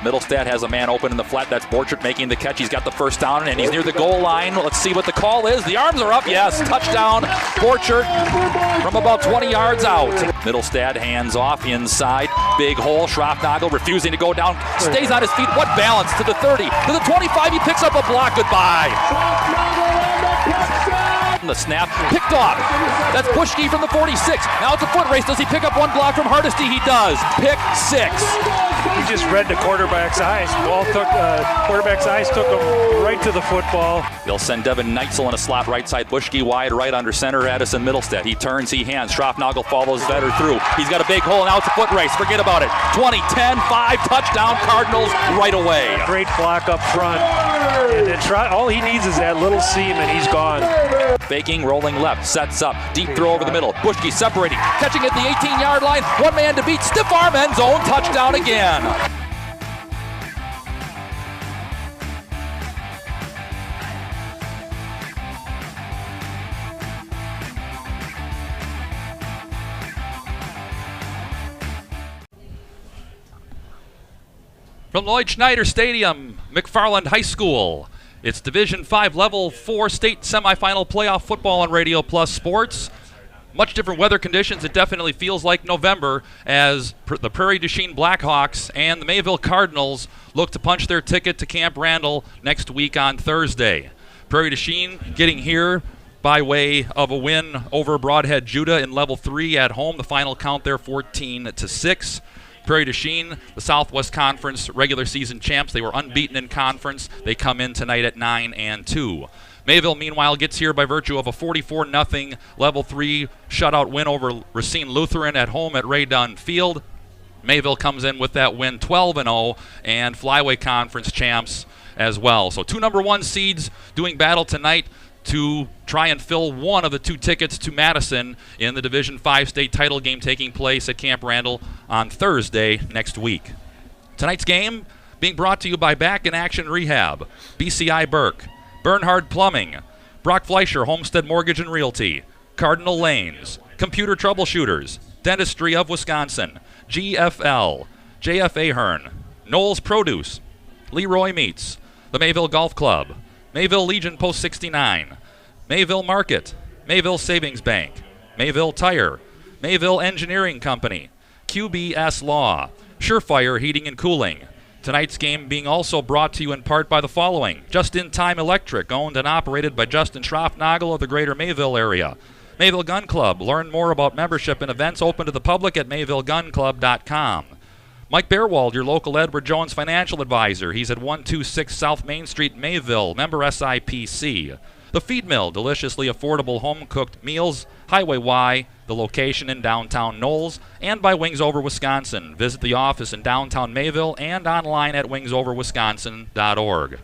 Middlestad has a man open in the flat. That's Borchert making the catch. He's got the first down, and he's near the goal line. Let's see what the call is. The arms are up. Yes, touchdown. Borchert from about 20 yards out. Middlestad hands off inside. Big hole. Schroffnagel refusing to go down. Stays on his feet. What balance? To the 30. To the 25. He picks up a block. Goodbye. The snap picked off. That's Buschke from the 46. Now it's a foot race. Does he pick up one block from Hardesty? He does. Pick 6. He just read the quarterback's eyes. Quarterback's eyes took him right to the football. They'll send Devin Neitzel in a slot right side. Buschke wide right under center. Addison Middlestad. He turns, he hands. Schroffnagel follows Vetter through. He's got a big hole. Now it's a foot race. Forget about it. 20, 10, 5, touchdown Cardinals right away. Great block up front. And then all he needs is that little seam and he's gone. Faking, rolling left, sets up. Deep throw over the middle. Buschke separating. Catching at the 18-yard line. One man to beat. Stiff arm end zone. Touchdown again. From Lloyd Schneider Stadium, McFarland High School. It's Division 5 Level 4 State Semifinal Playoff Football on Radio Plus Sports. Much different weather conditions. It definitely feels like November as the Prairie du Chien Blackhawks and the Mayville Cardinals look to punch their ticket to Camp Randall next week on Thursday. Prairie du Chien getting here by way of a win over Broadhead Judah in Level 3 at home. The final count there 14-6. Prairie du Chien, the Southwest Conference regular season champs. They were unbeaten in conference. They come in tonight at 9-2. Mayville, meanwhile, gets here by virtue of a 44-0 Level 3 shutout win over Racine Lutheran at home at Ray Dunn Field. Mayville comes in with that win 12-0 and Flyway Conference champs as well. So 2 number 1 seeds doing battle tonight to try and fill one of the 2 tickets to Madison in the Division 5 state title game taking place at Camp Randall on Thursday next week. Tonight's game being brought to you by Back in Action Rehab, BCI Burke, Bernhard Plumbing, Brock Fleischer Homestead Mortgage and Realty, Cardinal Lanes, Computer Troubleshooters, Dentistry of Wisconsin, GFL, JF Ahern, Knowles Produce, Leroy Meats, the Mayville Golf Club, Mayville Legion Post 69, Mayville Market, Mayville Savings Bank, Mayville Tire, Mayville Engineering Company, QBS Law, Surefire Heating and Cooling. Tonight's game being also brought to you in part by the following: Just In Time Electric, owned and operated by Justin Schroffnagel of the greater Mayville area. Mayville Gun Club, learn more about membership and events open to the public at MayvilleGunClub.com. Mike Bearwald, your local Edward Jones financial advisor. He's at 126 South Main Street, Mayville, member SIPC. The Feed Mill, deliciously affordable home-cooked meals. Highway Y, the location in downtown Knowles, and by Wings Over Wisconsin. Visit the office in downtown Mayville and online at wingsoverwisconsin.org.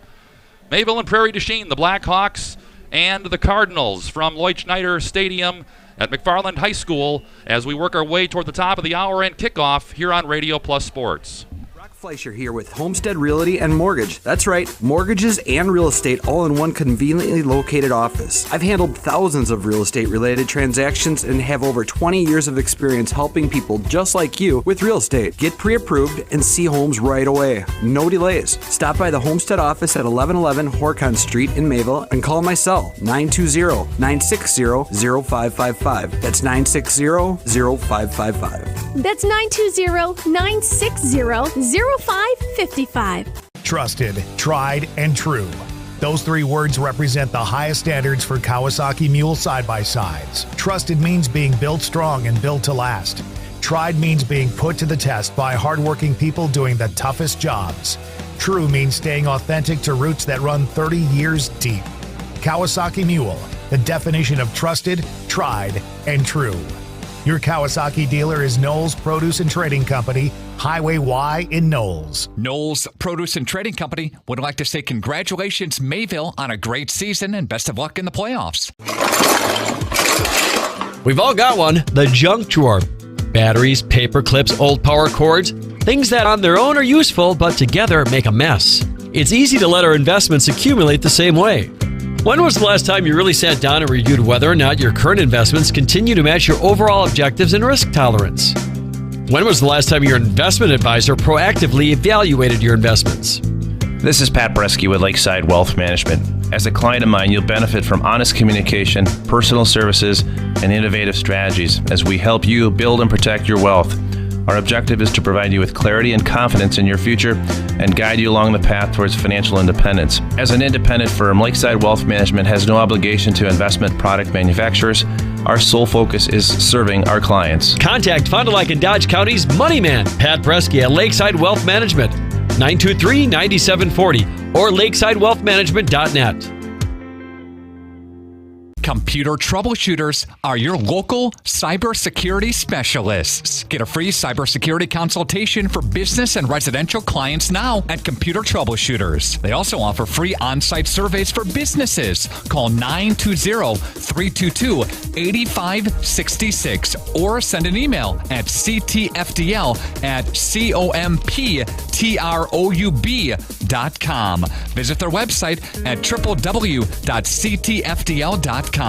Mayville and Prairie du Chien, the Blackhawks and the Cardinals from Lloyd Schneider Stadium at McFarland High School as we work our way toward the top of the hour and kickoff here on Radio Plus Sports. Fleischer here with Homestead Realty and Mortgage. That's right, mortgages and real estate all in one conveniently located office. I've handled thousands of real estate related transactions and have over 20 years of experience helping people just like you with real estate. Get pre-approved and see homes right away. No delays. Stop by the Homestead office at 1111 Horcon Street in Mayville and call my cell 920-960-0555. That's 960-0555. That's 920-960-0555. Trusted, tried, and true. Those 3 words represent the highest standards for Kawasaki Mule side-by-sides. Trusted means being built strong and built to last. Tried means being put to the test by hardworking people doing the toughest jobs. True means staying authentic to roots that run 30 years deep. Kawasaki Mule, the definition of trusted, tried, and true. Your Kawasaki dealer is Knowles Produce and Trading Company, Highway Y in Knowles. Knowles Produce and Trading Company would like to say congratulations, Mayville, on a great season and best of luck in the playoffs. We've all got one, the junk drawer. Batteries, paper clips, old power cords, things that on their own are useful, but together make a mess. It's easy to let our investments accumulate the same way. When was the last time you really sat down and reviewed whether or not your current investments continue to match your overall objectives and risk tolerance? When was the last time your investment advisor proactively evaluated your investments? This is Pat Bresky with Lakeside Wealth Management. As a client of mine, you'll benefit from honest communication, personal services, and innovative strategies as we help you build and protect your wealth. Our objective is to provide you with clarity and confidence in your future and guide you along the path towards financial independence. As an independent firm, Lakeside Wealth Management has no obligation to investment product manufacturers. Our sole focus is serving our clients. Contact Fond du Lac and Dodge County's Money Man, Pat Bresky at Lakeside Wealth Management, 923-9740 or lakesidewealthmanagement.net. Computer troubleshooters are your local cybersecurity specialists. Get a free cybersecurity consultation for business and residential clients now at Computer Troubleshooters. They also offer free on-site surveys for businesses. Call 920-322-8566 or send an email at ctfdl@comptroub.com. Visit their website at www.ctfdl.com.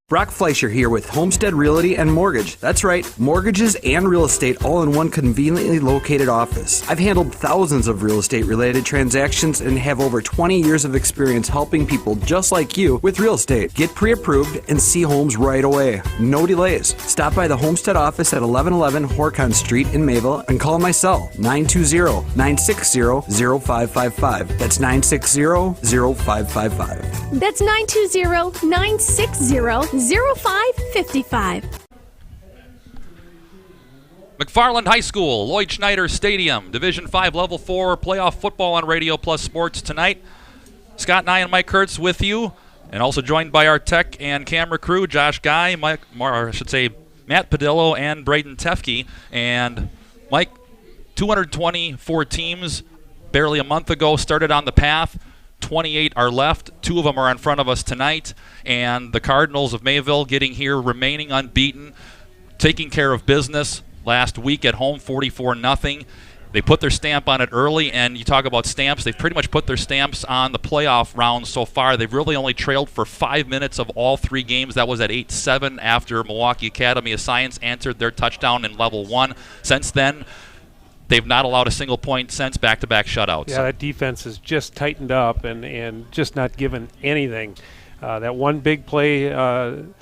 Brock Fleischer here with Homestead Realty and Mortgage. That's right, mortgages and real estate all in one conveniently located office. I've handled thousands of real estate related transactions and have over 20 years of experience helping people just like you with real estate. Get pre-approved and see homes right away. No delays. Stop by the Homestead office at 1111 Horcon Street in Mayville and call my cell 920-960-0555. That's 960-0555. That's 920-960-0555. McFarland High School, Lloyd Schneider Stadium, Division 5 Level 4 playoff football on Radio Plus Sports tonight. Scott and I and Mike Kurtz with you, and also joined by our tech and camera crew, Josh Guy, Matt Padillo, and Braden Tefke. And Mike, 224 teams barely a month ago started on the path. 28 are left. 2 of them are in front of us tonight. And the Cardinals of Mayville getting here, remaining unbeaten, taking care of business last week at home, 44-0. They put their stamp on it early, and you talk about stamps, they've pretty much put their stamps on the playoff round so far. They've really only trailed for 5 minutes of all 3 games. That was at 8-7 after Milwaukee Academy of Science answered their touchdown in level 1. Since then, they've not allowed a single point since, back-to-back shutouts. Yeah, that defense has just tightened up and just not given anything. That one big play in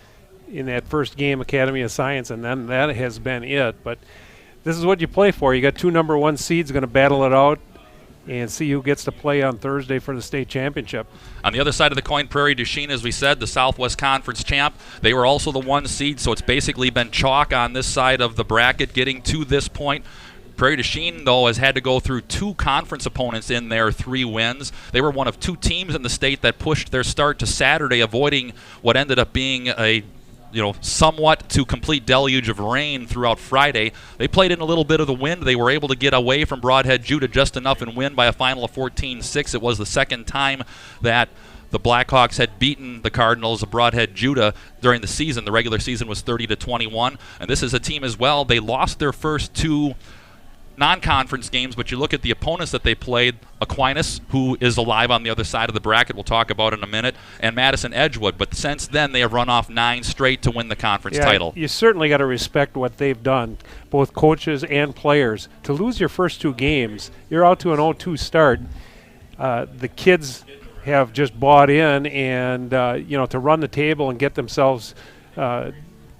that first game, Academy of Science, and then that has been it. But this is what you play for. You got 2 number 1 seeds going to battle it out and see who gets to play on Thursday for the state championship. On the other side of the coin, Prairie du Chien, as we said, the Southwest Conference champ. They were also the 1 seed, so it's basically been chalk on this side of the bracket getting to this point. Prairie du Chien, though, has had to go through 2 conference opponents in their 3 wins. They were one of 2 teams in the state that pushed their start to Saturday, avoiding what ended up being a somewhat to complete deluge of rain throughout Friday. They played in a little bit of the wind. They were able to get away from Broadhead Judah just enough and win by a final of 14-6. It was the second time that the Blackhawks had beaten the Cardinals of Broadhead Judah during the season. The regular season was 30-21, and this is a team as well. They lost their first 2 non-conference games, but you look at the opponents that they played, Aquinas, who is alive on the other side of the bracket, we'll talk about in a minute, and Madison Edgewood. But since then, they have run off 9 straight to win the conference title. You certainly got to respect what they've done, both coaches and players. To lose your first 2 games, you're out to an 0-2 start. The kids have just bought in, and to run the table and get themselves to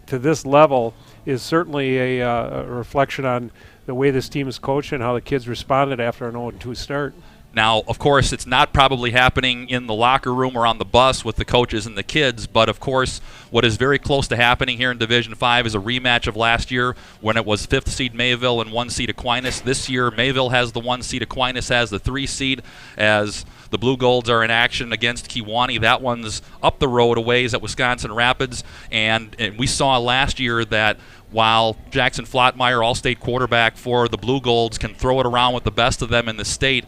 this level is certainly a reflection on the way this team is coached and how the kids responded after an 0-2 start. Now, of course, it's not probably happening in the locker room or on the bus with the coaches and the kids, but of course, what is very close to happening here in Division 5 is a rematch of last year when it was 5th seed Mayville and 1 seed Aquinas. This year, Mayville has the 1 seed, Aquinas has the 3 seed, as the Blue Golds are in action against Kewanee. That one's up the road a ways at Wisconsin Rapids, and we saw last year that while Jackson Flottmeyer, all-state quarterback for the Blue Golds, can throw it around with the best of them in the state,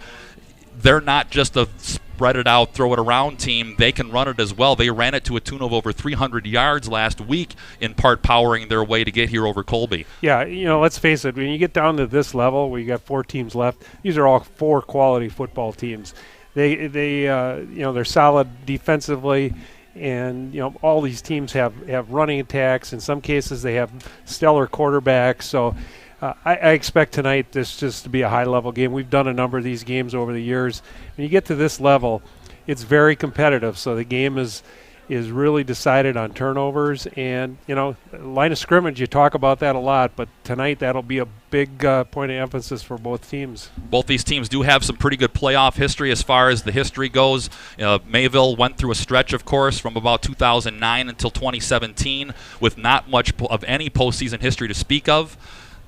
they're not just a spread-it-out, throw-it-around team. They can run it as well. They ran it to a tune of over 300 yards last week, in part powering their way to get here over Colby. Yeah, let's face it. When you get down to this level where you got 4 teams left, these are all 4 quality football teams. They're solid defensively. And all these teams have running attacks. In some cases, they have stellar quarterbacks. So I expect tonight this just to be a high-level game. We've done a number of these games over the years. When you get to this level, it's very competitive. So the game is really decided on turnovers. And, line of scrimmage, you talk about that a lot. But tonight that'll be a big point of emphasis for both teams. Both these teams do have some pretty good playoff history as far as the history goes. Mayville went through a stretch, of course, from about 2009 until 2017 with not much of any postseason history to speak of.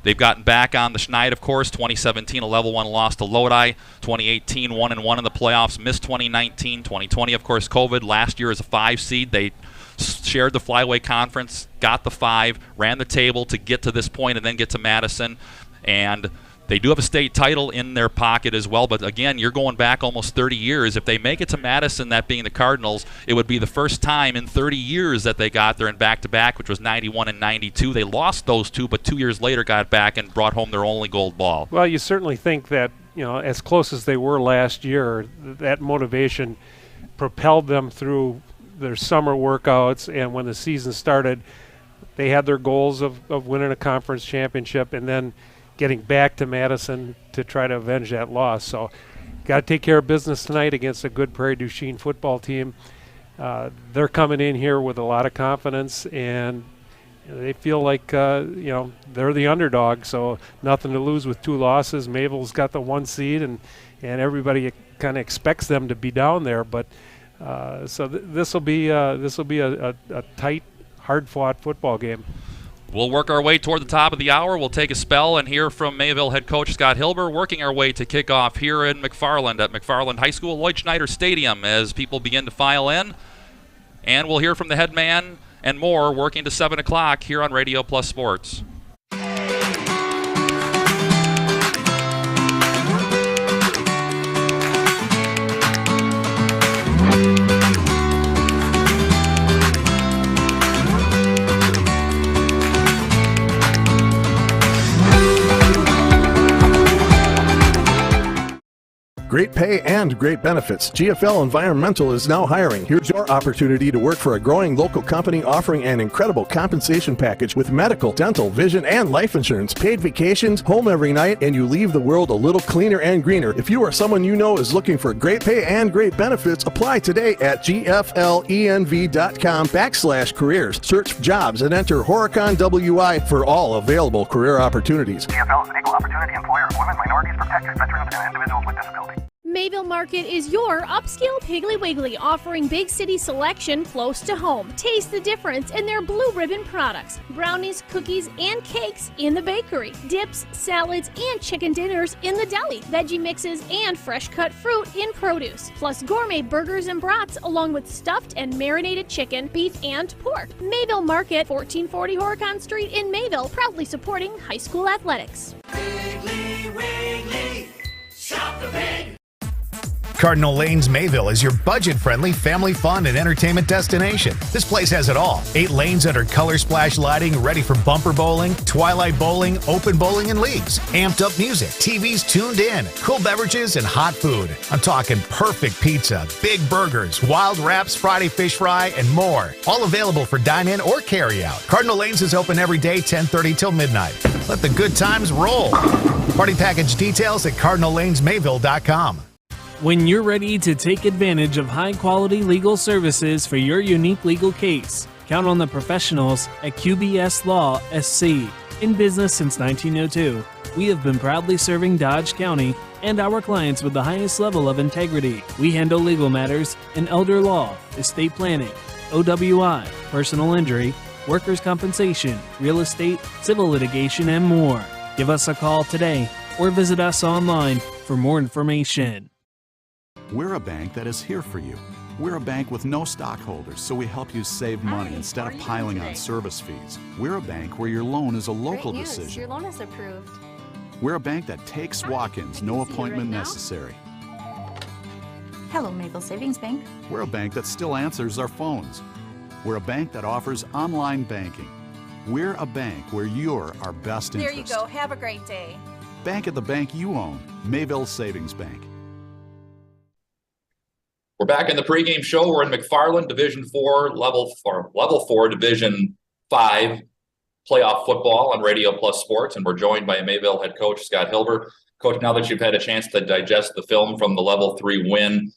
They've gotten back on the schneid, of course. 2017, a level 1 loss to Lodi. 2018, 1-1 in the playoffs. Missed 2019. 2020, of course, COVID. Last year as a 5 seed. They shared the Flyway Conference, got the 5, ran the table to get to this point and then get to Madison. And they do have a state title in their pocket as well, but again, you're going back almost 30 years. If they make it to Madison, that being the Cardinals, it would be the first time in 30 years that they got there in back-to-back, which was 91 and 92. They lost those 2, but 2 years later got back and brought home their only gold ball. Well, you certainly think that, as close as they were last year, that motivation propelled them through their summer workouts, and when the season started, they had their goals of winning a conference championship and then getting back to Madison to try to avenge that loss. So got to take care of business tonight against a good Prairie du Chien football team. They're coming in here with a lot of confidence, and they feel like, they're the underdog, so nothing to lose with 2 losses. Mayville's got the 1 seed, and everybody kind of expects them to be down there. But so this will be a tight, hard-fought football game. We'll work our way toward the top of the hour. We'll take a spell and hear from Mayville head coach Scott Hilber, working our way to kickoff here in McFarland at McFarland High School, Lloyd Schneider Stadium, as people begin to file in. And we'll hear from the head man and more working to 7 o'clock here on Radio Plus Sports. Great pay and great benefits. GFL Environmental is now hiring. Here's your opportunity to work for a growing local company offering an incredible compensation package with medical, dental, vision, and life insurance, paid vacations, home every night, and you leave the world a little cleaner and greener. If you or someone you know is looking for great pay and great benefits, apply today at gflenv.com/careers. Search jobs and enter Horicon WI for all available career opportunities. GFL is an equal opportunity employer of women, minorities, protected veterans, and individuals with disabilities. Mayville Market is your upscale Piggly Wiggly, offering big city selection close to home. Taste the difference in their blue ribbon products. Brownies, cookies, and cakes in the bakery. Dips, salads, and chicken dinners in the deli. Veggie mixes and fresh cut fruit in produce. Plus gourmet burgers and brats, along with stuffed and marinated chicken, beef, and pork. Mayville Market, 1440 Horicon Street in Mayville, proudly supporting high school athletics. Piggly Wiggly, shop the pig. Cardinal Lanes Mayville is your budget-friendly family fun and entertainment destination. This place has it all. 8 lanes under color splash lighting, ready for bumper bowling, twilight bowling, open bowling, and leagues. Amped up music, TVs tuned in, cool beverages, and hot food. I'm talking perfect pizza, big burgers, wild wraps, Friday fish fry, and more. All available for dine-in or carry-out. Cardinal Lanes is open every day, 10:30 till midnight. Let the good times roll. Party package details at cardinallanesmayville.com. When you're ready to take advantage of high-quality legal services for your unique legal case, count on the professionals at QBS Law SC. In business since 1902, we have been proudly serving Dodge County and our clients with the highest level of integrity. We handle legal matters in elder law, estate planning, OWI, personal injury, workers' compensation, real estate, civil litigation, and more. Give us a call today or visit us online for more information. We're a bank that is here for you. We're a bank with no stockholders, so we help you save money instead of piling on service fees. We're a bank where your loan is a local decision. Your loan is approved. We're a bank that takes walk-ins, no appointment necessary. Hello, Mayville Savings Bank. We're a bank that still answers our phones. We're a bank that offers online banking. We're a bank where you're our best interest. There you go. Have a great day. Bank at the bank you own. Mayville Savings Bank. We're back in the pregame show. We're in McFarland, Division 4, Level 4, Division 5. playoff football on Radio Plus Sports, and we're joined by Mayville head coach Scott Hilber. Coach, now that you've had a chance to digest the film from the Level 3 win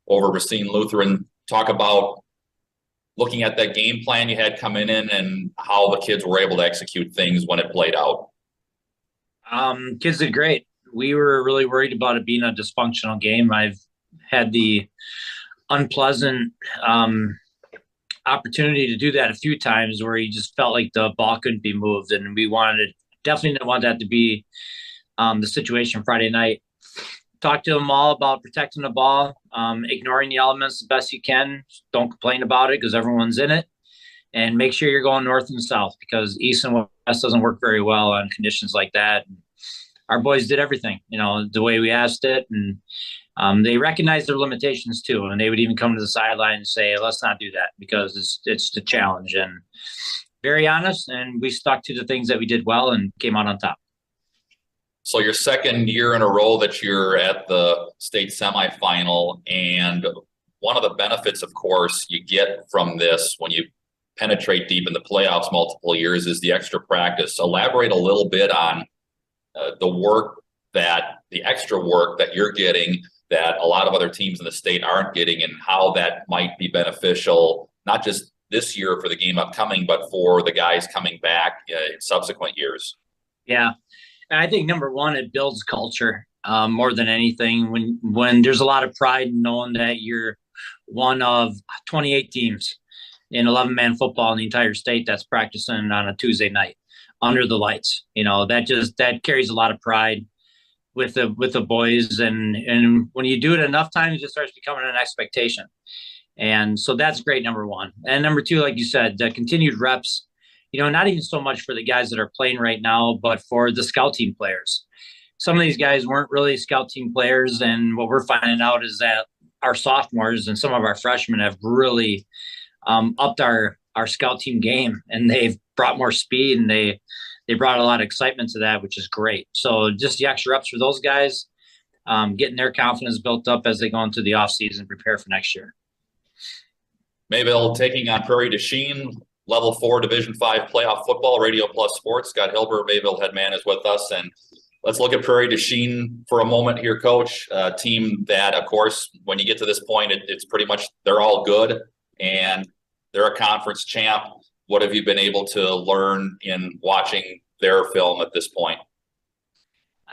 over Racine Lutheran, talk about looking at that game plan you had coming in and how the kids were able to execute things when it played out. Kids did great. We were really worried about it being a dysfunctional game. I've had the unpleasant opportunity to do that a few times where you just felt like the ball couldn't be moved, and we definitely didn't want that to be the situation Friday night. Talk to them all about protecting the ball, ignoring the elements the best you can. Don't complain about it because everyone's in it, and make sure you're going north and south because east and west doesn't work very well on conditions like that. Our boys did everything, the way we asked it, and they recognized their limitations too, and they would even come to the sideline and say, let's not do that because it's the challenge. And very honest, and we stuck to the things that we did well and came out on top. So your second year in a row that you're at the state semifinal, and one of the benefits, of course, you get from this when you penetrate deep in the playoffs multiple years is the extra practice. Elaborate a little bit on the extra work that you're getting that a lot of other teams in the state aren't getting, and how that might be beneficial, not just this year for the game upcoming, but for the guys coming back in subsequent years. Yeah. And I think number one, it builds culture more than anything. When there's a lot of pride in knowing that you're one of 28 teams in 11-man football in the entire state that's practicing on a Tuesday night under the lights. That carries a lot of pride with the boys, and when you do it enough times, it just starts becoming an expectation. And so that's great, number one. And number two, like you said, the continued reps. Not even so much for the guys that are playing right now, but for the scout team players. Some of these guys weren't really scout team players, and what we're finding out is that our sophomores and some of our freshmen have really upped our scout team game, and they've brought more speed, and they brought a lot of excitement to that, which is great. So just the extra reps for those guys, getting their confidence built up as they go into the offseason and prepare for next year. Mayville taking on Prairie to Chien. Level 4 Division 5 playoff football, Radio Plus Sports. Scott Hilber, Mayville head man, is with us. And let's look at Prairie to Chien for a moment here, Coach. A team that, of course, when you get to this point, it's pretty much they're all good, and they're a conference champ. What have you been able to learn in watching their film at this point?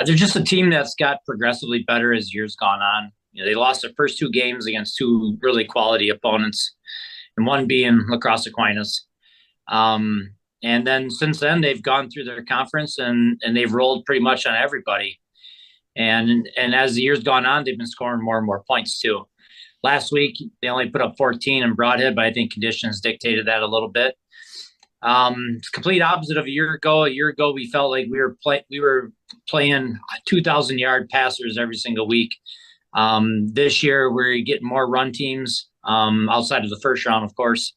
They're just a team that's got progressively better as years gone on. They lost their first two games against two really quality opponents, and one being La Crosse Aquinas. And then since then they've gone through their conference and they've rolled pretty much on everybody. And as the years gone on, they've been scoring more and more points too. Last week, they only put up 14 in Broadhead, but I think conditions dictated that a little bit. It's complete opposite of a year ago. A year ago, we felt like we were playing 2,000-yard passers every single week. This year, we're getting more run teams outside of the first round, of course.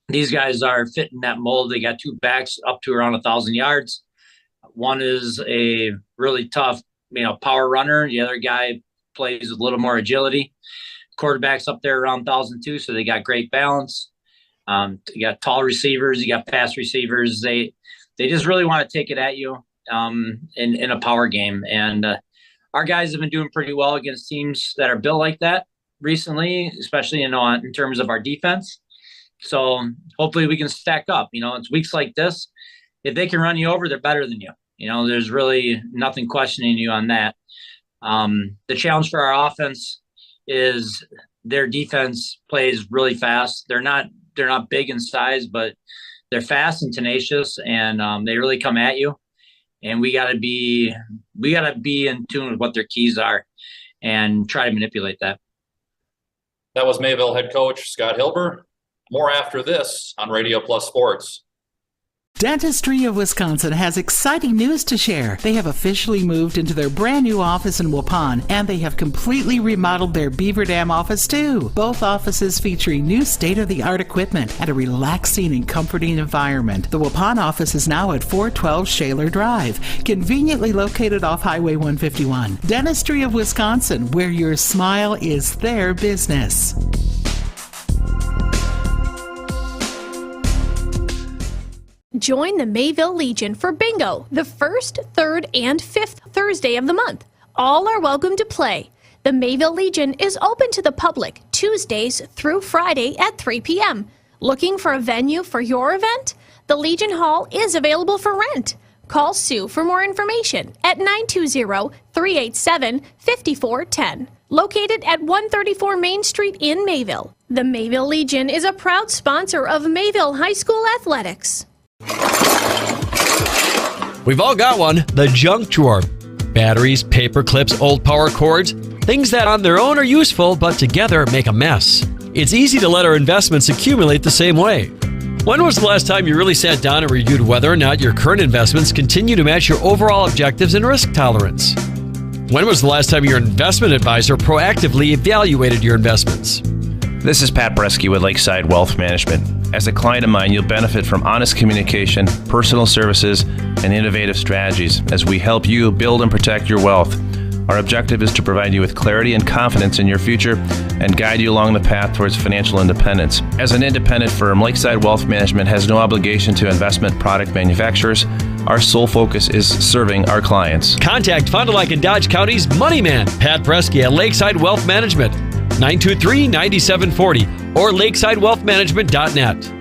These guys are fitting that mold. They got two backs up to around 1,000 yards. One is a really tough, power runner. The other guy plays with a little more agility. Quarterback's up there around 1,000 too, so they got great balance. You got tall receivers, you got fast receivers. They just really want to take it at you in a power game. And our guys have been doing pretty well against teams that are built like that recently, especially in terms of our defense. So hopefully we can stack up. It's weeks like this. If they can run you over, they're better than you. There's really nothing questioning you on that. The challenge for our offense is their defense plays really fast. They're not big in size, but they're fast and tenacious, and they really come at you. And we gotta be in tune with what their keys are and try to manipulate that. That was Mayville head coach Scott Hilber. More after this on Radio Plus Sports. Dentistry of Wisconsin has exciting news to share. They have officially moved into their brand new office in Waupun, and they have completely remodeled their Beaver Dam office too. Both offices featuring new state-of-the-art equipment and a relaxing and comforting environment. The Waupun office is now at 412 Shaler Drive, conveniently located off Highway 151. Dentistry of Wisconsin, where your smile is their business. Join the Mayville Legion for bingo the 1st, 3rd, and 5th Thursday of the month. All are welcome to play. The Mayville Legion is open to the public Tuesdays through Friday at 3 p.m. Looking for a venue for your event? The Legion Hall is available for rent. Call Sue for more information at 920-387-5410. Located at 134 Main Street in Mayville. The Mayville Legion is a proud sponsor of Mayville High School Athletics. We've all got one, the junk drawer. Batteries, paper clips, old power cords, things that on their own are useful, but together make a mess. It's easy to let our investments accumulate the same way. When was the last time you really sat down and reviewed whether or not your current investments continue to match your overall objectives and risk tolerance? When was the last time your investment advisor proactively evaluated your investments? This is Pat Bresky with Lakeside Wealth Management. As a client of mine, you'll benefit from honest communication, personal services, and innovative strategies as we help you build and protect your wealth. Our objective is to provide you with clarity and confidence in your future and guide you along the path towards financial independence. As an independent firm, Lakeside Wealth Management has no obligation to investment product manufacturers. Our sole focus is serving our clients. Contact Fond du Lac and Dodge County's Money Man, Pat Bresky at Lakeside Wealth Management, 923-9740 or lakesidewealthmanagement.net.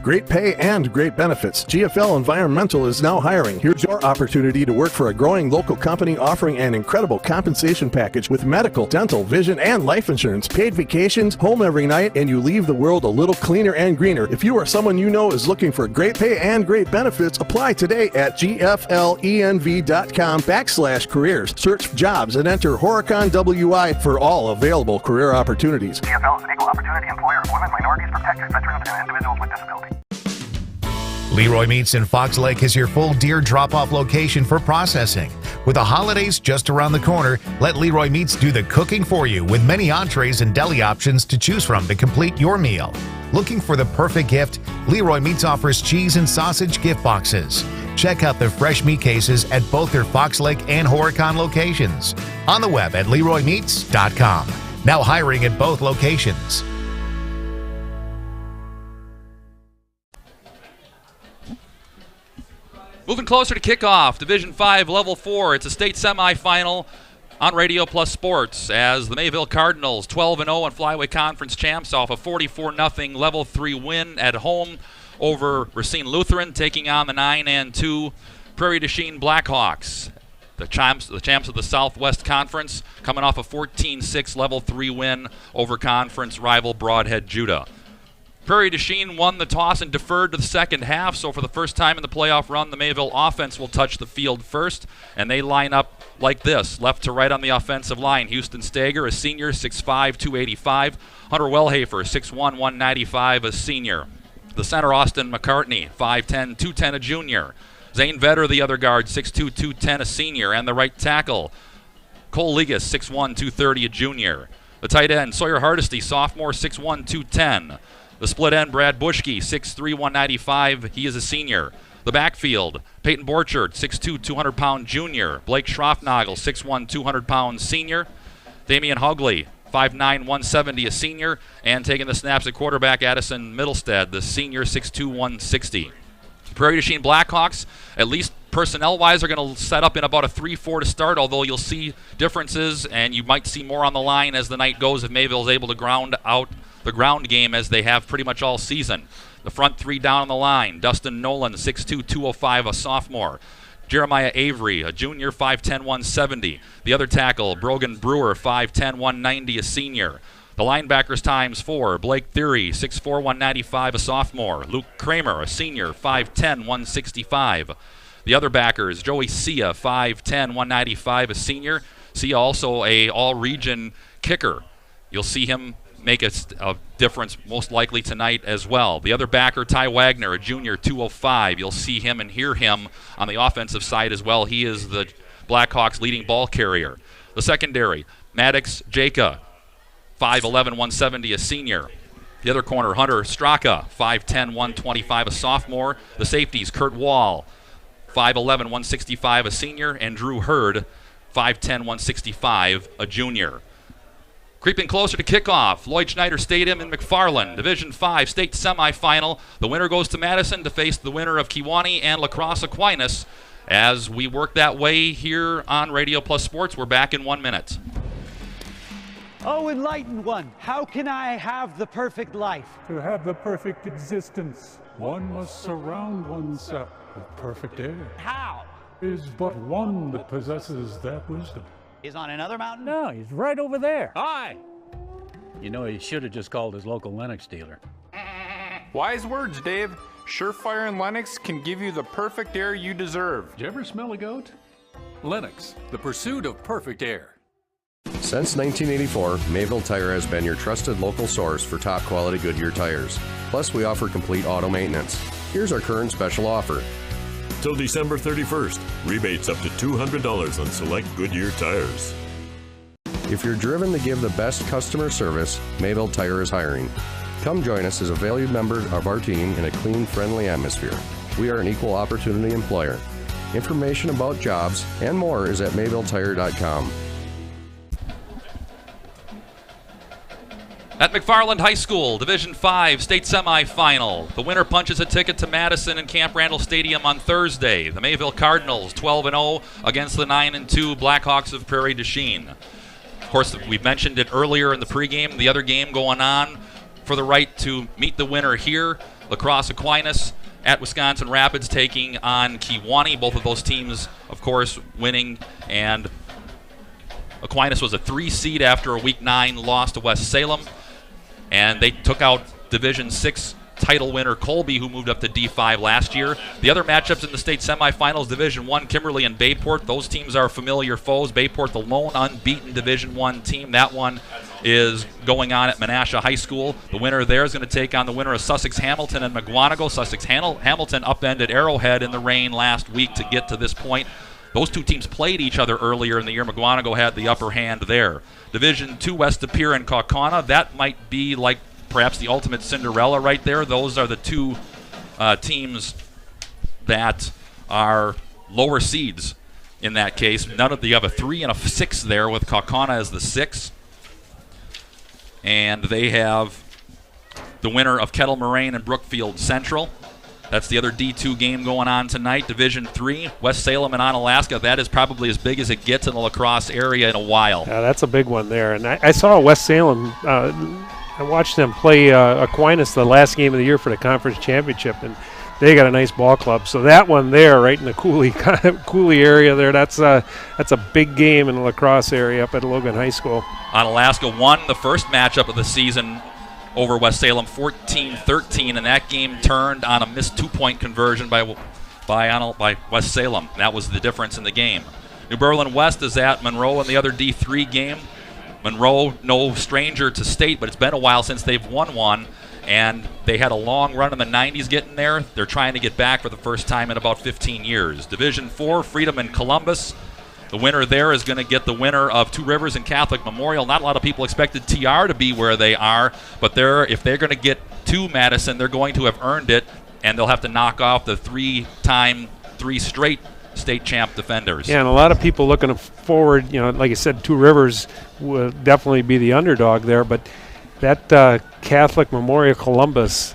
Great pay and great benefits. GFL Environmental is now hiring. Here's your opportunity to work for a growing local company offering an incredible compensation package with medical, dental, vision, and life insurance, paid vacations, home every night, and you leave the world a little cleaner and greener. If you or someone you know is looking for great pay and great benefits, apply today at gflenv.com/careers. Search jobs and enter Horicon WI for all available career opportunities. GFL is an equal opportunity employer of women, minorities, protected veterans, and individuals with disabilities. Leroy Meats in Fox Lake is your full deer drop-off location for processing. With the holidays just around the corner, let Leroy Meats do the cooking for you with many entrees and deli options to choose from to complete your meal. Looking for the perfect gift? Leroy Meats offers cheese and sausage gift boxes. Check out the fresh meat cases at both their Fox Lake and Horicon locations. On the web at leroymeats.com. Now hiring at both locations. Moving closer to kickoff, Division 5, Level 4. It's a state semifinal on Radio Plus Sports as the Mayville Cardinals, 12-0 and Flyway Conference champs, off a 44-0 Level 3 win at home over Racine Lutheran, taking on the 9-2 Prairie to Chien Blackhawks. The champs of the Southwest Conference, coming off a 14-6 Level 3 win over conference rival Broadhead Judah. Prairie to Chien won the toss and deferred to the second half, so for the first time in the playoff run, the Mayville offense will touch the field first, and they line up like this, left to right on the offensive line. Houston Stager, a senior, 6'5", 285. Hunter Wellhafer, 6'1", 195, a senior. The center, Austin McCartney, 5'10", 210, a junior. Zane Vetter, the other guard, 6'2", 210, a senior. And the right tackle, Cole Ligas, 6'1", 230, a junior. The tight end, Sawyer Hardesty, sophomore, 6'1", 210. The split end, Brad Bushke, 6'3", 195. He is a senior. The backfield, Peyton Borchert, 6'2", 200-pound junior. Blake Schroffnagel, 6'1", 200-pound senior. Damian Hugley, 5'9", 170, a senior. And taking the snaps at quarterback, Addison Middlestead, the senior, 6'2", 160. Prairie to Chien Blackhawks, at least personnel-wise, are going to set up in about a 3-4 to start, although you'll see differences, and you might see more on the line as the night goes if Mayville is able to ground out the ground game as they have pretty much all season. The front three down on the line, Dustin Nolan, 6'2", 205, a sophomore. Jeremiah Avery, a junior, 5'10", 170. The other tackle, Brogan Brewer, 5'10", 190, a senior. The linebackers times four, Blake Theory, 6'4", 195, a sophomore. Luke Kramer, a senior, 5'10", 165. The other backers, Joey Sia, 5'10", 195, a senior. Sia also a all-region kicker. You'll see him make a difference most likely tonight as well. The other backer, Ty Wagner, a junior, 205. You'll see him and hear him on the offensive side as well. He is the Blackhawks' leading ball carrier. The secondary, Maddox Jacob, 5'11", 170, a senior. The other corner, Hunter Straka, 5'10", 125, a sophomore. The safeties, Kurt Wall, 5'11", 165, a senior, and Drew Hurd, 5'10", 165, a junior. Creeping closer to kickoff, Lloyd Schneider Stadium in McFarland, Division 5 state semifinal. The winner goes to Madison to face the winner of Kewanee and La Crosse Aquinas. As we work that way here on Radio Plus Sports, we're back in 1 minute. Oh, enlightened one, how can I have the perfect life? To have the perfect existence, one must surround oneself with perfect air. How? Is but one that possesses that wisdom. He's on another mountain? No, he's right over there. Hi. You know, he should have just called his local Lennox dealer. Wise words, Dave. Surefire and Lennox can give you the perfect air you deserve. Did you ever smell a goat? Lennox, the pursuit of perfect air. Since 1984, Mayville Tire has been your trusted local source for top quality Goodyear tires. Plus, we offer complete auto maintenance. Here's our current special offer. Till December 31st, rebates up to $200 on select Goodyear tires. If you're driven to give the best customer service, Mayville Tire is hiring. Come join us as a valued member of our team in a clean, friendly atmosphere. We are an equal opportunity employer. Information about jobs and more is at mayvilletire.com. At McFarland High School, Division 5 state semifinal. The winner punches a ticket to Madison and Camp Randall Stadium on Thursday. The Mayville Cardinals, 12-0 against the 9-2 Blackhawks of Prairie de Chien. Of course, we mentioned it earlier in the pregame. The other game going on for the right to meet the winner here. La Crosse Aquinas at Wisconsin Rapids taking on Kewanee. Both of those teams, of course, winning, and Aquinas was a 3 seed after a Week 9 loss to West Salem. And they took out Division 6 title winner Colby, who moved up to D5 last year. The other matchups in the state semifinals, Division 1, Kimberly and Bayport. Those teams are familiar foes. Bayport, the lone unbeaten Division 1 team. That one is going on at Menasha High School. The winner there is going to take on the winner of Sussex Hamilton and McGuanago. Sussex Hamilton upended Arrowhead in the rain last week to get to this point. Those two teams played each other earlier in the year. McGuanago had the upper hand there. Division 2, West De Pere and Kaukauna. That might be like perhaps the ultimate Cinderella right there. Those are the two teams that are lower seeds in that case. You have a 3 and a 6 there with Kaukauna as the 6. And they have the winner of Kettle Moraine and Brookfield Central. That's the other D2 game going on tonight. Division 3, West Salem and Onalaska. That is probably as big as it gets in the La Crosse area in a while. Yeah, that's a big one there. And I saw West Salem. I watched them play Aquinas the last game of the year for the conference championship, and they got a nice ball club. So that one there, right in the Cooley area there, that's a big game in the La Crosse area up at Logan High School. Onalaska won the first matchup of the season over West Salem 14-13, and that game turned on a missed 2-point conversion by West Salem. That was the difference in the game. New Berlin West is at Monroe in the other D3 game. Monroe, no stranger to state, but it's been a while since they've won one, and they had a long run in the 90s getting there. They're trying to get back for the first time in about 15 years. Division 4, Freedom and Columbus. The winner there is going to get the winner of Two Rivers and Catholic Memorial. Not a lot of people expected TR to be where they are, but if they're going to get to Madison, they're going to have earned it, and they'll have to knock off the 3 straight state champ defenders. Yeah, and a lot of people looking forward, like I said, Two Rivers will definitely be the underdog there, but that Catholic Memorial Columbus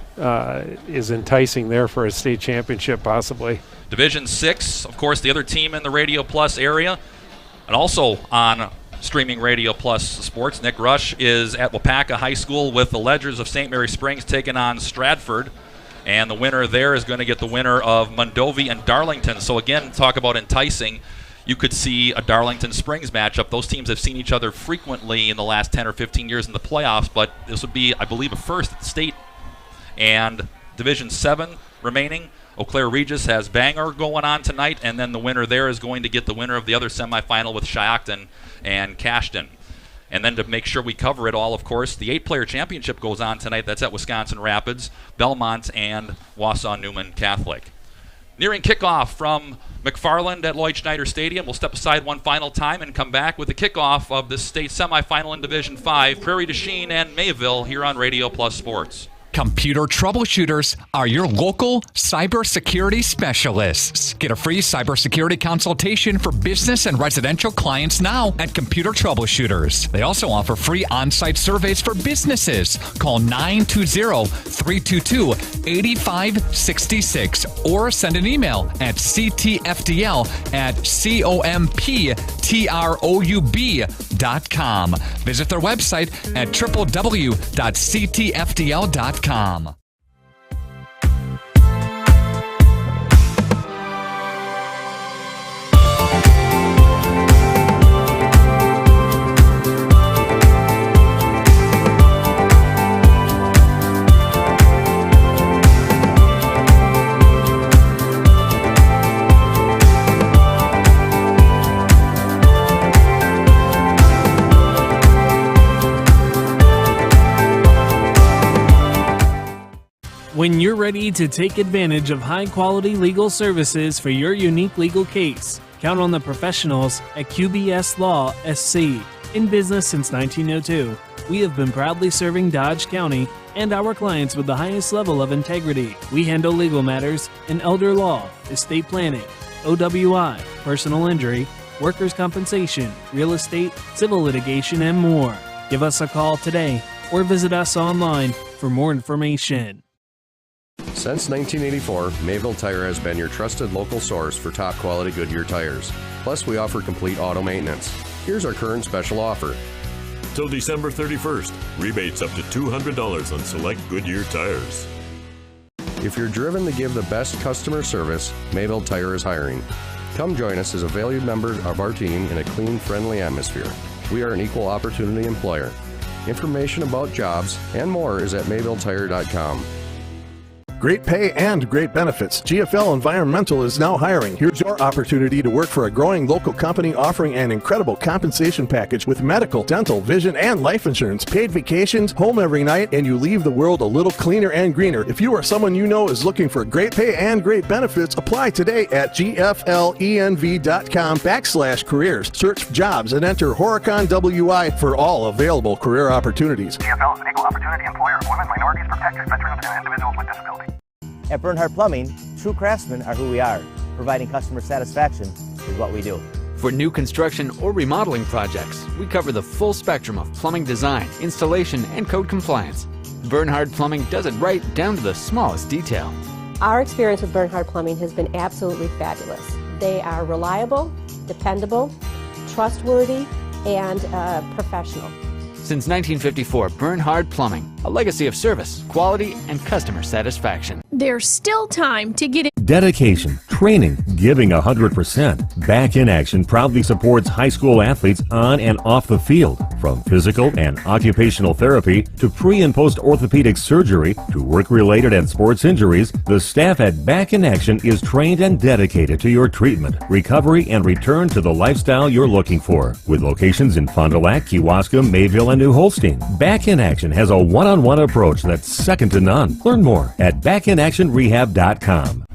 is enticing there for a state championship possibly. Division 6, of course, the other team in the Radio Plus area, and also on streaming Radio Plus Sports, Nick Rush is at Wapaka High School with the Ledgers of St. Mary Springs taking on Stratford, and the winner there is going to get the winner of Mondovi and Darlington. So again, talk about enticing. You could see a Darlington Springs matchup. Those teams have seen each other frequently in the last 10 or 15 years in the playoffs, but this would be, I believe, a first at the state. And Division 7 remaining, Eau Claire Regis has Bangor going on tonight, and then the winner there is going to get the winner of the other semifinal with Shiocton and Cashton. And then to make sure we cover it all, of course, the 8-player championship goes on tonight. That's at Wisconsin Rapids, Belmont, and Wausau-Newman Catholic. Nearing kickoff from McFarland at Lloyd Schneider Stadium. We'll step aside one final time and come back with the kickoff of the state semifinal in Division 5, Prairie to Chien and Mayville here on Radio Plus Sports. Computer troubleshooters are your local cybersecurity specialists. Get a free cybersecurity consultation for business and residential clients now at Computer Troubleshooters. They also offer free on-site surveys for businesses. Call 920-322-8566 or send an email at ctfdl@comptroub.com. Visit their website at www.ctfdl.com. When you're ready to take advantage of high-quality legal services for your unique legal case, count on the professionals at QBS Law SC. In business since 1902, we have been proudly serving Dodge County and our clients with the highest level of integrity. We handle legal matters in elder law, estate planning, OWI, personal injury, workers' compensation, real estate, civil litigation, and more. Give us a call today or visit us online for more information. Since 1984, Mayville Tire has been your trusted local source for top quality Goodyear tires. Plus, we offer complete auto maintenance. Here's our current special offer. Till December 31st, rebates up to $200 on select Goodyear tires. If you're driven to give the best customer service, Mayville Tire is hiring. Come join us as a valued member of our team in a clean, friendly atmosphere. We are an equal opportunity employer. Information about jobs and more is at mayvilletire.com. Great pay and great benefits. GFL Environmental is now hiring. Here's your opportunity to work for a growing local company offering an incredible compensation package with medical, dental, vision, and life insurance, paid vacations, home every night, and you leave the world a little cleaner and greener. If you or someone you know is looking for great pay and great benefits, apply today at gflenv.com/careers. Search jobs and enter Horicon WI for all available career opportunities. GFL is an equal opportunity employer of women, minorities, protectors, veterans, and individuals with disabilities. At Bernhardt Plumbing, true craftsmen are who we are. Providing customer satisfaction is what we do. For new construction or remodeling projects, we cover the full spectrum of plumbing design, installation, and code compliance. Bernhardt Plumbing does it right down to the smallest detail. Our experience with Bernhardt Plumbing has been absolutely fabulous. They are reliable, dependable, trustworthy, and professional. Since 1954, Bernhardt Plumbing, a legacy of service, quality, and customer satisfaction. There's still time to get in. Dedication, training, giving 100%. Back in Action proudly supports high school athletes on and off the field. From physical and occupational therapy to pre- and post-orthopedic surgery to work-related and sports injuries, the staff at Back in Action is trained and dedicated to your treatment, recovery, and return to the lifestyle you're looking for. With locations in Fond du Lac, Kewaskum, Mayville, and New Holstein, Back in Action has a one-on-one approach that's second to none. Learn more at backinactionrehab.com.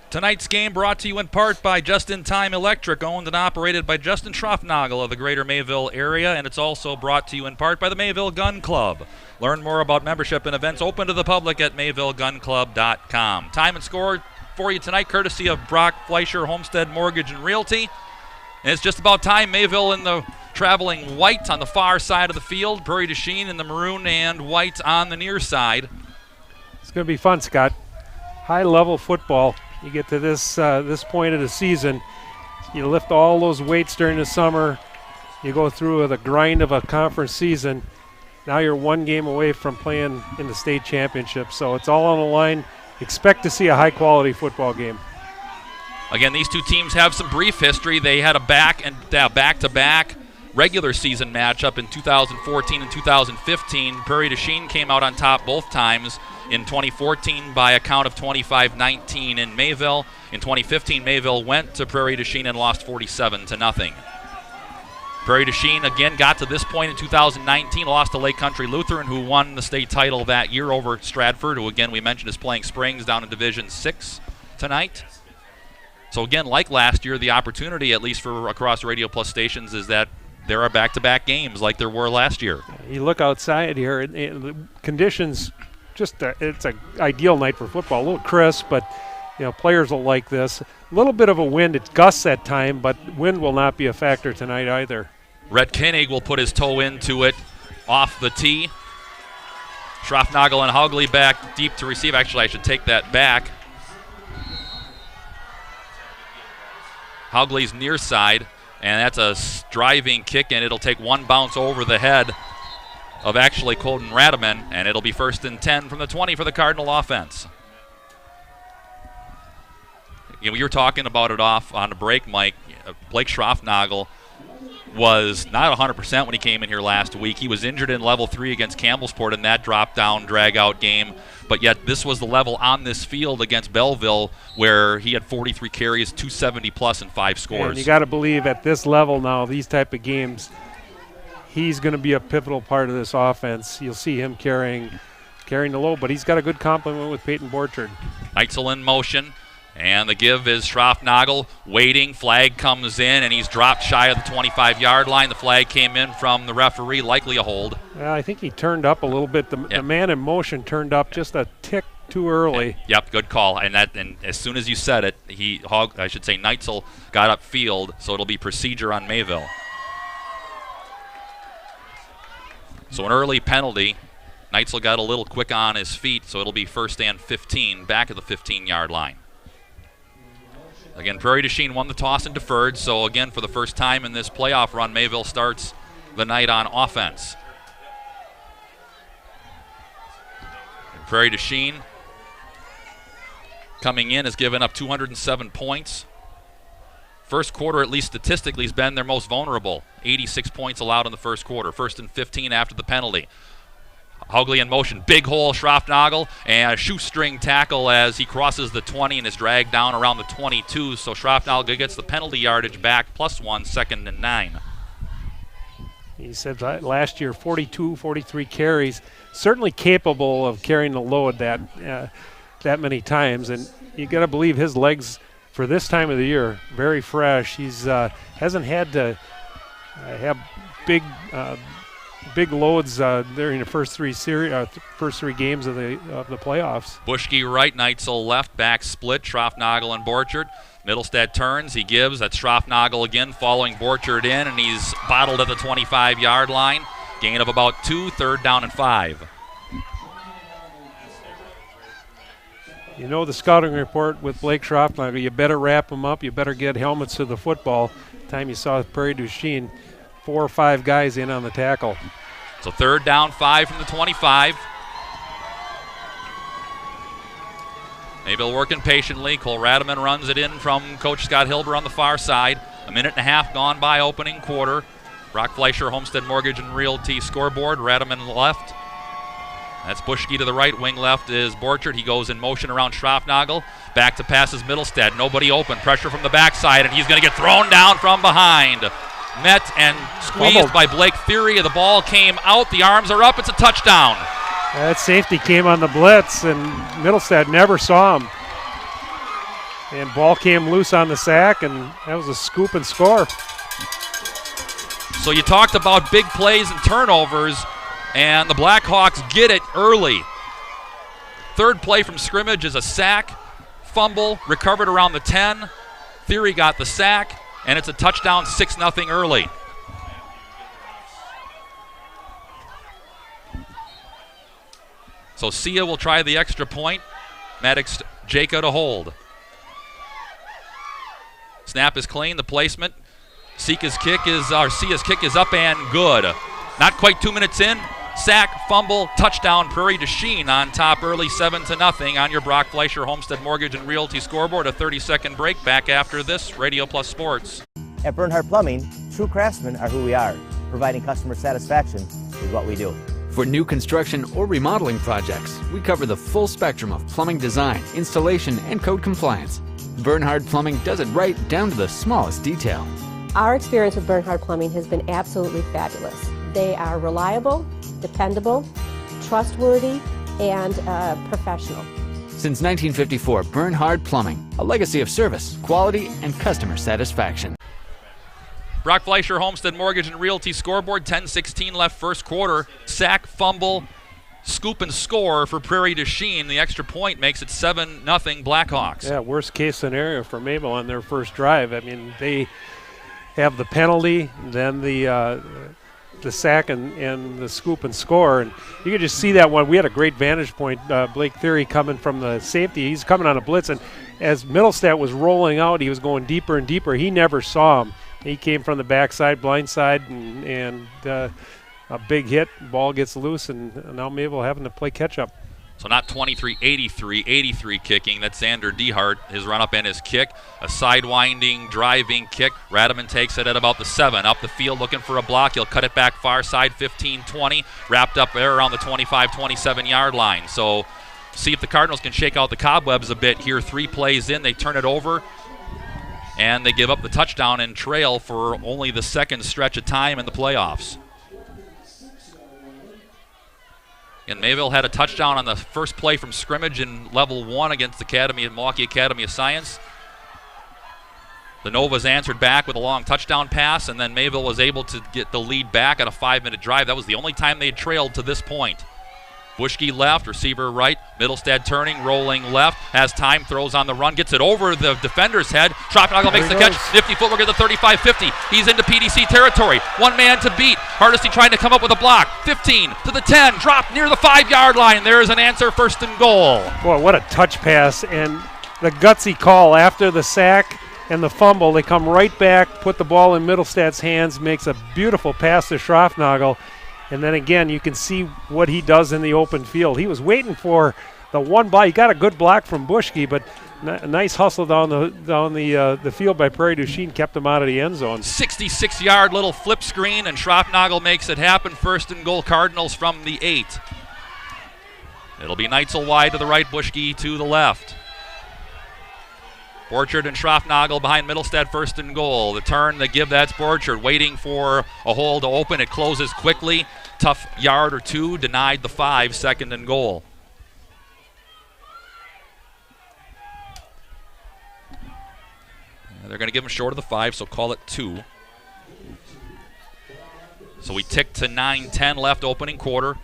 Tonight's game brought to you in part by Just In Time Electric, owned and operated by Justin Schroffnagel of the greater Mayville area, and it's also brought to you in part by the Mayville Gun Club. Learn more about membership and events open to the public at mayvillegunclub.com. Time and score for you tonight, courtesy of Brock Fleischer Homestead Mortgage and Realty. And it's just about time. Mayville in the traveling white on the far side of the field, Prairie to Chien in the maroon and white on the near side. It's going to be fun, Scott. High-level football. You get to this point of the season, you lift all those weights during the summer, you go through the grind of a conference season. Now you're one game away from playing in the state championship, so it's all on the line. Expect to see a high-quality football game. Again, these two teams have some brief history. They had a back-to-back regular season matchup in 2014 and 2015. Prairie to Chien came out on top both times. In 2014 by a count of 25-19 in Mayville. In 2015, Mayville went to Prairie to Chien and lost 47-0. Prairie du Chien again got to this point in 2019, lost to Lake Country Lutheran, who won the state title that year over Stratford, who again we mentioned is playing Springs down in Division 6 tonight. So again, like last year, the opportunity, at least for across Radio Plus stations, is that there are back-to-back games like there were last year. You look outside here, the conditions, it's an ideal night for football. A little crisp, but players will like this. A little bit of a wind. It gusts at time, but wind will not be a factor tonight either. Rhett Koenig will put his toe into it off the tee. Schroffnagel and Haugley back deep to receive. Actually, I should take that back. Haugley's near side, and that's a driving kick, and it'll take one bounce over the head of actually Colton Radaman, and it'll be 1st and 10 from the 20 for the Cardinal offense. We were talking about it off on the break, Mike. Blake Schroffnagel was not 100% when he came in here last week. He was injured in level 3 against Campbellsport in that drop-down, drag-out game. But yet this was the level on this field against Belleville where he had 43 carries, 270-plus, and 5 scores. And you got to believe at this level now, these type of games, he's going to be a pivotal part of this offense. You'll see him carrying the load, but he's got a good complement with Peyton Borchard. Neitzel in motion. And the give is Schroffnagel waiting. Flag comes in, and he's dropped shy of the 25-yard line. The flag came in from the referee, likely a hold. Well, I think he turned up a little bit. The man in motion turned up just a tick too early. Yep, good call. And as soon as you said it, Neitzel got upfield, so it'll be procedure on Mayville. So an early penalty. Neitzel got a little quick on his feet, so it'll be 1st and 15 back at the 15-yard line. Again, Prairie du Chien won the toss and deferred, so again, for the first time in this playoff run, Mayville starts the night on offense. And Prairie du Chien coming in has given up 207 points. First quarter, at least statistically, has been their most vulnerable. 86 points allowed in the first quarter. 1st and 15 after the penalty. Haugley in motion, big hole, Schroffnagel, and a shoestring tackle as he crosses the 20 and is dragged down around the 22. So Schroffnagel gets the penalty yardage back, +1, 2nd and 9. He said last year 42, 43 carries, certainly capable of carrying the load that many times. And you got to believe his legs for this time of the year, very fresh. He's hasn't had to have big loads during the first three games of the playoffs. Buschke right, Neitzel left, back split, Schroffnagel and Borchard. Middlestad turns, he gives, that's Schroffnagel again, following Borchard in, and he's bottled at the 25-yard line. Gain of about 2, 3rd down and 5. You know the scouting report with Blake Schroffnagel, you better wrap him up, you better get helmets to the football. Time you saw Prairie du Chien, 4 or 5 guys in on the tackle. So 3rd down, 5 from the 25. Mayville working patiently. Cole Radaman runs it in from Coach Scott Hilber on the far side. A minute and a half gone by opening quarter. Brock Fleischer, Homestead Mortgage and Realty scoreboard. Radaman left. That's Buschke to the right. Wing left is Borchard. He goes in motion around Schroffnagel. Back to passes Middlestad. Nobody open. Pressure from the backside, and he's going to get thrown down from behind. Met and squeezed by Blake Theory. The ball came out. The arms are up. It's a touchdown. That safety came on the blitz, and Middlestad never saw him. And ball came loose on the sack, and that was a scoop and score. So you talked about big plays and turnovers, and the Blackhawks get it early. 3rd play from scrimmage is a sack, fumble, recovered around the 10. Theory got the sack. And it's a touchdown, 6-0 early. So Sia will try the extra point. Maddox Jacob to hold. Snap is clean, the placement. Sia's kick is up and good. Not quite 2 minutes in. Sack, fumble, touchdown, Prairie du Chien on top early, 7-0 on your Brock Fleischer Homestead Mortgage and Realty scoreboard. A 30-second break back after this. Radio Plus Sports. At Bernhardt Plumbing, true craftsmen are who we are. Providing customer satisfaction is what we do. For new construction or remodeling projects, we cover the full spectrum of plumbing design, installation, and code compliance. Bernhardt Plumbing does it right down to the smallest detail. Our experience with Bernhard Plumbing has been absolutely fabulous. They are reliable, dependable, trustworthy, and professional. Since 1954, Bernhard Plumbing, a legacy of service, quality, and customer satisfaction. Brock Fleischer, Homestead Mortgage and Realty scoreboard, 10:16 left first quarter. Sack, fumble, scoop and score for Prairie to Chien. The extra point makes it 7-0 Blackhawks. Yeah, worst case scenario for Mayville on their first drive. I mean, they have the penalty, then the sack and the scoop and score, and you could just see that one. We had a great vantage point. Blake Theory coming from the safety. He's coming on a blitz, and as Middlestat was rolling out, he was going deeper and deeper. He never saw him. He came from the backside, blind side, and a big hit. Ball gets loose, and now Mayville having to play catch-up. So not 23-83, 83 kicking. That's Xander Dehart, his run-up and his kick. A sidewinding, driving kick. Radaman takes it at about the 7. Up the field looking for a block. He'll cut it back far side, 15-20. Wrapped up there around the 25, 27-yard line. So see if the Cardinals can shake out the cobwebs a bit here. 3 plays in, they turn it over, and they give up the touchdown and trail for only the second stretch of time in the playoffs. And Mayville had a touchdown on the first play from scrimmage in level 1 against Milwaukee Academy of Science. The Novas answered back with a long touchdown pass, and then Mayville was able to get the lead back on a 5-minute drive. That was the only time they had trailed to this point. Buschke left, receiver right, Middlestad turning, rolling left, has time, throws on the run, gets it over the defender's head. Schroffnagel makes the catch, nifty footwork at the 35-50. He's into PDC territory, one man to beat. Hardesty trying to come up with a block, 15 to the 10, drop near the 5-yard line. There is an answer, first and goal. Boy, what a touch pass, and the gutsy call after the sack and the fumble. They come right back, put the ball in Middlestad's hands, makes a beautiful pass to Schroffnagel. And then again, you can see what he does in the open field. He was waiting for the one ball. He got a good block from Buschke, but a nice hustle down the field by Prairie du Chien kept him out of the end zone. 66-yard little flip screen, and Schroffnagel makes it happen. First and goal, Cardinals from the 8. It'll be Neitzel wide to the right, Buschke to the left. Borchard and Schroffnagel behind Middlestad, first and goal. The turn, the give, that's Borchard waiting for a hole to open. It closes quickly. Tough yard or two, denied the 5, second and goal. They're going to give him short of the 5, so call it 2. So we tick to 9-10 left, opening quarter.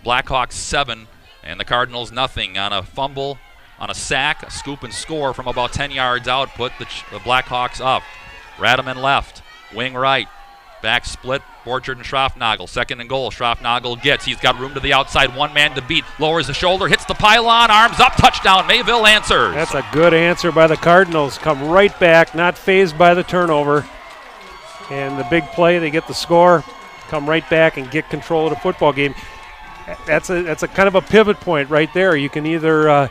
Blackhawks 7, and the Cardinals nothing on a fumble, on a sack, a scoop and score from about 10 yards out, put the Blackhawks up. Radaman left, wing right, back split, Borchard and Schroffnagel, second and goal. Schroffnagel gets, he's got room to the outside, one man to beat, lowers the shoulder, hits the pylon, arms up, touchdown, Mayville answers. That's a good answer by the Cardinals, come right back, not phased by the turnover. And the big play, they get the score, come right back and get control of the football game. That's a kind of a pivot point right there. You can either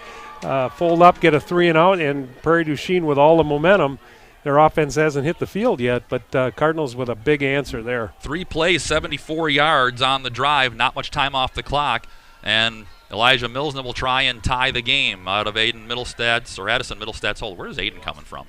fold up, get a 3 and out, and Prairie du Chien with all the momentum. Their offense hasn't hit the field yet, but Cardinals with a big answer there. 3 plays, 74 yards on the drive, not much time off the clock, and Elijah Milsner will try and tie the game out of Addison Middlestad's hold. Where's Aiden coming from?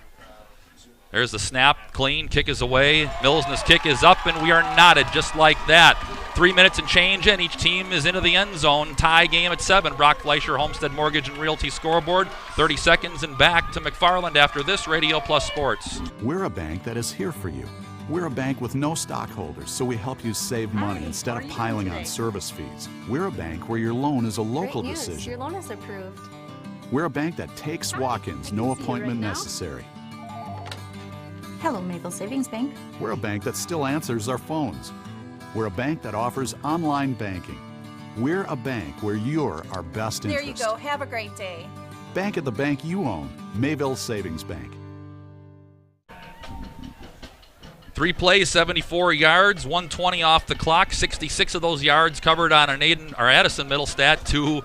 There's the snap, clean, kick is away. Milsner's kick is up, and we are knotted just like that. 3 minutes and change in. Each team is into the end zone. Tie game at 7. Brock Fleischer, Homestead Mortgage and Realty scoreboard. 30 seconds and back to McFarland after this Radio Plus Sports. We're a bank that is here for you. We're a bank with no stockholders, so we help you save money instead of piling on service fees. We're a bank where your loan is a local decision. Your loan is approved. We're a bank that takes walk-ins, no appointment necessary. Hello, Mayville Savings Bank. We're a bank that still answers our phones. We're a bank that offers online banking. We're a bank where you're our best interest. There you go. Have a great day. Bank at the bank you own. Mayville Savings Bank. 3 plays, 74 yards, 120 off the clock. 66 of those yards covered on an Addison Middlestat to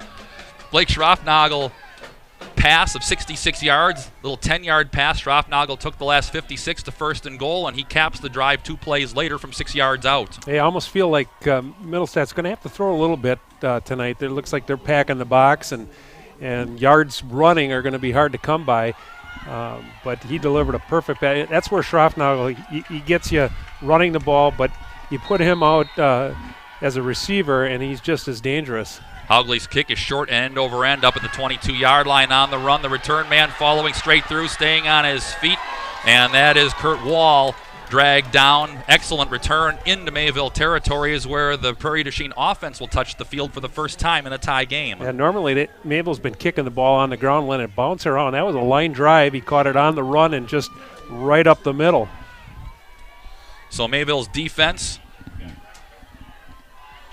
Blake Schroffnagel pass of 66 yards, little 10-yard pass. Schroffnagel took the last 56 to first and goal, and he caps the drive 2 plays later from 6 yards out. Hey, I almost feel like Middlestat's going to have to throw a little bit tonight. It looks like they're packing the box, and yards running are going to be hard to come by. But he delivered a perfect pass. That's where Schroffnagel, he gets you running the ball, but you put him out as a receiver, and he's just as dangerous. Haugley's kick is short, end over end, up at the 22-yard line on the run. The return man following straight through, staying on his feet, and that is Kurt Wall, dragged down. Excellent return into Mayville territory is where the Prairie du Chien offense will touch the field for the first time in a tie game. Yeah, normally Mayville's been kicking the ball on the ground, letting it bounce around. That was a line drive. He caught it on the run and just right up the middle. So Mayville's defense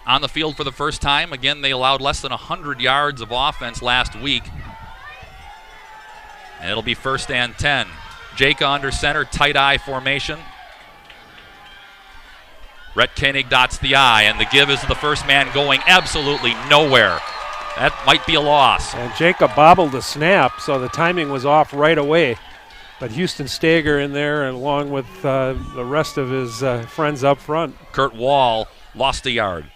on the field for the first time. Again, they allowed less than 100 yards of offense last week. And it'll be 1st and 10. Jaka under center, tight eye formation. Rhett Koenig dots the I, and the give is the first man going absolutely nowhere. That might be a loss. And Jacob bobbled the snap, so the timing was off right away. But Houston Stager in there, along with the rest of his friends up front. Kurt Wall lost a yard.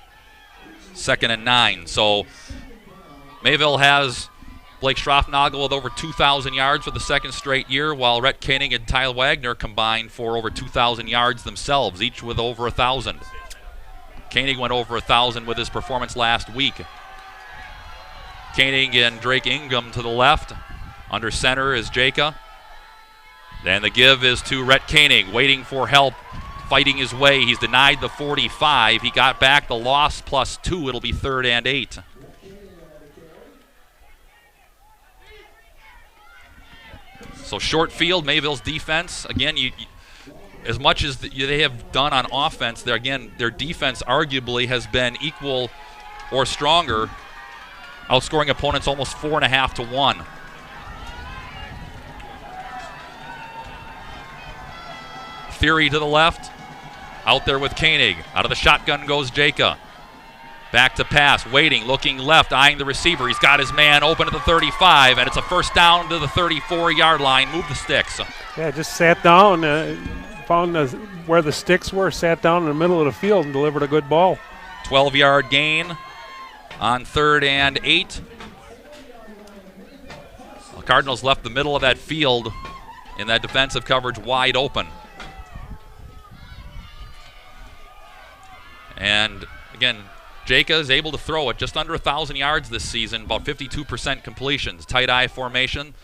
2nd and 9. So Mayville has Blake Schroffnagel with over 2,000 yards for the second straight year, while Rhett Koenig and Tyler Wagner combined for over 2,000 yards themselves, each with over 1,000. Koenig went over 1,000 with his performance last week. Koenig and Drake Ingham to the left. Under center is Jaka. Then the give is to Rhett Koenig, waiting for help, fighting his way. He's denied the 45. He got back the loss +2. It'll be 3rd and 8. So short field, Mayville's defense. Again, as much as they have done on offense, their defense arguably has been equal or stronger, outscoring opponents almost 4.5 to 1. Theory to the left, out there with Koenig. Out of the shotgun goes Jaka. Back to pass, waiting, looking left, eyeing the receiver. He's got his man open at the 35, and it's a first down to the 34-yard line. Move the sticks. Yeah, just sat down, found where the sticks were, sat down in the middle of the field and delivered a good ball. 12-yard gain on 3rd and 8. The Cardinals left the middle of that field in that defensive coverage wide open. And again, Jaka is able to throw it just under 1,000 yards this season, about 52% completions. Tight eye formation,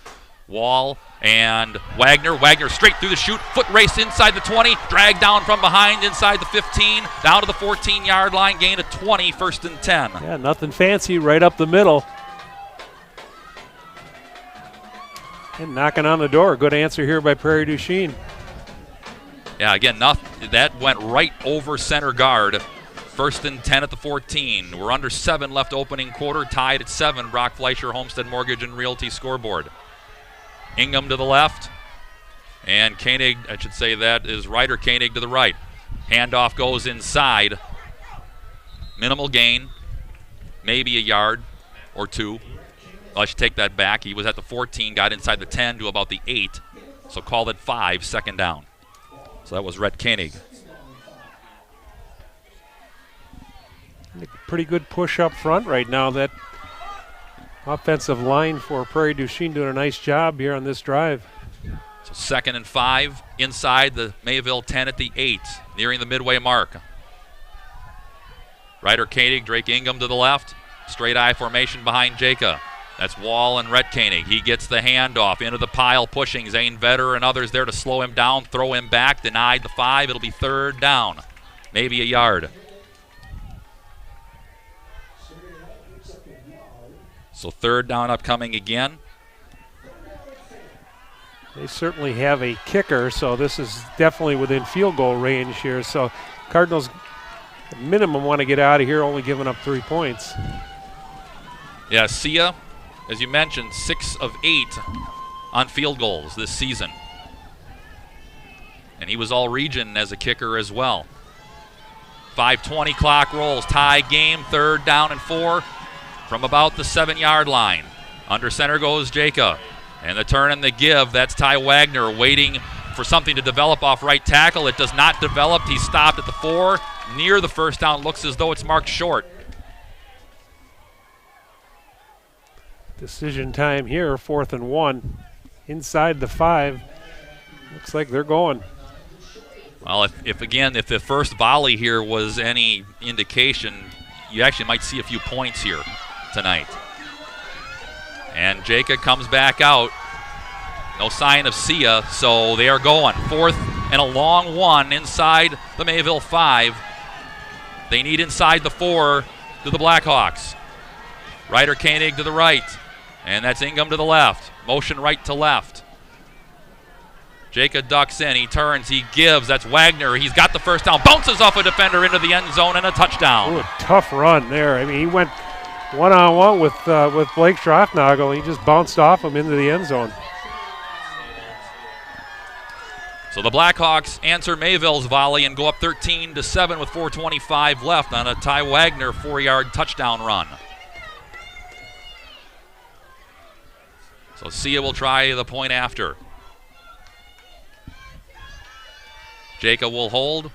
Wall and Wagner. Wagner straight through the chute, foot race inside the 20, dragged down from behind inside the 15, down to the 14-yard line, gain of 20, 1st and 10. Yeah, nothing fancy, right up the middle. And knocking on the door. Good answer here by Prairie du Chien. Yeah, again, that went right over center guard. 1st and 10 at the 14. We're under 7 left opening quarter, tied at 7. Brock Fleischer, Homestead Mortgage and Realty scoreboard. Ingham to the left, and Koenig, I should say that is Ryder Koenig to the right. Handoff goes inside. Minimal gain, maybe a yard or 2. Well, I should take that back. He was at the 14, got inside the 10 to about the 8, so called it 5, 2nd down. So that was Rhett Koenig. Pretty good push up front right now. That offensive line for Prairie du Chien doing a nice job here on this drive. So 2nd and 5 inside the Mayville 10 at the 8, nearing the midway mark. Ryder Koenig, Drake Ingham to the left. Straight eye formation behind Jaka. That's Wall and Rhett Koenig. He gets the handoff into the pile, pushing Zane Vetter and others there to slow him down, throw him back, denied the 5. It'll be 3rd down, maybe a yard. So 3rd down upcoming again. They certainly have a kicker, so this is definitely within field goal range here. So Cardinals, at minimum, want to get out of here, only giving up 3 points. Yeah, Sia, as you mentioned, 6 of 8 on field goals this season. And he was all region as a kicker as well. 5:20 clock rolls, tie game, 3rd down and 4. From about the 7-yard line. Under center goes Jaka. And the turn and the give, that's Ty Wagner waiting for something to develop off right tackle. It does not develop. He's stopped at the 4. Near the first down, looks as though it's marked short. Decision time here, 4th and 1. inside the 5. Looks like they're going. Well, if the first volley here was any indication, you actually might see a few points here tonight. And Jacob comes back out. No sign of Sia, so they are going. 4th and a long one inside the Mayville 5. They need inside the 4 to the Blackhawks. Ryder Koenig to the right, and that's Ingham to the left. Motion right to left. Jacob ducks in, he turns, he gives, that's Wagner. He's got the first down, bounces off a defender into the end zone and a touchdown. Ooh, a tough run there. I mean, he went one-on-one with Blake Schroffnagel. He just bounced off him into the end zone. So the Blackhawks answer Mayville's volley and go up 13-7 with 4:25 left on a Ty Wagner 4-yard touchdown run. So Sia will try the point after. Jacob will hold.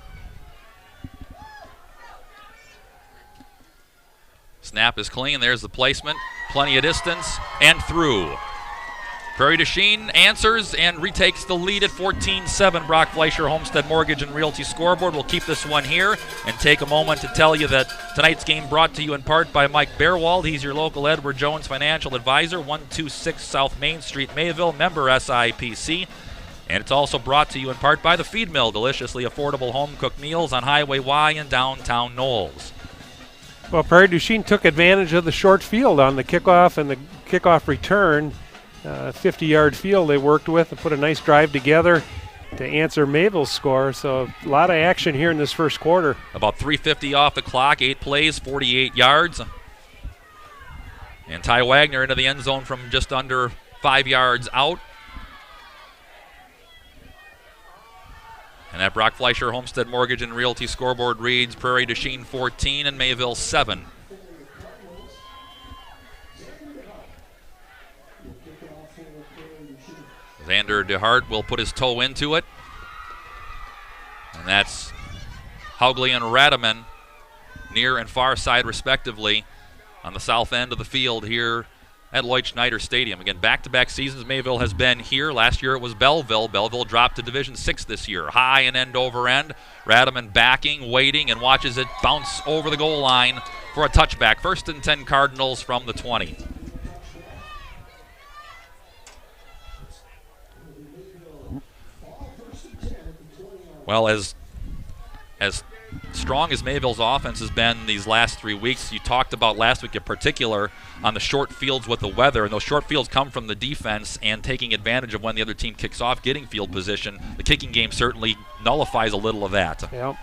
Snap is clean. There's the placement. Plenty of distance and through. Prairie du Chien answers and retakes the lead at 14-7. Brock Fleischer, Homestead Mortgage and Realty scoreboard. We'll keep this one here and take a moment to tell you that tonight's game brought to you in part by Mike Bearwald. He's your local Edward Jones financial advisor, 126 South Main Street, Mayville, member SIPC. And it's also brought to you in part by the Feed Mill, deliciously affordable home-cooked meals on Highway Y in downtown Knowles. Well, Prairie du Chien took advantage of the short field on the kickoff and the kickoff return. 50-yard field they worked with and put a nice drive together to answer Mayville's score. So a lot of action here in this first quarter. About 3:50 off the clock, 8 plays, 48 yards. And Ty Wagner into the end zone from just under 5 yards out. And that Brock Fleischer Homestead Mortgage and Realty scoreboard reads Prairie du Chien 14 and Mayville 7. Xander DeHart will put his toe into it. And that's Haugley and Radaman, near and far side respectively, on the south end of the field here at Lloyd Schneider Stadium. Again, back-to-back seasons Mayville has been here. Last year it was Belleville. Belleville dropped to Division 6 this year. High and end over end. Radaman backing, waiting, and watches it bounce over the goal line for a touchback. 1st and 10 Cardinals from the 20. Well, as strong as Mayville's offense has been these last 3 weeks, you talked about last week in particular on the short fields with the weather, and those short fields come from the defense and taking advantage of when the other team kicks off, getting field position. The kicking game certainly nullifies a little of that. Yep,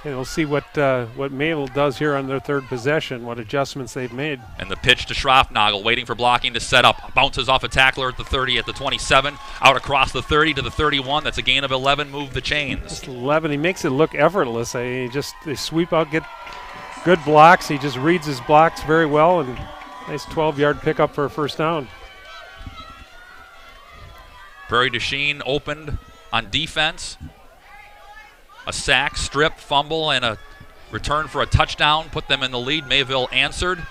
and we'll see what Mayville does here on their third possession, what adjustments they've made. And the pitch to Schroffnagel, waiting for blocking to set up. Bounces off a tackler at the 30, at the 27, out across the 30 to the 31. That's a gain of 11, move the chains. Just 11, he makes it look effortless. They sweep out, get good blocks. He just reads his blocks very well, and nice 12-yard pickup for a first down. Prairie du Chien opened on defense. A sack, strip, fumble, and a return for a touchdown put them in the lead. Mayville answered.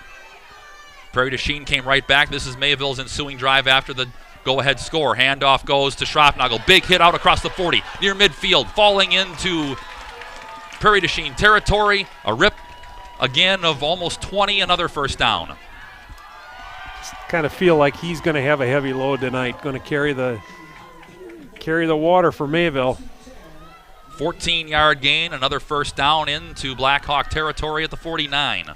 Prairie du Chien came right back. This is Mayville's ensuing drive after the go-ahead score. Handoff goes to Schroffnagel. Big hit out across the 40, near midfield, falling into Prairie du Chien territory. A rip again of almost 20, another first down. Just kind of feel like he's going to have a heavy load tonight, going to carry the water for Mayville. 14-yard gain, another first down into Blackhawk territory at the 49.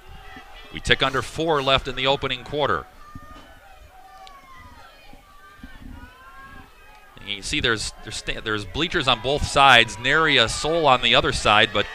We tick under 4 left in the opening quarter. And you can see there's bleachers on both sides, nary a soul on the other side, but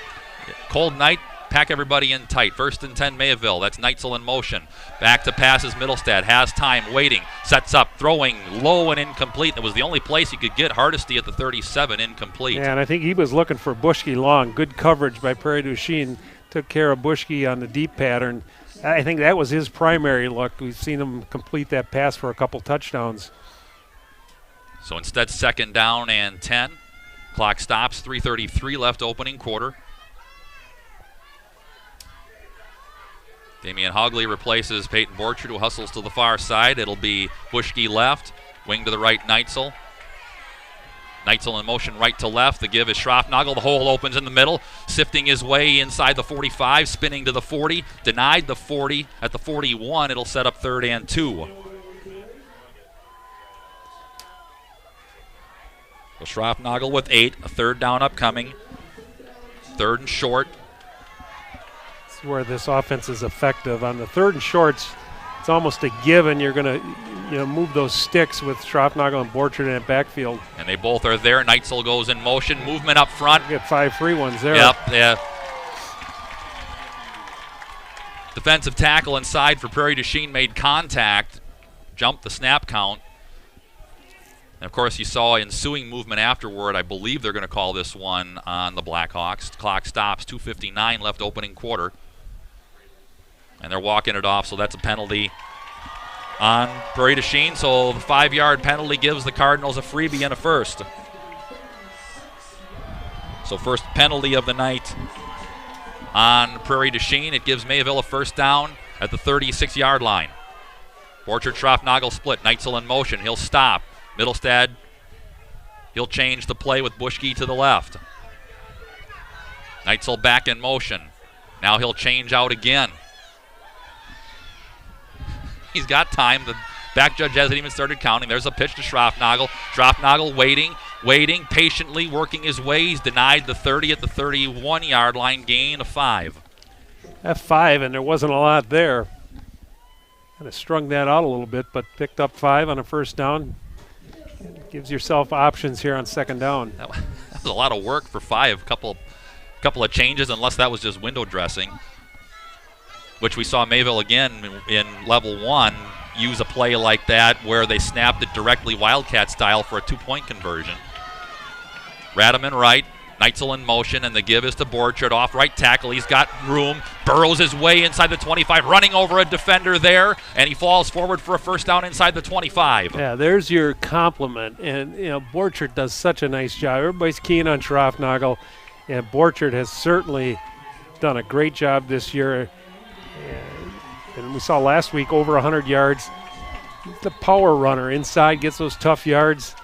cold night, pack everybody in tight. 1st and 10 Mayville, that's Neitzel in motion. Back to passes, Middlestad has time, waiting, sets up, throwing low and incomplete. That was the only place he could get Hardesty at the 37, incomplete. Yeah, and I think he was looking for Bushke long. Good coverage by Prairie du Chien. Took care of Bushke on the deep pattern. I think that was his primary look. We've seen him complete that pass for a couple touchdowns. So instead, 2nd down and 10. Clock stops, 3:33 left opening quarter. Damian Haugley replaces Peyton Borchard, who hustles to the far side. It'll be Bushke left, Wing to the right, Neitzel. Neitzel in motion right to left. The give is Schroffnagel. The hole opens in the middle. Sifting his way inside the 45, spinning to the 40. Denied the 40 at the 41. It'll set up 3rd and 2. So Schroffnagel with 8. A 3rd down upcoming. 3rd and short. This is where this offense is effective. On the 3rd and shorts, it's almost a given you're going to move those sticks with Schroffnagel and Borchert in that backfield. And they both are there. Neitzel goes in motion. Movement up front. You get 5 free ones there. Yep, yeah. Defensive tackle inside for Prairie du Chien made contact. Jumped the snap count. And, of course, you saw ensuing movement afterward. I believe they're going to call this one on the Blackhawks. Clock stops, 2:59 left opening quarter. And they're walking it off, so that's a penalty on Prairie du Chien. So the 5-yard penalty gives the Cardinals a freebie and a first. So first penalty of the night on Prairie du Chien. It gives Mayville a first down at the 36-yard line. Borchert, Schroffnagel split. Neitzel in motion. He'll stop. Middlestad, he'll change the play with Buschke to the left. Neitzel back in motion. Now he'll change out again. He's got time. The back judge hasn't even started counting. There's a pitch to Schroffnagel. Schroffnagel waiting, patiently working his way. He's denied the 30 at the 31-yard line, gain of 5. F5, and there wasn't a lot there. Kind of strung that out a little bit, but picked up 5 on a first down. Gives yourself options here on 2nd down. That was a lot of work for 5. Couple of changes, unless that was just window dressing, which we saw Mayville again in level 1 use a play like that where they snapped it directly Wildcat style for a 2-point conversion. Radaman right, Neitzel in motion, and the give is to Borchert off right tackle. He's got room, burrows his way inside the 25, running over a defender there, and he falls forward for a first down inside the 25. Yeah, there's your compliment. And, Borchert does such a nice job. Everybody's keen on Schroffnagel, and Borchert has certainly done a great job this year. And we saw last week over 100 yards. He's the power runner inside, gets those tough yards.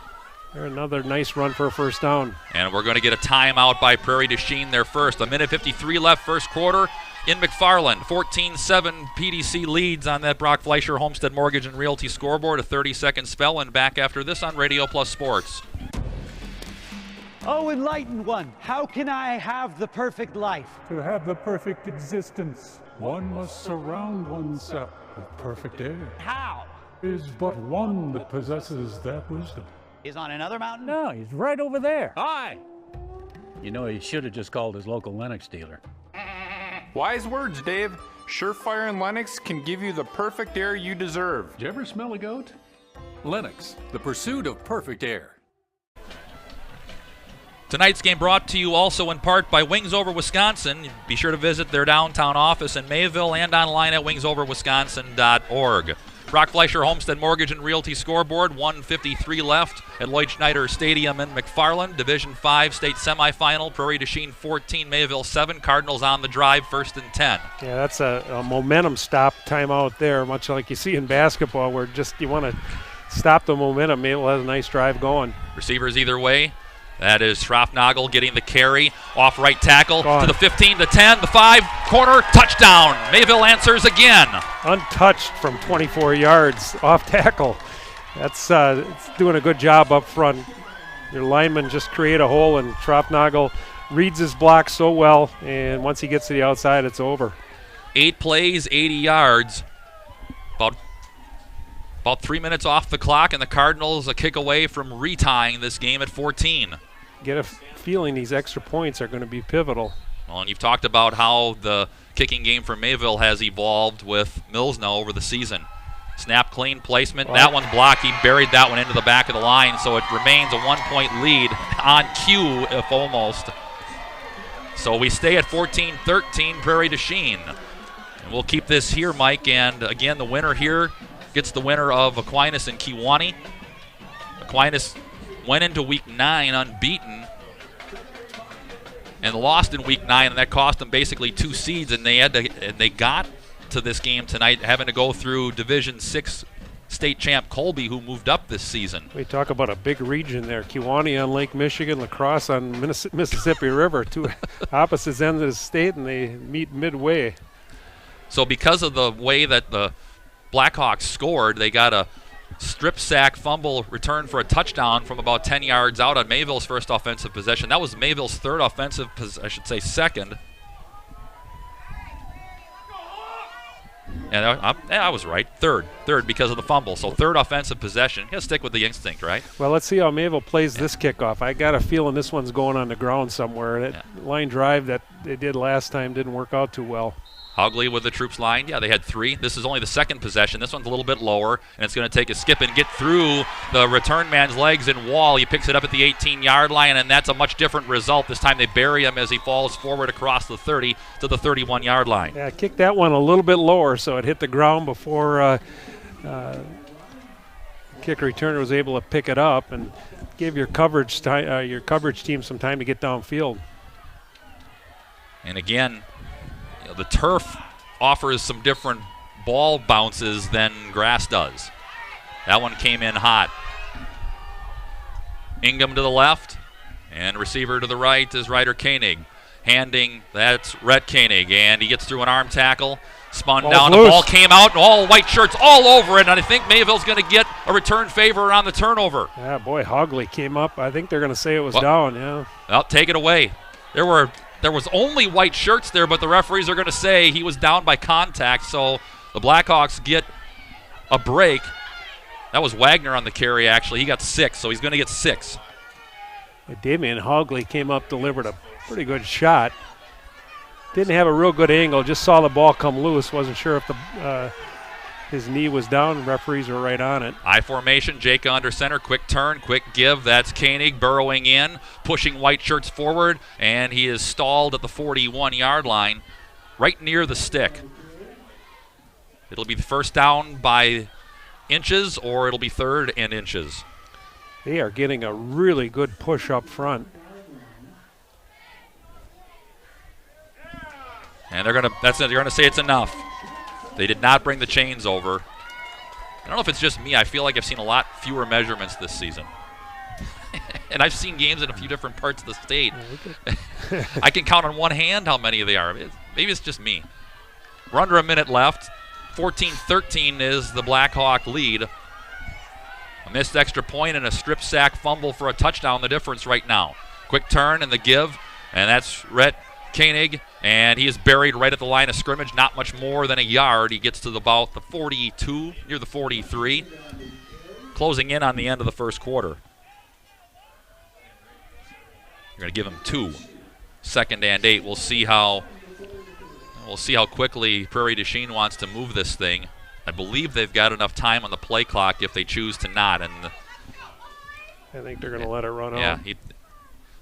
Another nice run for a first down. And we're going to get a timeout by Prairie du Chien there first. 1:53 left first quarter in McFarland. 14-7 PDC leads on that Brock Fleischer Homestead Mortgage and Realty scoreboard. A 30-second spell, and back after this on Radio Plus Sports. Oh, enlightened one, how can I have the perfect life? To have the perfect existence, one must surround oneself with perfect air. How? Is but one that possesses that wisdom. Is on another mountain? No, he's right over there. Hi. You know, he should have just called his local Lennox dealer. Wise words, Dave. Surefire and Lennox can give you the perfect air you deserve. Did you ever smell a goat? Lennox, the pursuit of perfect air. Tonight's game brought to you also in part by Wings Over Wisconsin. Be sure to visit their downtown office in Mayville and online at wingsoverwisconsin.org. Brock Fleischer Homestead Mortgage and Realty scoreboard, 1:53 left at Lloyd Schneider Stadium in McFarland. Division 5 state semifinal, Prairie du Chien 14, Mayville 7. Cardinals on the drive, 1st and 10. Yeah, that's a momentum stop timeout there, much like you see in basketball where just you want to stop the momentum. Mayville has a nice drive going. Receivers either way. That is Schroffnagel getting the carry off right tackle to the 15, the 10, the 5, corner, touchdown. Mayville answers again. Untouched from 24 yards off tackle. That's it's doing a good job up front. Your linemen just create a hole, and Schroffnagel reads his block so well, and once he gets to the outside, it's over. 8 plays, 80 yards. About 3 minutes off the clock, and the Cardinals a kick away from retying this game at 14. Get a feeling these extra points are going to be pivotal. Well, and you've talked about how the kicking game for Mayville has evolved with Milsnow over the season. Snap clean placement. Wow. That one's blocked. He buried that one into the back of the line, so it remains a 1-point lead on cue, if almost. So we stay at 14-13, Prairie du Chien. And we'll keep this here, Mike, and again, the winner here gets the winner of Aquinas and Kewanee. Aquinas went into week 9 unbeaten and lost in week 9, and that cost them basically 2 seeds, and they got to this game tonight having to go through Division 6 state champ Colby, who moved up this season. We talk about a big region there. Kewanee on Lake Michigan, La Crosse on Mississippi River, two opposite ends of the state, and they meet midway. So because of the way that the Blackhawks scored, they got a strip sack fumble return for a touchdown from about 10 yards out on Mayville's first offensive possession. That was Mayville's third offensive, second. And I was right. Third because of the fumble. So third offensive possession. You got to stick with the instinct, right? Well, let's see how Mayville plays this kickoff. I got a feeling this one's going on the ground somewhere. That line drive that they did last time didn't work out too well. Hogley with the troops line. Yeah, they had 3. This is only the second possession. This one's a little bit lower, and it's going to take a skip and get through the return man's legs and wall. He picks it up at the 18-yard line, and that's a much different result. This time they bury him as he falls forward across the 30 to the 31-yard line. Yeah, kicked that one a little bit lower, so it hit the ground before kick returner was able to pick it up and gave your coverage team some time to get downfield. And again, the turf offers some different ball bounces than grass does. That one came in hot. Ingham to the left, and receiver to the right is Ryder Koenig. Handing, that's Rhett Koenig, and he gets through an arm tackle, spun down, the ball came out, and all white shirts all over it, and I think Mayville's going to get a return favor on the turnover. Yeah, boy, Hogley came up. I think they're going to say it was down, yeah. Well, take it away. There was only white shirts there, but the referees are going to say he was down by contact, so the Blackhawks get a break. That was Wagner on the carry, actually. He got 6, so he's going to get 6. Damian Hogley came up, delivered a pretty good shot. Didn't have a real good angle, just saw the ball come loose. Wasn't sure if his knee was down, and referees were right on it. I formation, Jake under center, quick turn, quick give. That's Koenig burrowing in, pushing white shirts forward, and he is stalled at the 41-yard line, right near the stick. It'll be the first down by inches, or it'll be third and inches. They are getting a really good push up front. And they're gonna say it's enough. They did not bring the chains over. I don't know if it's just me. I feel like I've seen a lot fewer measurements this season. And I've seen games in a few different parts of the state. I can count on one hand how many they are. Maybe it's just me. We're under a minute left. 14-13 is the Blackhawk lead. A missed extra point and a strip sack fumble for a touchdown, the difference right now. Quick turn and the give, and that's Rhett Koenig, and he is buried right at the line of scrimmage, not much more than a yard. He gets to about the 42, near the 43, closing in on the end of the first quarter. You're going to give him 2, 2nd and 8. We'll see how quickly Prairie du Chien wants to move this thing. I believe they've got enough time on the play clock if they choose to not. And I think they're going to let it run out. Yeah,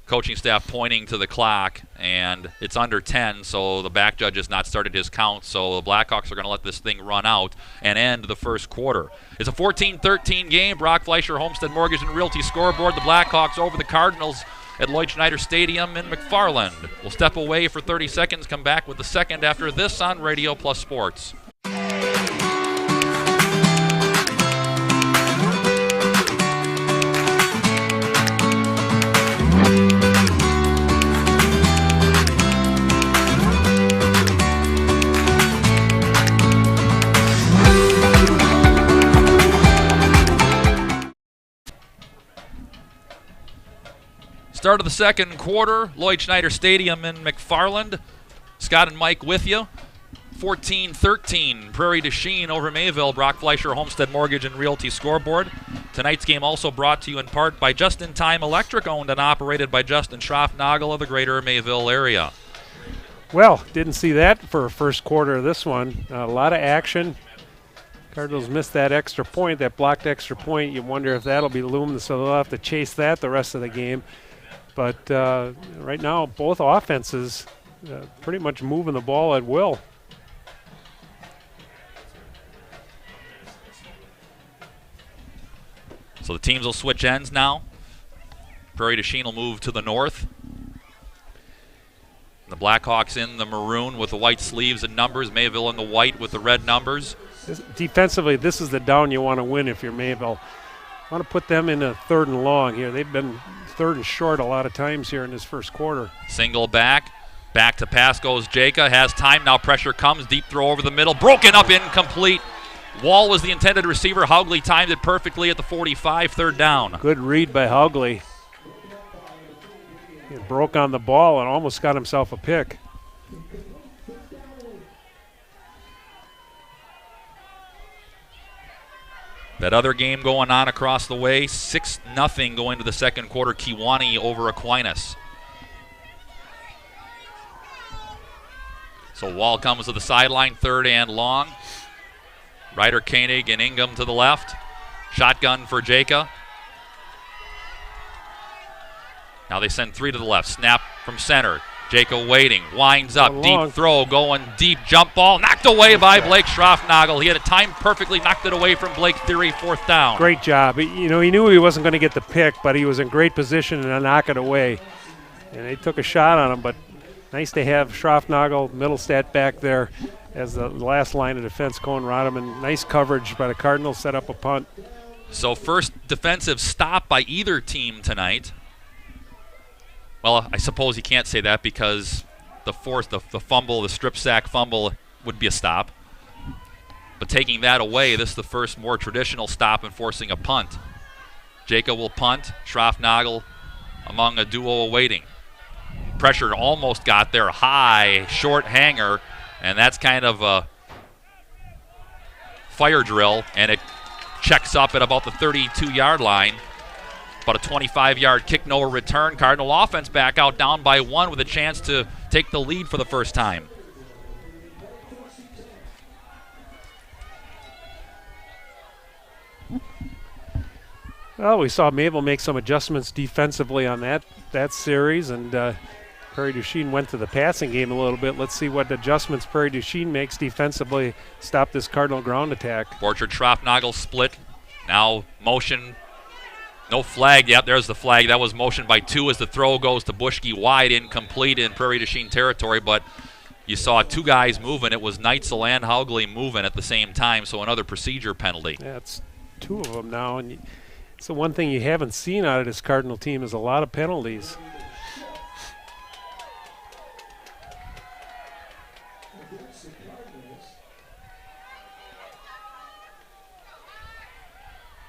coaching staff pointing to the clock, and it's under 10, so the back judge has not started his count, so the Blackhawks are going to let this thing run out and end the first quarter. It's a 14-13 game. Brock Fleischer, Homestead Mortgage and Realty scoreboard. The Blackhawks over the Cardinals at Lloyd Schneider Stadium in McFarland. We'll step away for 30 seconds, come back with the second after this on Radio Plus Sports. Start of the second quarter, Lloyd Schneider Stadium in McFarland. Scott and Mike with you. 14-13, Prairie du Chien over Mayville. Brock Fleischer, Homestead Mortgage and Realty scoreboard. Tonight's game also brought to you in part by Just In Time Electric, owned and operated by Justin Schroff-Nagel of the greater Mayville area. Well, didn't see that for first quarter of this one. A lot of action. Cardinals missed that extra point, that blocked extra point. You wonder if that'll be looming, so they'll have to chase that the rest of the game. But right now, both offenses pretty much moving the ball at will. So the teams will switch ends now. Prairie du Chien will move to the north. The Blackhawks in the maroon with the white sleeves and numbers. Mayville in the white with the red numbers. Defensively, this is the down you want to win if you're Mayville. Want to put them in a 3rd and long here. They've been 3rd and short a lot of times here in this first quarter. Single back to pass goes Jaka, has time, now pressure comes, deep throw over the middle, broken up, incomplete. Wall was the intended receiver. Haugley timed it perfectly at the 45, 3rd down. Good read by Haugley. He broke on the ball and almost got himself a pick. That other game going on across the way, 6-0 going to the second quarter, Kewanee over Aquinas. So Wall comes to the sideline, 3rd and long. Ryder, Koenig, and Ingham to the left. Shotgun for Jaka. Now they send 3 to the left. Snap from center. Jaka waiting, winds up, deep throw, going deep, jump ball, knocked away by Blake Schroffnagel. He had it timed perfectly, knocked it away from Blake Theory, 4th down. Great job. He knew he wasn't going to get the pick, but he was in great position to knock it away. And they took a shot on him, but nice to have Schroffnagel, Middlestat back there as the last line of defense. Cohen Rodman, nice coverage by the Cardinals, set up a punt. So first defensive stop by either team tonight. Well, I suppose you can't say that because the fumble, the strip sack fumble would be a stop. But taking that away, this is the first more traditional stop and forcing a punt. Jaka will punt, Schroffnagel among a duo awaiting. Pressure almost got there, high, short hanger, and that's kind of a fire drill, and it checks up at about the 32-yard line. About a 25-yard kick, no return. Cardinal offense back out down by 1 with a chance to take the lead for the first time. Well, we saw Mayville make some adjustments defensively on that series, and Prairie du Chien went to the passing game a little bit. Let's see what adjustments Prairie du Chien makes defensively, stop this Cardinal ground attack. Borchard Schroffnagel split. Now motion. No flag. Yep, there's the flag. That was motion by 2 as the throw goes to Bushke wide, incomplete in Prairie du Chien territory, but you saw 2 guys moving. It was Neitzel and Haugley moving at the same time, so another procedure penalty. Yeah, it's 2 of them now, and it's the one thing you haven't seen out of this Cardinal team is a lot of penalties.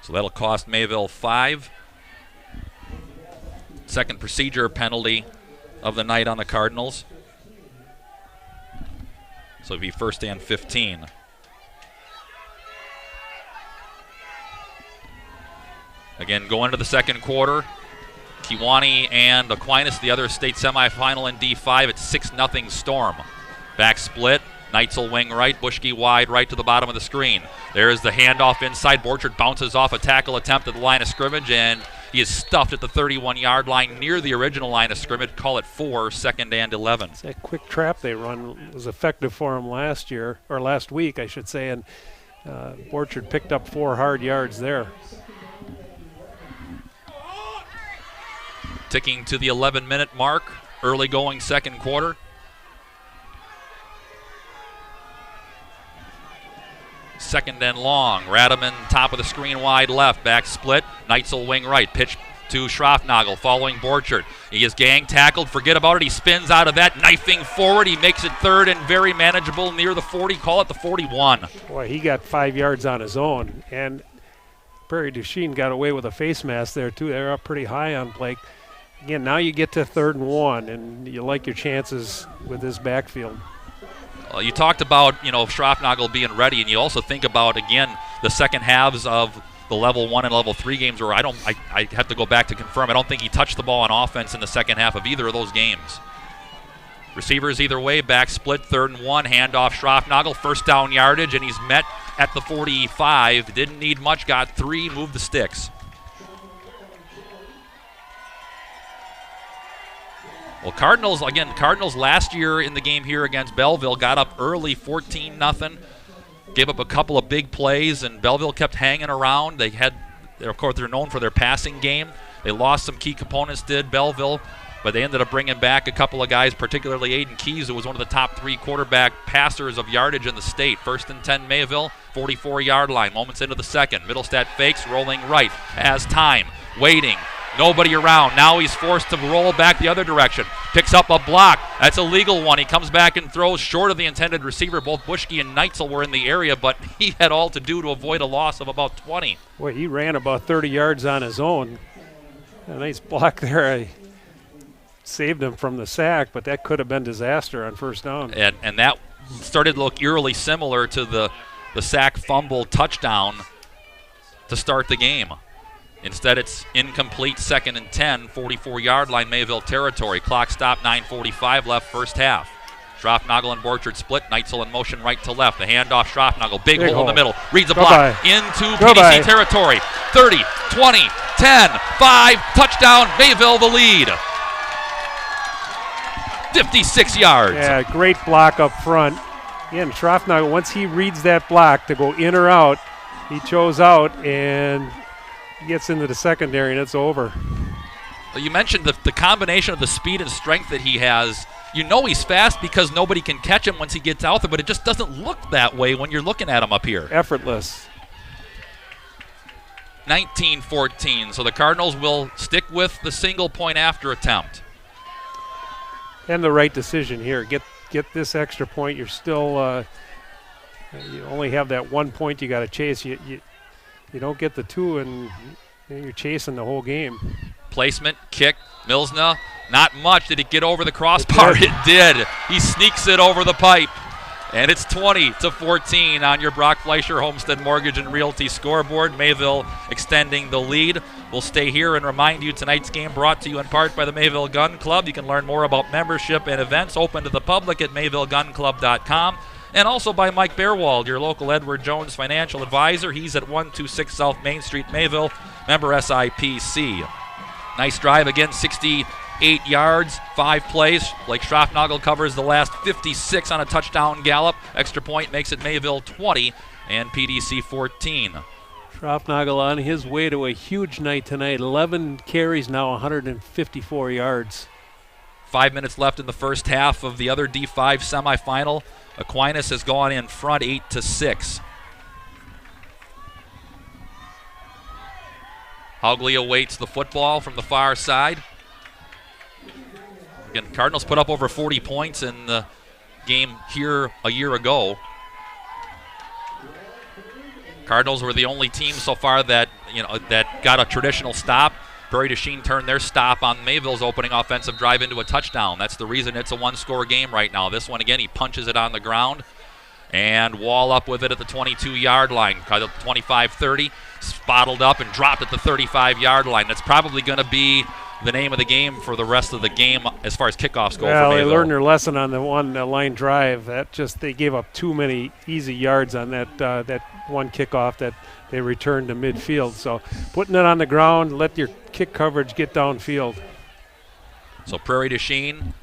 So that'll cost Mayville 5. Second procedure penalty of the night on the Cardinals. So it'll be 1st and 15. Again, going into the second quarter, Kewanee and Aquinas, the other state semifinal in D5. It's 6-0 Storm. Back split. Neitzel wing right, Bushke wide right to the bottom of the screen. There's the handoff inside. Borchard bounces off a tackle attempt at the line of scrimmage, and he is stuffed at the 31-yard line near the original line of scrimmage. Call it 4, 2nd and 11. It's that quick trap they run was effective for him last week, I should say, and Borchard picked up 4 hard yards there. Ticking to the 11-minute mark, early going second quarter. Second and long. Radaman top of the screen wide left. Back split. Neitzel wing right. Pitch to Schroffnagel following Borchard. He is gang tackled. Forget about it. He spins out of that. Knifing forward. He makes it 3rd and very manageable near the 40. Call it the 41. Boy, he got 5 yards on his own. And Prairie du Chien got away with a face mask there, too. They're up pretty high on Blake. Again, now you get to 3rd and 1, and you like your chances with this backfield. You talked about, Schroffnagel being ready, and you also think about, again, the second halves of the level 1 and level 3 games where I have to go back to confirm. I don't think he touched the ball on offense in the second half of either of those games. Receivers either way, back split, 3rd and 1, handoff Schroffnagel, 1st down yardage, and he's met at the 45. Didn't need much, got 3, moved the sticks. Well, Cardinals last year in the game here against Belleville got up early, 14-0. Gave up a couple of big plays, and Belleville kept hanging around. Of course, they're known for their passing game. They lost some key components, did Belleville, but they ended up bringing back a couple of guys, particularly Aiden Keys, who was one of the top 3 quarterback passers of yardage in the state. 1st and 10 Mayville, 44-yard line, moments into the second. Middlestat fakes, rolling right, has time, waiting. Nobody around. Now he's forced to roll back the other direction. Picks up a block. That's a legal one. He comes back and throws short of the intended receiver. Both Buschke and Neitzel were in the area, but he had all to do to avoid a loss of about 20. Boy, he ran about 30 yards on his own. A nice block there. I saved him from the sack, but that could have been disaster on first down. And that started to look eerily similar to the sack, fumble, touchdown to start the game. Instead, it's incomplete, 2nd and 10, 44-yard line, Mayville territory. Clock stop, 9:45 left, first half. Schroffnagel and Borchard split. Neitzel in motion right to left. The handoff, Schroffnagel, big hole in the middle. Reads a block into PDC territory. 30, 20, 10, 5, touchdown, Mayville the lead. 56 yards. Yeah, great block up front. Again, Schroffnagel, once he reads that block to go in or out, he chose out and gets into the secondary, and it's over. Well, you mentioned the combination of the speed and strength that he has. You know he's fast because nobody can catch him once he gets out there, but it just doesn't look that way when you're looking at him up here. Effortless. 19-14, so the Cardinals will stick with the single point after attempt. And the right decision here. Get this extra point. You're still you only have that 1 point you got to chase. You don't get the 2, and you're chasing the whole game. Placement, kick, Milsna, not much. Did it get over the crossbar? It did. He sneaks it over the pipe. And it's 20-14 on your Brock Fleischer Homestead Mortgage and Realty scoreboard. Mayville extending the lead. We'll stay here and remind you tonight's game brought to you in part by the Mayville Gun Club. You can learn more about membership and events open to the public at mayvillegunclub.com. And also by Mike Bearwald, your local Edward Jones financial advisor. He's at 126 South Main Street, Mayville, member SIPC. Nice drive again, 68 yards, 5 plays. Blake Schroffnagel covers the last 56 on a touchdown gallop. Extra point makes it Mayville 20 and PDC 14. Schroffnagel on his way to a huge night tonight. 11 carries now, 154 yards. 5 minutes left in the first half of the other D5 semifinal. Aquinas has gone in front 8-6. Haugley awaits the football from the far side. Again, Cardinals put up over 40 points in the game here a year ago. Cardinals were the only team so far that got a traditional stop. Prairie to Chien turned their stop on Mayville's opening offensive drive into a touchdown. That's the reason it's a one-score game right now. This one, again, he punches it on the ground and Wall up with it at the 22-yard line. 25-30, spottled up and dropped at the 35-yard line. That's probably going to be the name of the game for the rest of the game as far as kickoffs go for Mayville. They learned their lesson on the one-line drive. They gave up too many easy yards on that one kickoff that they returned to midfield. So putting it on the ground, let your kick coverage get downfield. So Prairie to Chien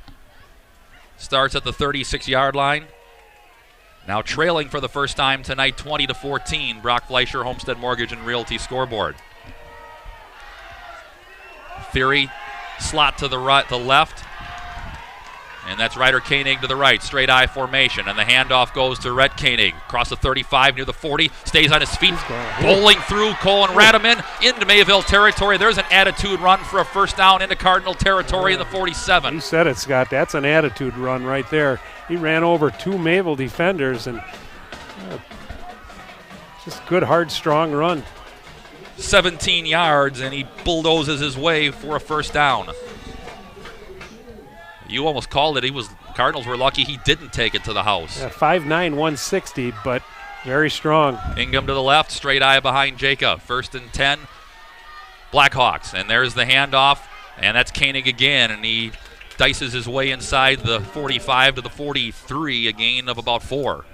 starts at the 36-yard line. Now trailing for the first time tonight, 20-14. Brock Fleischer, Homestead Mortgage and Realty scoreboard. Theory, slot to the right, the left. And that's Ryder Koenig to the right, straight I formation. And the handoff goes to Rhett Koenig. Across the 35, near the 40, stays on his feet. Bowling through Cole and Radaman into Mayville territory. There's an attitude run for a first down into Cardinal territory in the 47. You said it, Scott. That's an attitude run right there. He ran over 2 Mayville defenders and just good, hard, strong run. 17 yards, and he bulldozes his way for a first down. You almost called it. Cardinals were lucky he didn't take it to the house. 5'9", 160, but very strong. Ingham to the left, straight eye behind Jacob. 1st and 10, Blackhawks. And there's the handoff, and that's Koenig again, and he dices his way inside the 45 to the 43, a gain of about 4.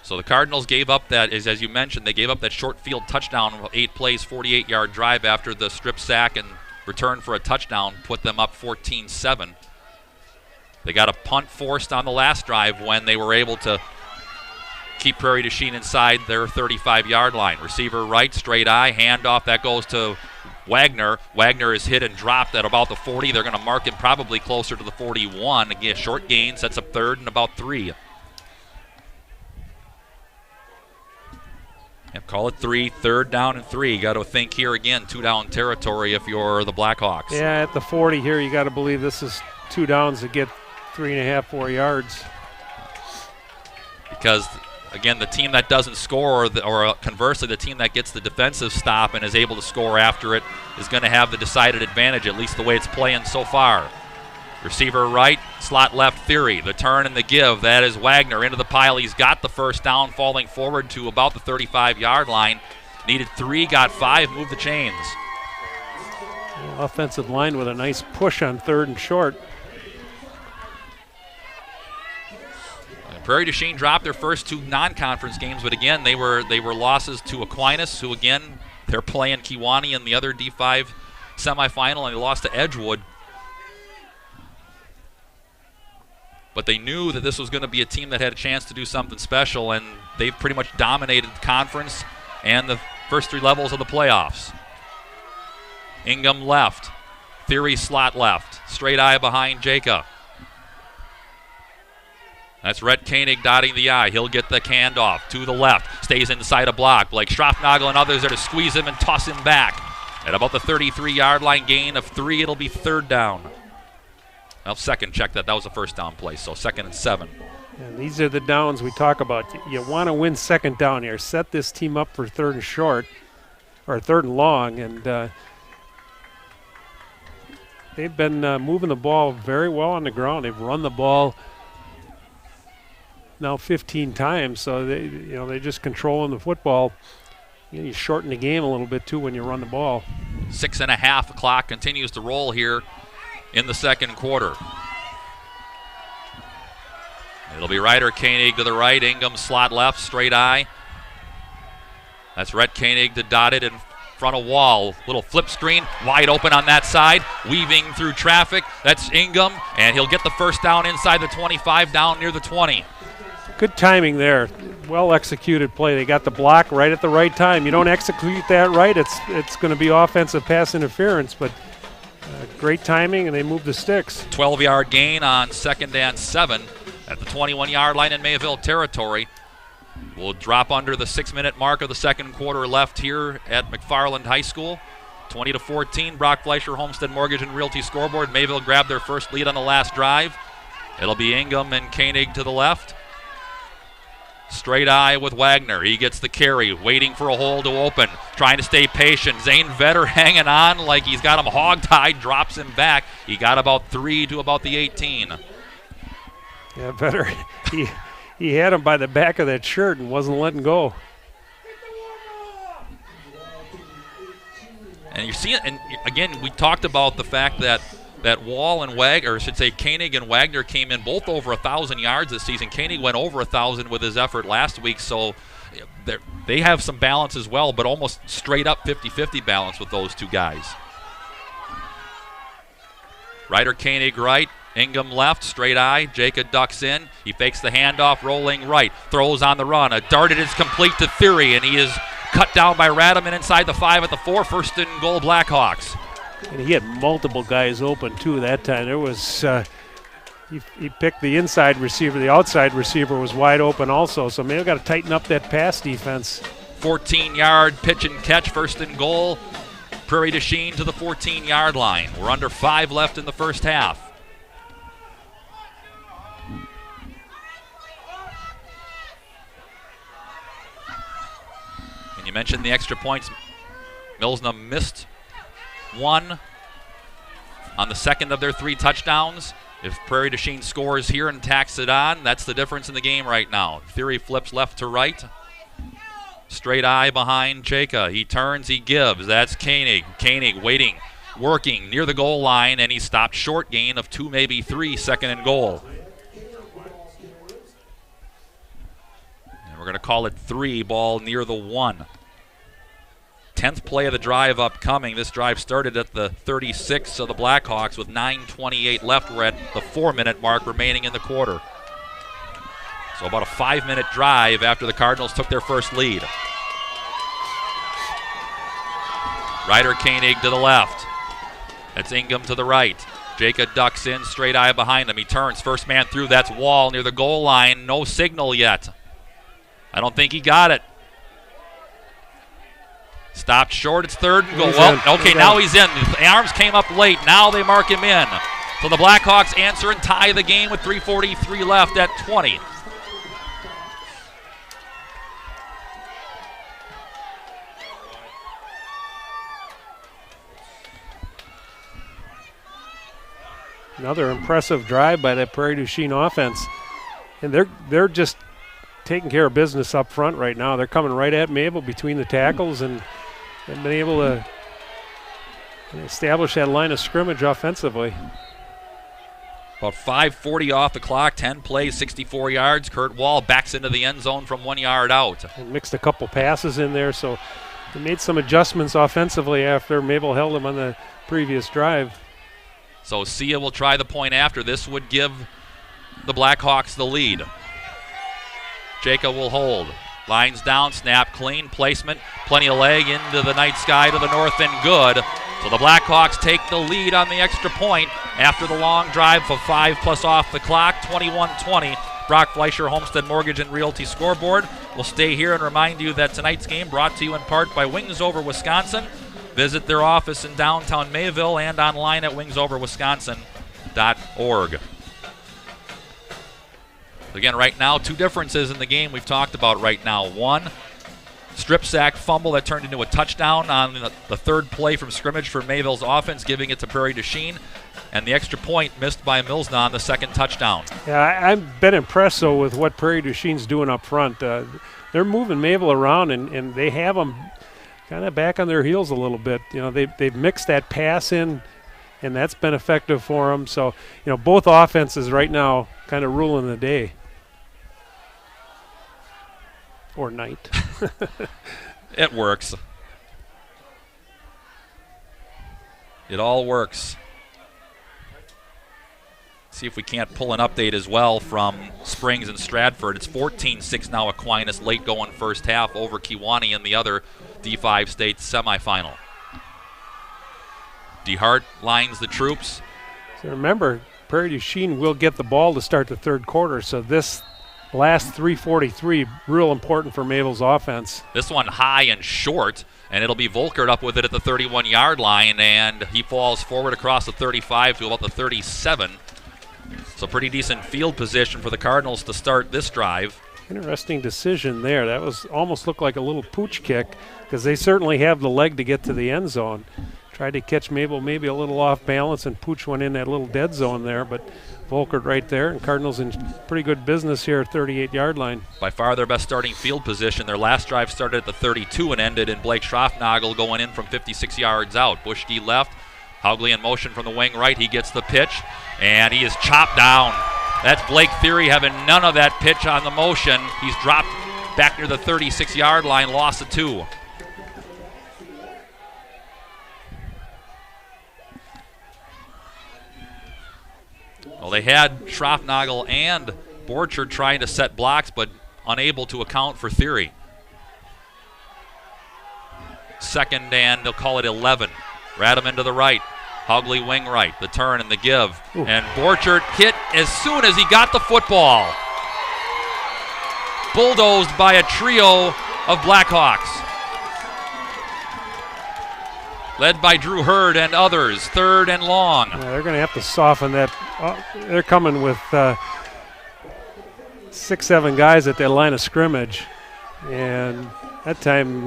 So the Cardinals gave up that, as you mentioned, they gave up that short field touchdown, 8 plays, 48-yard drive after the strip sack and return for a touchdown, put them up 14-7. They got a punt forced on the last drive when they were able to keep Prairie du Chien inside their 35-yard line. Receiver right, straight eye, handoff. That goes to Wagner. Wagner is hit and dropped at about the 40. They're going to mark him probably closer to the 41. Again, short gain, sets up third and about 3. Yep, call it 3, third down and 3. You got to think here again, 2-down territory if you're the Blackhawks. Yeah, at the 40 here, you got to believe this is 2 downs to get 3.5, 4 yards. Because, again, the team that doesn't score, or conversely, the team that gets the defensive stop and is able to score after it is going to have the decided advantage, at least the way it's playing so far. Receiver right, slot left, Theory. The turn and the give, that is Wagner into the pile. He's got the first down, falling forward to about the 35-yard line. Needed 3, got 5, moved the chains. Offensive line with a nice push on 3rd and short. Prairie du Chien dropped their first 2 non-conference games, but again, they were losses to Aquinas, who again, they're playing Kewanee in the other D5 semifinal, and they lost to Edgewood. But they knew that this was going to be a team that had a chance to do something special, and they've pretty much dominated the conference and the first 3 levels of the playoffs. Ingham left. Theory slot left. Straight eye behind Jacob. That's Rhett Koenig dotting the I. He'll get the handoff to the left. Stays inside a block. Blake Schroffnagel and others are to squeeze him and toss him back. At about the 33-yard line, gain of 3, it'll be 3rd down. Well, second, check that. That was a first down play, so 2nd and 7. And these are the downs we talk about. You want to win 2nd down here. Set this team up for 3rd and short, or 3rd and long, and they've been moving the ball very well on the ground. They've run the ball now 15 times, so they're just controlling the football. You shorten the game a little bit too when you run the ball. 6.5 clock continues to roll here in the 2nd quarter. It'll be Ryder Koenig to the right, Ingham slot left, straight eye. That's Rhett Koenig to dot it in front of Wall. Little flip screen, wide open on that side, weaving through traffic. That's Ingham, and he'll get the first down inside the 25, down near the 20. Good timing there. Well executed play. They got the block right at the right time. You don't execute that right, it's going to be offensive pass interference, but great timing, and they move the sticks. 12-yard gain on 2nd and 7 at the 21-yard line in Mayville territory. We'll drop under the 6-minute mark of the 2nd quarter left here at McFarland High School. 20-14, Brock Fleischer, Homestead Mortgage and Realty scoreboard. Mayville grabbed their first lead on the last drive. It'll be Ingham and Koenig to the left. Straight eye with Wagner. He gets the carry, waiting for a hole to open, trying to stay patient. Zane Vetter hanging on like he's got him hog-tied, drops him back. He got about 3 to about the 18. Yeah, Vetter, he had him by the back of that shirt and wasn't letting go. And you see it, and again, we talked about the fact that Wall and Wagner, or I should say Koenig and Wagner came in both over 1,000 yards this season. Koenig went over 1,000 with his effort last week, so they have some balance as well, but almost straight up 50-50 balance with those 2 guys. Ryder Koenig right, Ingham left, straight eye. Jacob ducks in. He fakes the handoff, rolling right, throws on the run. A dart, it is complete to Theory, and he is cut down by Radaman inside the 5 at the 4. 1st and goal, Blackhawks. And he had multiple guys open too that time. There was he picked the inside receiver. The outside receiver was wide open also. So maybe got to tighten up that pass defense. 14-yard pitch and catch, 1st and goal. Prairie du Chien to the 14-yard line. We're under 5 left in the first half. And you mentioned the extra points. Milsna missed 1 on the 2nd of their 3 touchdowns. If Prairie du Chien scores here and tacks it on, that's the difference in the game right now. Theory flips left to right. Straight eye behind Cheka. He turns, he gives. That's Koenig. Koenig waiting, working near the goal line, and he stopped short, gain of 2, maybe 3, 2nd and goal. And we're going to call it 3, ball near the 1. 10th play of the drive upcoming. This drive started at the 36 of the Blackhawks with 9:28 left. We're at the 4-minute mark remaining in the quarter. So about a 5-minute drive after the Cardinals took their first lead. Ryder Koenig to the left. That's Ingham to the right. Jacob ducks in, straight eye behind him. He turns, first man through. That's Wall near the goal line. No signal yet. I don't think he got it. Stopped short. It's third and goal. Well, okay, now he's in. The arms came up late. Now they mark him in. So the Blackhawks answer and tie the game with 3:43 left at 20. Another impressive drive by that Prairie du Chien offense. And they're just taking care of business up front right now. They're coming right at Mayville between the tackles and been able to establish that line of scrimmage offensively. About 5:40 off the clock, 10 plays, 64 yards. Kurt Wall backs into the end zone from 1 yard out. And mixed a couple passes in there, so they made some adjustments offensively after Mayville held them on the previous drive. So Sia will try the point after. This would give the Blackhawks the lead. Jacob will hold. Lines down, snap clean, placement, plenty of leg into the night sky to the north and good. So the Blackhawks take the lead on the extra point after the long drive of 5+ off the clock, 21-20. Brock Fleischer, Homestead Mortgage and Realty scoreboard. We'll stay here and remind you that tonight's game brought to you in part by Wings Over Wisconsin. Visit their office in downtown Mayville and online at wingsoverwisconsin.org. Again, right now, two differences in the game we've talked about right now. One, strip sack fumble that turned into a touchdown on the third play from scrimmage for Mayville's offense, giving it to Prairie du Chien, and the extra point missed by Milsna on the second touchdown. Yeah, I've been impressed, though, with what Prairie du Chien's doing up front. They're moving Mayville around, and they have them kind of back on their heels a little bit. You know, they've mixed that pass in, and that's been effective for them. So, you know, both offenses right now kind of ruling the day. Or night. It works. It all works. See if we can't pull an update as well from Springs and Stratford. It's 14-6 now. Aquinas late going first half over Kewanee in the other D5 state semifinal. DeHart lines the troops. So remember, Prairie du Chien will get the ball to start the third quarter, so this last 3:43 real important for Mayville's offense. This one high and short, and it'll be Volkert up with it at the 31-yard line, and he falls forward across the 35 to about the 37. So pretty decent field position for the Cardinals to start this drive. Interesting decision there. That was almost looked like a little pooch kick because they certainly have the leg to get to the end zone. Tried to catch Mayville maybe a little off balance, and Pooch went in that little dead zone there, but Volkert right there, and Cardinals in pretty good business here at 38-yard line. By far their best starting field position. Their last drive started at the 32 and ended in Blake Schroffnagel going in from 56 yards out. Buschke left, Haugley in motion from the wing right. He gets the pitch, and he is chopped down. That's Blake Theory having none of that pitch on the motion. He's dropped back near the 36-yard line, loss of 2. Well, they had Schroffnagel and Borchard trying to set blocks, but unable to account for Theory. Second, and they'll call it 11. Radaman to the right. Haugley wing right. The turn and the give. Ooh. And Borchard hit as soon as he got the football. Bulldozed by a trio of Blackhawks. Led by Drew Hurd and others. Third and long. Yeah, they're going to have to soften that. They're coming with 6-7 guys at their line of scrimmage. And that time,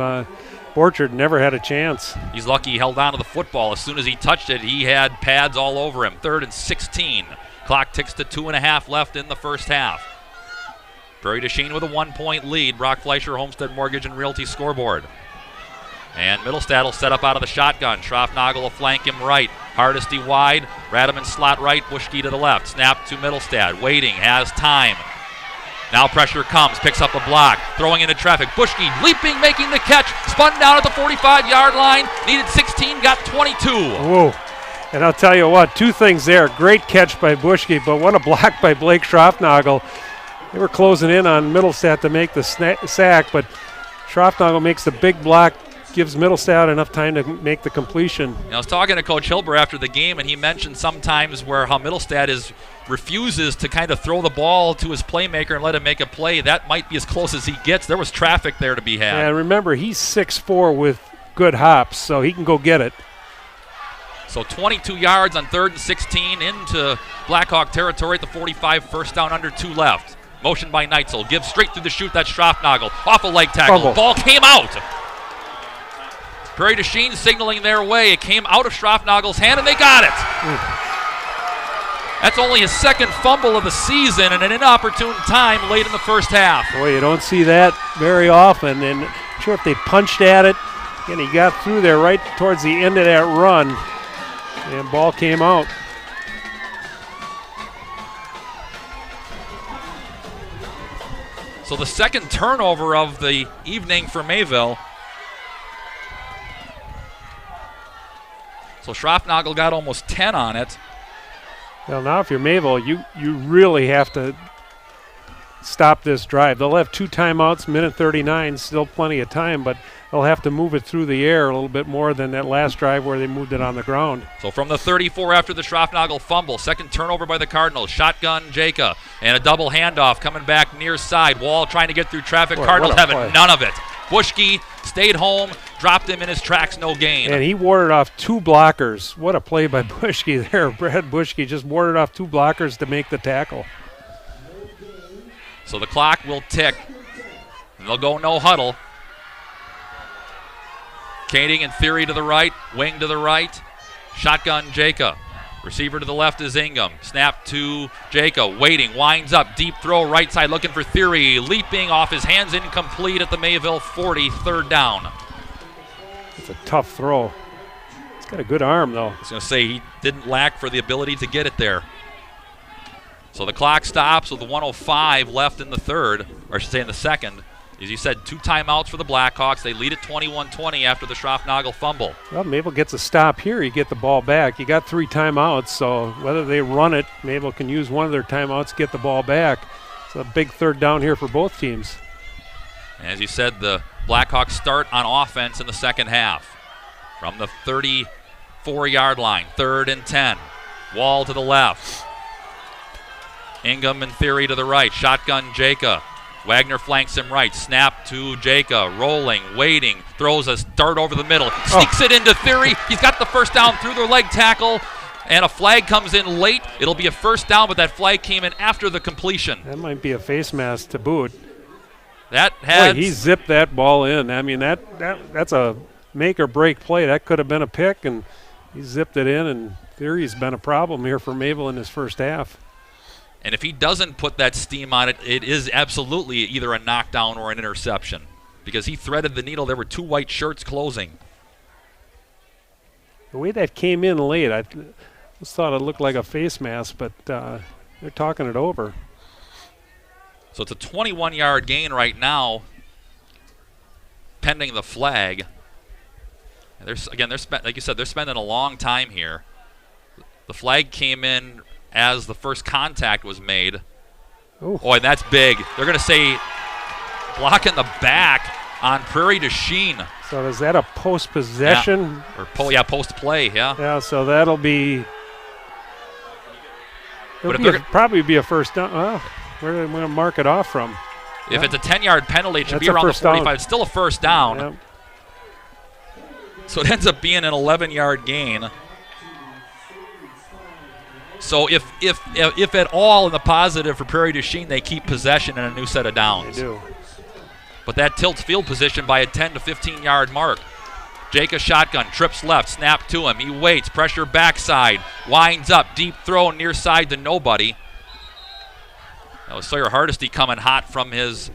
Borchard never had a chance. He's lucky he held on to the football. As soon as he touched it, he had pads all over him. 3rd and 16. Clock ticks to 2.5 left in the first half. Prairie du Chien with a 1-point lead. Brock Fleischer, Homestead Mortgage and Realty scoreboard. And Middlestad will set up out of the shotgun. Schroffnagel will flank him right. Hardesty wide. Radaman slot right. Buschke to the left. Snap to Middlestad. Waiting. Has time. Now pressure comes, picks up a block, throwing into traffic. Bushke leaping, making the catch, spun down at the 45-yard line, needed 16, got 22. Whoa. And I'll tell you what, two things there. Great catch by Bushke, but what a block by Blake Schroffnagel. They were closing in on Middlestat to make the sack, but Schroffnagel makes the big block, gives Middlestat enough time to make the completion. I was talking to Coach Hilber after the game, and he mentioned sometimes how Middlestat refuses to kind of throw the ball to his playmaker and let him make a play. That might be as close as he gets. There was traffic there to be had. And remember, he's 6'4" with good hops, so he can go get it. So 22 yards on 3rd and 16 into Blackhawk territory at the 45, first down, under 2 left. Motion by Neitzel, gives straight through the chute, that's Schroffnagel. Off a leg tackle, Fumble. Ball came out. Prairie to Chien signaling their way. It came out of Schroffnagel's hand, and they got it. That's only his 2nd fumble of the season and an inopportune time late in the first half. Boy, you don't see that very often, and I'm sure if they punched at it, and he got through there right towards the end of that run, and ball came out. So the 2nd turnover of the evening for Mayville. So Schroffnagel got almost 10 on it. Well, now if you're Mayville, you really have to stop this drive. They'll have 2 timeouts, minute 39, still plenty of time, but they'll have to move it through the air a little bit more than that last drive where they moved it on the ground. So from the 34 after the Schroffnagel fumble, 2nd turnover by the Cardinals. Shotgun Jacob and a double handoff coming back near side. Wall trying to get through traffic. Boy, Cardinals having play. none of it. Bushke stayed home, dropped him in his tracks, no gain. And he warded off 2 blockers. What a play by Bushke there. Brad Bushke just warded off 2 blockers to make the tackle. So the clock will tick. And they'll go no huddle. Kading in theory to the right, wing to the right. Shotgun Jacob. Receiver to the left is Ingham. Snap to Jacob. Waiting. Winds up. Deep throw right side looking for Theory. Leaping off his hands. Incomplete at the Mayville 40. 3rd down. It's a tough throw. He's got a good arm, though. I was going to say he didn't lack for the ability to get it there. So the clock stops with 1:05 left in the 3rd, or I should say in the 2nd. As you said, 2 timeouts for the Blackhawks. They lead at 21-20 after the Schroffnagel fumble. Well, Mayville gets a stop here. You get the ball back. You got 3 timeouts, so whether they run it, Mayville can use one of their timeouts, get the ball back. It's a big 3rd down here for both teams. As you said, the Blackhawks start on offense in the 2nd half. From the 34-yard line, 3rd and 10. Wall to the left. Ingham in theory to the right. Shotgun Jacob. Wagner flanks him right. Snap to Jacob. Rolling, waiting. Throws a dart over the middle. Sneaks it into Theory. He's got the first down through the leg tackle. And a flag comes in late. It'll be a first down, but that flag came in after the completion. That might be a face mask to boot. That had. Boy, he zipped that ball in. I mean, that's a make or break play. That could have been a pick, and he zipped it in, and Theory's been a problem here for Mayville in his first half. And if he doesn't put that steam on it, it is absolutely either a knockdown or an interception because he threaded the needle. There were 2 white shirts closing. The way that came in late, I just thought it looked like a face mask, but they're talking it over. So it's a 21-yard gain right now, pending the flag. And like you said, they're spending a long time here. The flag came in as the first contact was made. Ooh. Oh, and that's big. They're going to say block in the back on Prairie to Chien. So is that a post-possession? Yeah. Or post-play, yeah. Yeah, so that'll be... probably be a first down. Well, where are they going to mark it off from? If it's a 10-yard penalty, it should be around the 45. Down. It's still a first down. Yeah. So it ends up being an 11-yard gain. So if at all in the positive for Prairie du Chien, they keep possession in a new set of downs. They do. But that tilts field position by a 10 to 15-yard mark. Jacob shotgun, trips left, snap to him. He waits, pressure backside, winds up, deep throw near side to nobody. That was Sawyer Hardesty coming hot from his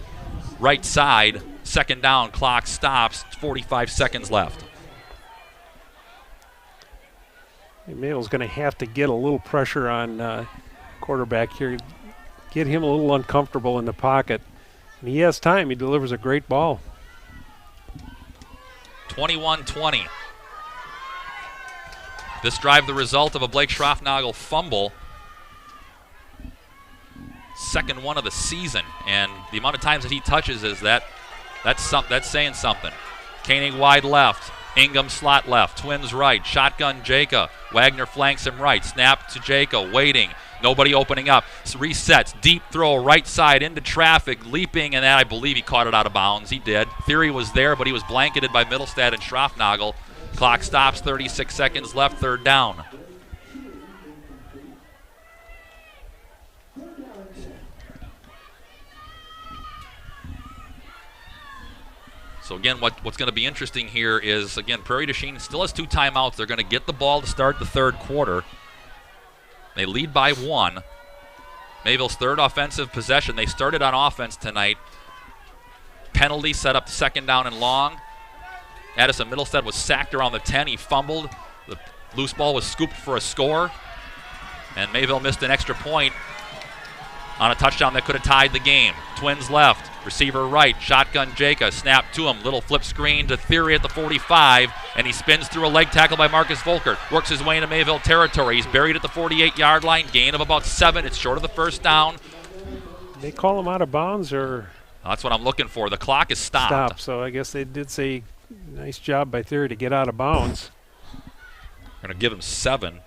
right side. 2nd down, clock stops, 45 seconds left. Mayville's going to have to get a little pressure on quarterback here. get him a little uncomfortable in the pocket. And he has time. He delivers a great ball. 21-20. This drive the result of a Blake Schroffnagel fumble. Second one of the season. And the amount of times that he touches is that's saying something. Koenig wide left. Ingham slot left. Twins right. Shotgun Jaka. Wagner flanks him right. Snap to Jaka. Waiting. Nobody opening up. Resets. Deep throw right side into traffic. Leaping, and I believe he caught it out of bounds. He did. Theory was there, but he was blanketed by Middlestad and Schroffnagel. Clock stops. 36 seconds left. Third down. So again, what's going to be interesting here is, again, Prairie du Chien still has 2 timeouts. They're going to get the ball to start the third quarter. They lead by 1. Mayville's third offensive possession. They started on offense tonight. Penalty set up second down and long. Addison Middlestad was sacked around the 10. He fumbled. The loose ball was scooped for a score. And Mayville missed an extra point on a touchdown that could have tied the game. Twins left. Receiver right, shotgun Jaka, snap to him, little flip screen to Theory at the 45, and he spins through a leg tackle by Marcus Volkert, works his way into Mayville territory. He's buried at the 48-yard line, gain of about 7. It's short of the first down. They call him out of bounds, or? That's what I'm looking for. The clock is stopped. Stop, so I guess they did say nice job by Theory to get out of bounds. Going to give him 7.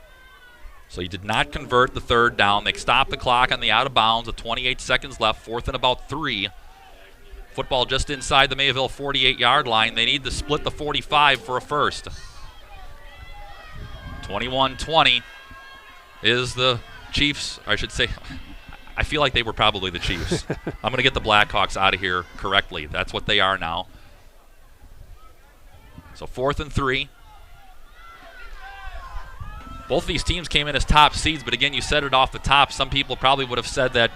So he did not convert the third down. They stopped the clock on the out of bounds with 28 seconds left, 4th and about 3. Football just inside the Mayville 48-yard line. They need to split the 45 for a first. 21-20 is the Chiefs. I should say, I feel like they were probably the Chiefs. I'm going to get the Blackhawks out of here correctly. That's what they are now. So 4th and 3. Both of these teams came in as top seeds, but again, you said it off the top. Some people probably would have said that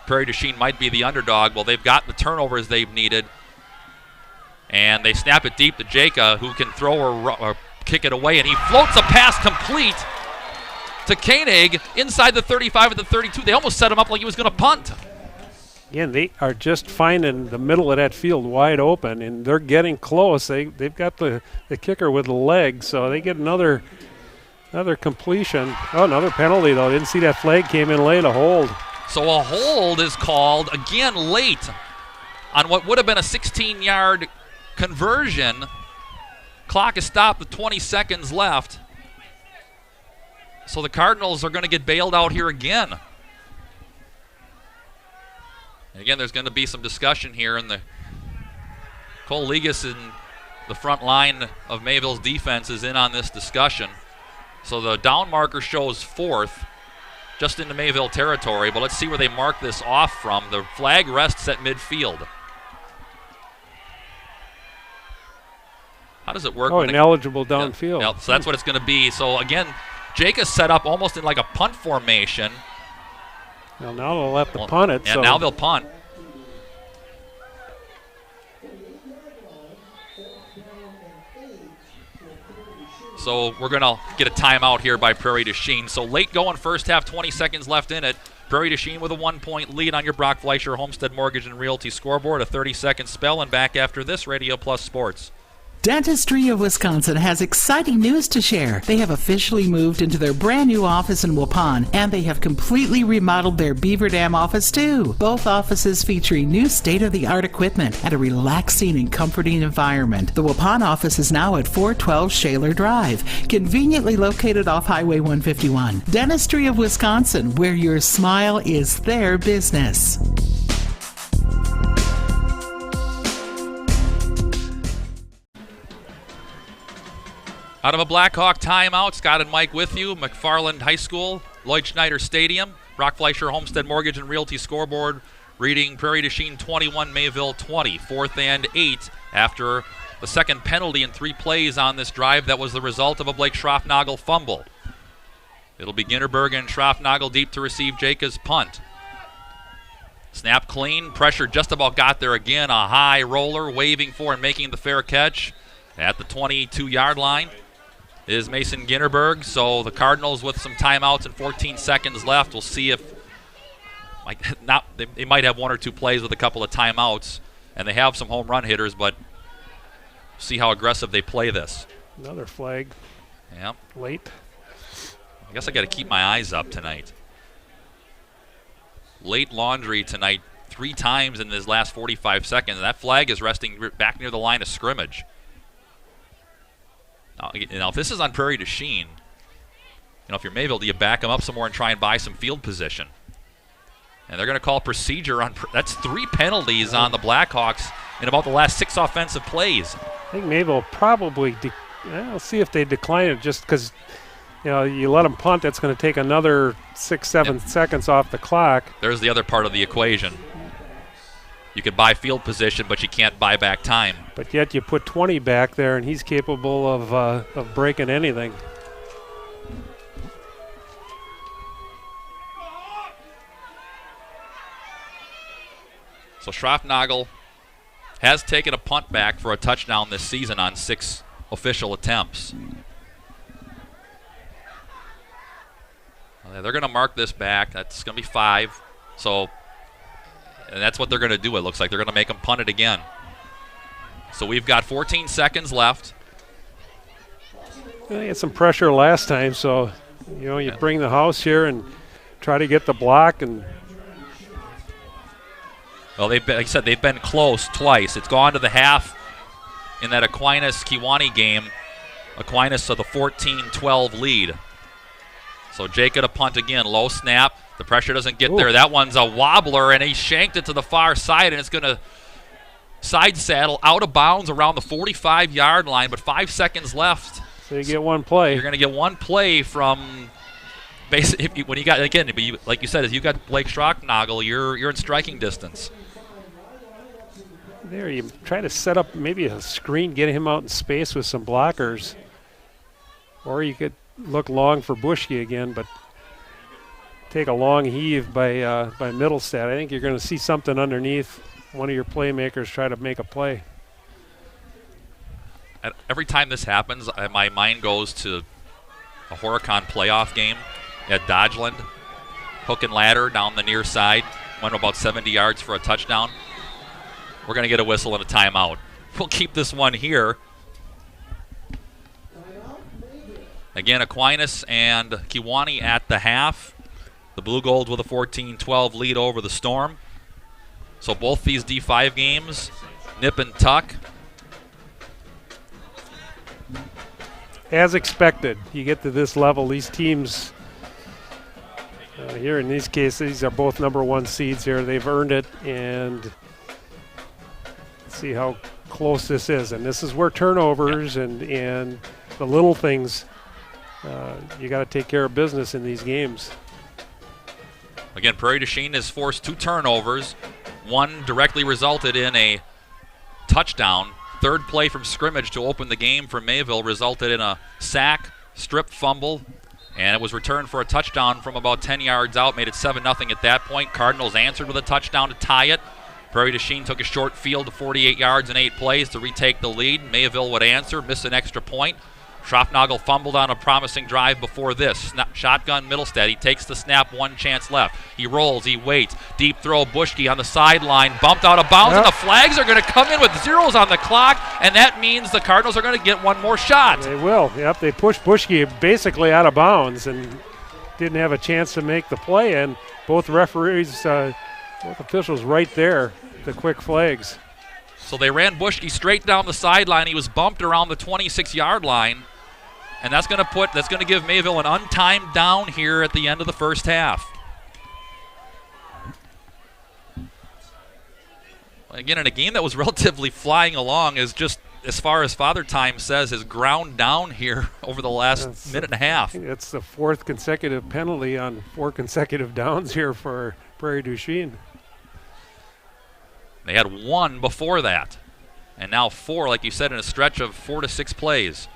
Prairie du Chien might be the underdog. Well, they've got the turnovers they've needed. And they snap it deep to Jaka, who can throw or kick it away, and he floats a pass complete to Koenig inside the 35 at the 32. They almost set him up like he was going to punt. Again, they are just finding the middle of that field wide open, and they're getting close. They've got the kicker with the leg, so they get another completion. Oh, another penalty, though. Didn't see that flag came in late, a hold. So a hold is called again late on what would have been a 16-yard conversion. Clock is stopped with 20 seconds left. So the Cardinals are going to get bailed out here again. And again, there's going to be some discussion here, and the Cole Ligas in the front line of Mayville's defense is in on this discussion. So the down marker shows 4th, just into Mayville territory, but let's see where they mark this off from. The flag rests at midfield. How does it work? Oh, ineligible downfield. Yeah, so that's what it's going to be. So again, Jake is set up almost in like a punt formation. Well, now they'll have to punt it. And so now they'll punt. So we're going to get a timeout here by Prairie du Chien. So late going first half, 20 seconds left in it. Prairie du Chien with a 1-point lead on your Brock Fleischer Homestead Mortgage and Realty scoreboard. A 30-second spell, and back after this, Radio Plus Sports. Dentistry of Wisconsin has exciting news to share. They have officially moved into their brand new office in Waupun, and they have completely remodeled their Beaver Dam office too. Both offices featuring new state-of-the-art equipment and a relaxing and comforting environment. The Waupun office is now at 412 Shaler Drive, conveniently located off Highway 151. Dentistry of Wisconsin, where your smile is their business. Out of a Blackhawk timeout, Scott and Mike with you. McFarland High School, Lloyd Schneider Stadium, Brock Fleischer Homestead Mortgage and Realty scoreboard reading Prairie du Chien 21, Mayville 20. 4th and 8 after the second penalty in 3 plays on this drive that was the result of a Blake Schroffnagel fumble. It'll be Ginterberg and Schroffnagel deep to receive Jaka's punt. Snap clean, pressure just about got there again. A high roller waving for and making the fair catch at the 22-yard line is Mason Ginterberg. So the Cardinals with some timeouts and 14 seconds left. We'll see if They might have one or two plays with a couple of timeouts, and they have some home run hitters, but see how aggressive they play this. Another flag. Yeah. Late. I guess I got to keep my eyes up tonight. Late laundry tonight 3 times in this last 45 seconds. And that flag is resting back near the line of scrimmage. Now if this is on Prairie to Chien, if you're Mayville, do you back them up some more and try and buy some field position? And they're going to call procedure on. That's 3 penalties on the Blackhawks in about the last 6 offensive plays. I think Mayville probably. I'll see if they decline it just because. You let them punt, that's going to take another 6-7 seconds off the clock. There's the other part of the equation. You could buy field position, but you can't buy back time. But yet you put 20 back there, and he's capable of breaking anything. So Schroffnagel has taken a punt back for a touchdown this season on 6 official attempts. They're going to mark this back. That's going to be 5. And that's what they're going to do, it looks like. They're going to make them punt it again. So we've got 14 seconds left. They had some pressure last time, so, you bring the house here and try to get the block. And well, like I said, they've been close twice. It's gone to the half in that Aquinas-Kewanee game. Aquinas to the 14-12 lead. So Jacob to punt again, low snap. The pressure doesn't get there. That one's a wobbler, and he shanked it to the far side, and it's going to side saddle out of bounds around the 45-yard line, but 5 seconds left. So you get one play. You're going to get one play from basically when you got, again, like you said, if you got Blake Schrocknagel, you're in striking distance. There, you try to set up maybe a screen, get him out in space with some blockers, or you could look long for Bushke again, but take a long heave by Middlestad. I think you're going to see something underneath. One of your playmakers try to make a play. Every time this happens, my mind goes to a Horicon playoff game at Dodgeland. Hook and ladder down the near side. Went about 70 yards for a touchdown. We're going to get a whistle and a timeout. We'll keep this one here. Again, Aquinas and Kewanee at the half. The Blue Gold with a 14-12 lead over the Storm. So both these D5 games, nip and tuck. As expected, you get to this level, these teams here in these cases, these are both number 1 seeds here. They've earned it, and let's see how close this is. And this is where turnovers and the little things, you got to take care of business in these games. Again, Prairie du Chien has forced 2 turnovers. One directly resulted in a touchdown. Third play from scrimmage to open the game for Mayville resulted in a sack, strip fumble, and it was returned for a touchdown from about 10 yards out, made it 7-0 at that point. Cardinals answered with a touchdown to tie it. Prairie du Chien took a short field to 48 yards in 8 plays to retake the lead. Mayville would answer, miss an extra point. Schroffnagel fumbled on a promising drive before this. Shotgun Middlestad. He takes the snap, 1 chance left. He rolls, he waits. Deep throw, Bushke on the sideline, bumped out of bounds, and the flags are going to come in with zeros on the clock, and that means the Cardinals are going to get one more shot. They will. Yep, they pushed Bushke basically out of bounds and didn't have a chance to make the play, and both referees, both officials right there, the quick flags. So they ran Bushke straight down the sideline. He was bumped around the 26-yard line. And that's going to give Mayville an untimed down here at the end of the first half. Again, in a game that was relatively flying along, is just, as far as Father Time says, is ground down here over the last minute and a half. It's the 4th consecutive penalty on 4 consecutive downs here for Prairie du Chien. They had 1 before that, and now 4, like you said, in a stretch of 4 to 6 plays.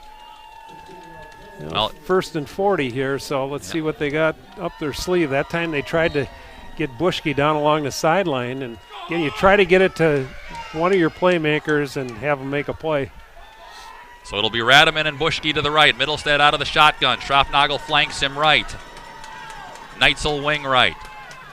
Well, 1st and 40 here, so let's see what they got up their sleeve. That time they tried to get Bushke down along the sideline, and again, you try to get it to one of your playmakers and have them make a play. So it'll be Radaman and Bushke to the right. Middlestad out of the shotgun. Schroffnagel flanks him right. Neitzel wing right.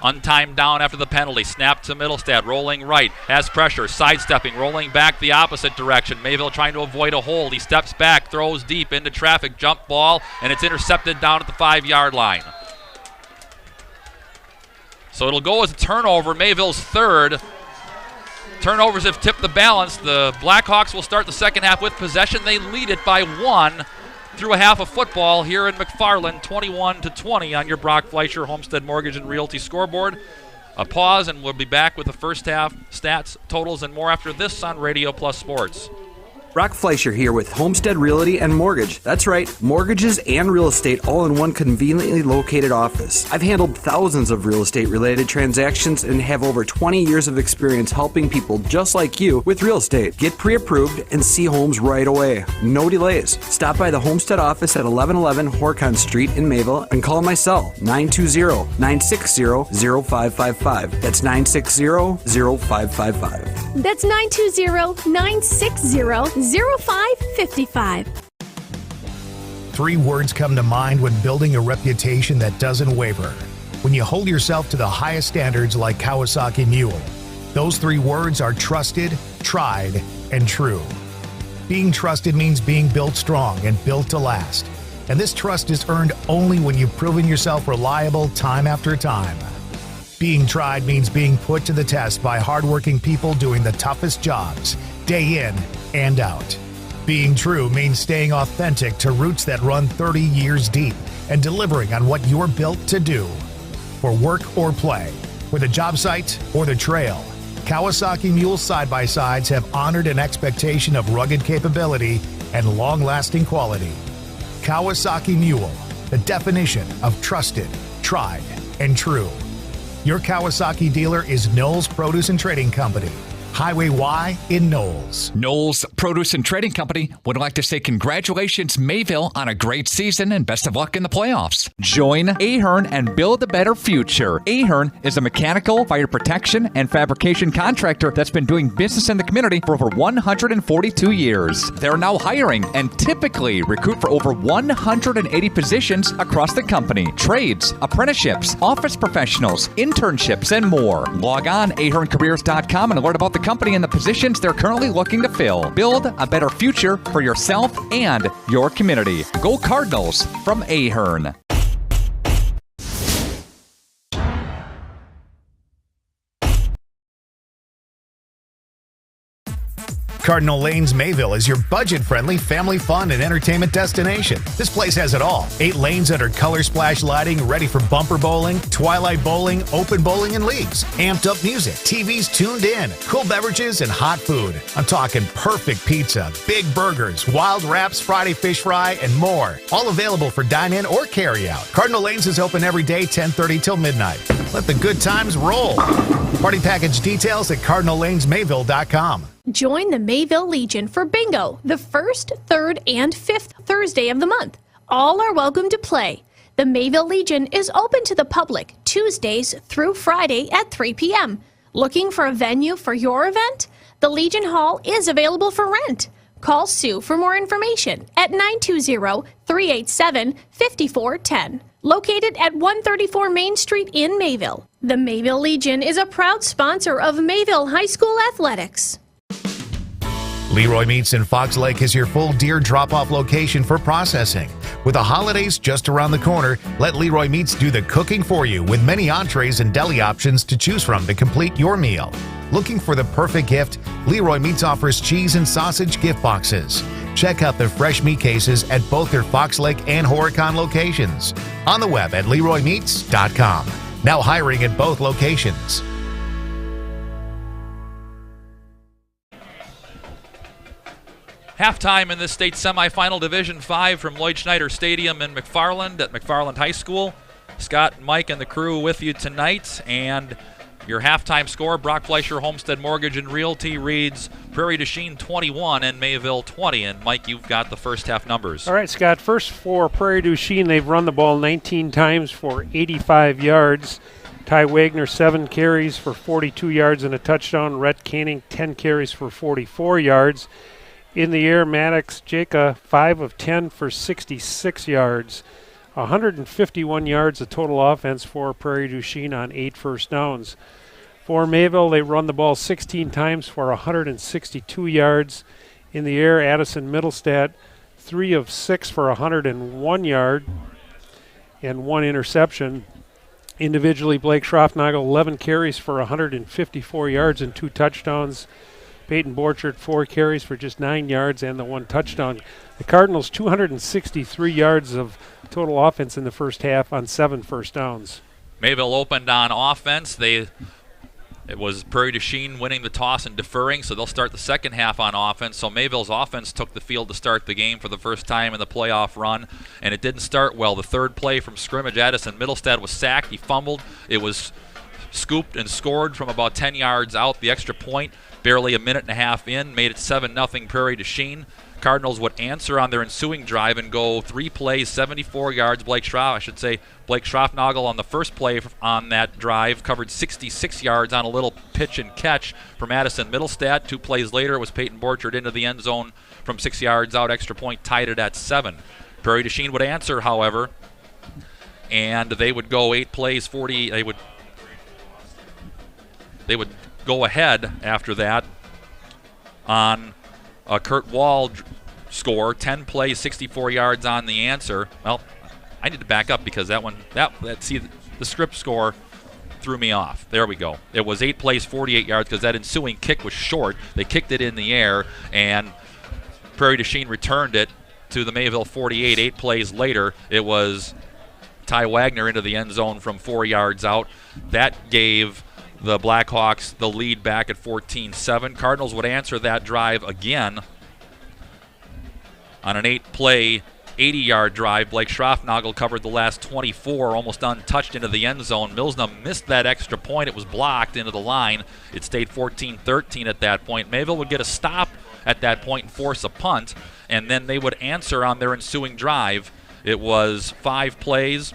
Untimed down after the penalty. Snap to Middlestad. Rolling right. Has pressure. Sidestepping. Rolling back the opposite direction. Mayville trying to avoid a hold. He steps back. Throws deep into traffic. Jump ball. And it's intercepted down at the 5-yard line. So it'll go as a turnover. Mayville's third. Turnovers have tipped the balance. The Blackhawks will start the second half with possession. They lead it by 1 through a half of football here in McFarland, 21-20 on your Brock Fleischer Homestead Mortgage and Realty scoreboard. A pause, and we'll be back with the first half stats, totals, and more after this on Radio Plus Sports. Brock Fleischer here with Homestead Realty and Mortgage. That's right, mortgages and real estate all in one conveniently located office. I've handled thousands of real estate related transactions and have over 20 years of experience helping people just like you with real estate. Get pre-approved and see homes right away. No delays. Stop by the Homestead office at 1111 Horcon Street in Mayville and call my cell 920-960-0555. That's 960-0555. That's 920-960-0555. 3 words come to mind when building a reputation that doesn't waver. When you hold yourself to the highest standards like Kawasaki Mule. Those 3 words are trusted, tried, and true. Being trusted means being built strong and built to last. And this trust is earned only when you've proven yourself reliable time after time. Being tried means being put to the test by hardworking people doing the toughest jobs, day in and out. Being true means staying authentic to roots that run 30 years deep and delivering on what you're built to do. For work or play, for the job site or the trail, Kawasaki Mule side-by-sides have honored an expectation of rugged capability and long-lasting quality. Kawasaki Mule, the definition of trusted, tried, and true. Your Kawasaki dealer is Knowles Produce and Trading Company, Highway Y in Knowles. Knowles Produce and Trading Company would like to say congratulations, Mayville, on a great season and best of luck in the playoffs. Join Ahern and build a better future. Ahern is a mechanical, fire protection, and fabrication contractor that's been doing business in the community for over 142 years. They're now hiring and typically recruit for over 180 positions across the company. Trades, apprenticeships, office professionals, internships, and more. Log on aherncareers.com and learn about the company and the positions they're currently looking to fill. Build a better future for yourself and your community. Go Cardinals from Ahern. Cardinal Lanes Mayville is your budget-friendly family fun and entertainment destination. This place has it all. 8 lanes under color splash lighting, ready for bumper bowling, twilight bowling, open bowling, and leagues. Amped up music, TVs tuned in, cool beverages, and hot food. I'm talking perfect pizza, big burgers, wild wraps, Friday fish fry, and more. All available for dine-in or carry-out. Cardinal Lanes is open every day, 10:30 till midnight. Let the good times roll. Party package details at cardinallanesmayville.com. Join the Mayville Legion for bingo the 1st, 3rd, and 5th Thursday of the month. All are welcome to play. The Mayville Legion is open to the public Tuesdays through Friday at 3 p.m. Looking for a venue for your event? The Legion Hall is available for rent. Call Sue for more information at 920-387-5410. Located at 134 Main Street in Mayville. The Mayville Legion is a proud sponsor of Mayville High School Athletics. Leroy Meats in Fox Lake is your full deer drop-off location for processing. With the holidays just around the corner, let Leroy Meats do the cooking for you with many entrees and deli options to choose from to complete your meal. Looking for the perfect gift? Leroy Meats offers cheese and sausage gift boxes. Check out the fresh meat cases at both their Fox Lake and Horicon locations. On the web at LeroyMeats.com. Now hiring at both locations. Halftime in this state semifinal Division 5 from Lloyd Schneider Stadium in McFarland at McFarland High School. Scott and Mike and the crew with you tonight, and your halftime score, Brock Fleischer Homestead Mortgage and Realty reads Prairie to Chien 21 and Mayville 20. And Mike, you've got the first half numbers. All right, Scott, first for Prairie to Chien, they've run the ball 19 times for 85 yards. Ty Wagner, 7 carries for 42 yards and a touchdown. Rhett Koenig, 10 carries for 44 yards. In the air, Maddox Jacob, 5 of 10 for 66 yards. 151 yards of total offense for Prairie du Chien on 8 first downs. For Mayville, they run the ball 16 times for 162 yards. In the air, Addison Middlestat, 3 of 6 for 101 yard and 1 interception. Individually, Blake Schroffnagel, 11 carries for 154 yards and 2 touchdowns. Peyton Borchert, 4 carries for just 9 yards and the 1 touchdown. The Cardinals, 263 yards of total offense in the first half on 7 first downs. Mayville opened on offense. It was Prairie du Chien winning the toss and deferring, so they'll start the second half on offense. So Mayville's offense took the field to start the game for the first time in the playoff run, and it didn't start well. The third play from scrimmage, Addison Middlestat was sacked. He fumbled. It was scooped and scored from about 10 yards out. The extra point, barely a minute and a half in, made it 7-0 Prairie du Chien. Cardinals would answer on their ensuing drive and go 3 plays, 74 yards. Blake Schroffnagel on the first play on that drive covered 66 yards on a little pitch and catch from Addison Middlestat. 2 plays later, it was Peyton Borchert into the end zone from 6 yards out. Extra point tied it at 7. Prairie du Chien would answer, however, and they would go 8 plays, 40. They would go ahead after that on a Kurt Wall score, 10 plays, 64 yards on the answer. Well, I need to back up because the script score threw me off. There we go. It was 8 plays, 48 yards because that ensuing kick was short. They kicked it in the air, and Prairie du Chien returned it to the Mayville 48. 8 plays later, it was Ty Wagner into the end zone from 4 yards out. That gave the Blackhawks the lead back at 14-7. Cardinals would answer that drive again on an 8-play, 80-yard drive. Blake Schroffnagel covered the last 24, almost untouched into the end zone. Milsna missed that extra point. It was blocked into the line. It stayed 14-13 at that point. Mayville would get a stop at that point and force a punt, and then they would answer on their ensuing drive. It was 5 plays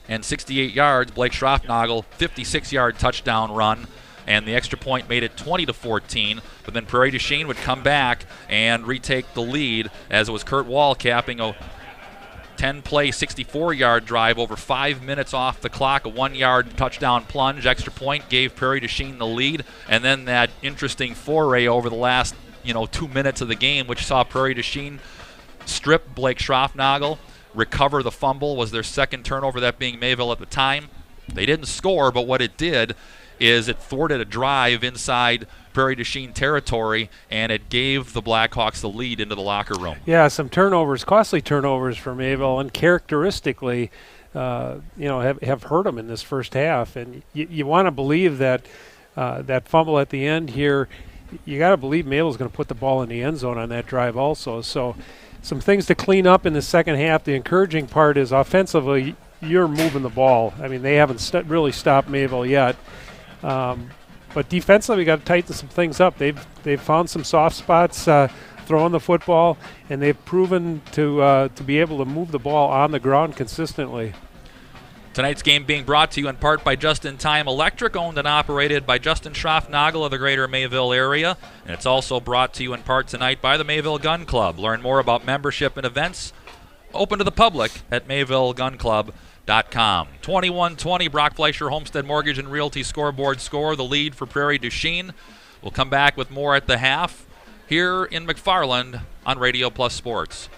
and 68 yards. Blake Schroffnagel, 56-yard touchdown run, and the extra point made it 20-14. But then Prairie du Chien would come back and retake the lead as it was Kurt Wall capping a 10-play, 64-yard drive over 5 minutes off the clock, a 1-yard touchdown plunge. Extra point gave Prairie du Chien the lead, and then that interesting foray over the last 2 minutes of the game, which saw Prairie du Chien strip Blake Schroffnagel, recover the fumble, was their second turnover, that being Mayville at the time. They didn't score, but what it did is it thwarted a drive inside Prairie du Chien territory, and it gave the Blackhawks the lead into the locker room. Yeah, some turnovers, costly turnovers for Mayville, and characteristically, have hurt them in this first half. And you want to believe that that fumble at the end here, you got to believe Mayville's going to put the ball in the end zone on that drive also. So some things to clean up in the second half. The encouraging part is offensively, you're moving the ball. I mean, they haven't really stopped Mayville yet. But defensively, we got to tighten some things up. They've found some soft spots throwing the football, and they've proven to be able to move the ball on the ground consistently. Tonight's game being brought to you in part by Just In Time Electric, owned and operated by Justin Schroffnagel of the greater Mayville area. And it's also brought to you in part tonight by the Mayville Gun Club. Learn more about membership and events open to the public at MayvilleGunClub.com. 21-20, Brock Fleischer Homestead Mortgage and Realty scoreboard score, the lead for Prairie du Chien. We'll come back with more at the half here in McFarland on Radio Plus Sports.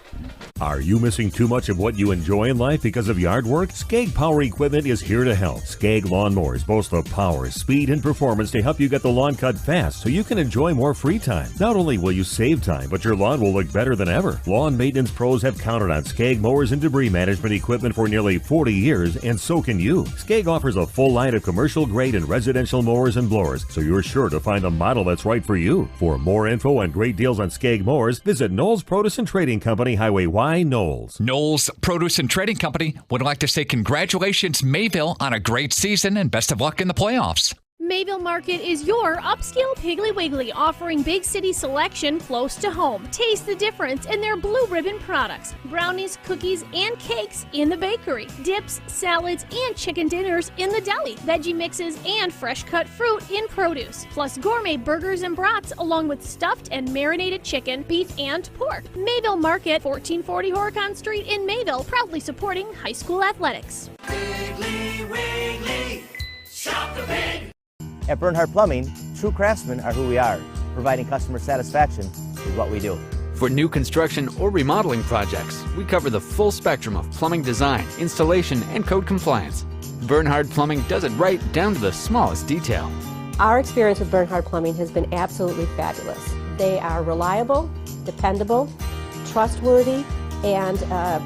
Are you missing too much of what you enjoy in life because of yard work? Skag Power Equipment is here to help. Skag lawnmowers boast the power, speed, and performance to help you get the lawn cut fast so you can enjoy more free time. Not only will you save time, but your lawn will look better than ever. Lawn maintenance pros have counted on Skag mowers and debris management equipment for nearly 40 years, and so can you. Skag offers a full line of commercial grade and residential mowers and blowers, so you're sure to find the model that's right for you. For more info and great deals on Skag mowers, visit Knowles Produce and Trading Company, Highway Y, Knowles. Knowles Produce and Trading Company would like to say congratulations, Mayville, on a great season and best of luck in the playoffs. Mayville Market is your upscale Piggly Wiggly, offering big city selection close to home. Taste the difference in their blue ribbon products. Brownies, cookies, and cakes in the bakery. Dips, salads, and chicken dinners in the deli. Veggie mixes and fresh cut fruit in produce. Plus gourmet burgers and brats along with stuffed and marinated chicken, beef, and pork. Mayville Market, 1440 Horicon Street in Mayville, proudly supporting high school athletics. Piggly Wiggly, shop the pig. At Bernhard Plumbing, true craftsmen are who we are. Providing customer satisfaction is what we do. For new construction or remodeling projects, we cover the full spectrum of plumbing design, installation, and code compliance. Bernhard Plumbing does it right down to the smallest detail. Our experience with Bernhard Plumbing has been absolutely fabulous. They are reliable, dependable, trustworthy, and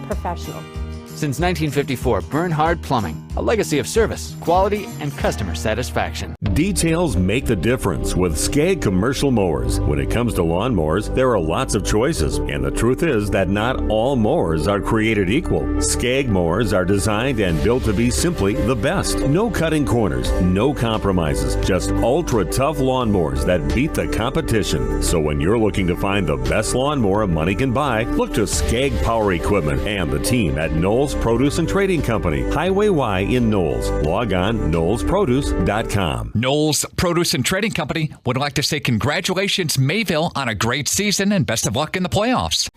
professional. Since 1954, Bernhard Plumbing, a legacy of service, quality, and customer satisfaction. Details make the difference with Skag commercial mowers. When it comes to lawn mowers, there are lots of choices, and the truth is that not all mowers are created equal. Skag mowers are designed and built to be simply the best. No cutting corners, no compromises, just ultra tough lawn mowers that beat the competition. So when you're looking to find the best lawnmower money can buy, look to Skag Power Equipment and the team at Knowles Produce and Trading Company, Highway Y in Knowles. Log on knowlesproduce.com. Knowles Produce and Trading Company would like to say congratulations, Mayville, on a great season and best of luck in the playoffs.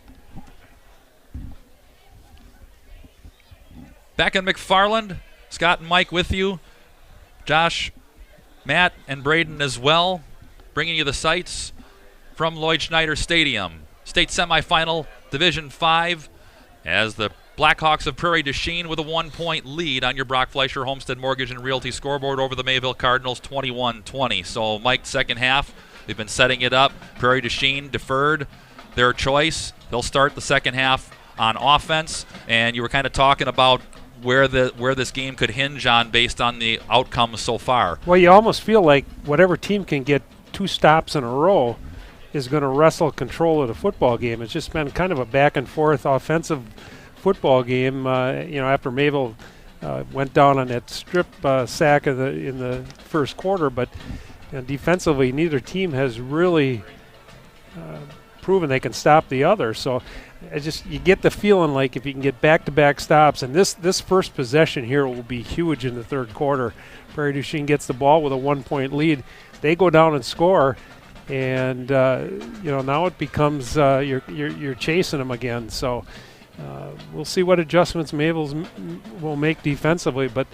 Back in McFarland, Scott and Mike with you. Josh, Matt, and Braden as well, bringing you the sights from Lloyd Schneider Stadium. State semifinal, Division 5, as the Blackhawks of Prairie to Chien with a 1-point lead on your Brock Fleischer Homestead Mortgage and Realty scoreboard over the Mayville Cardinals, 21-20. So, Mike, second half, they've been setting it up. Prairie to Chien deferred their choice. They'll start the second half on offense, and you were kind of talking about where this game could hinge on based on the outcomes so far. Well, you almost feel like whatever team can get 2 stops in a row is going to wrestle control of the football game. It's just been kind of a back and forth offensive football game. After Mayville went down on that strip sack in the first quarter, but defensively neither team has really proven they can stop the other. So you get the feeling like if you can get back-to-back stops, and this first possession here will be huge in the third quarter. Prairie du Chien gets the ball with a 1-point lead. They go down and score, and now it becomes you're chasing them again. So. We'll see what adjustments Mayville's will make defensively, but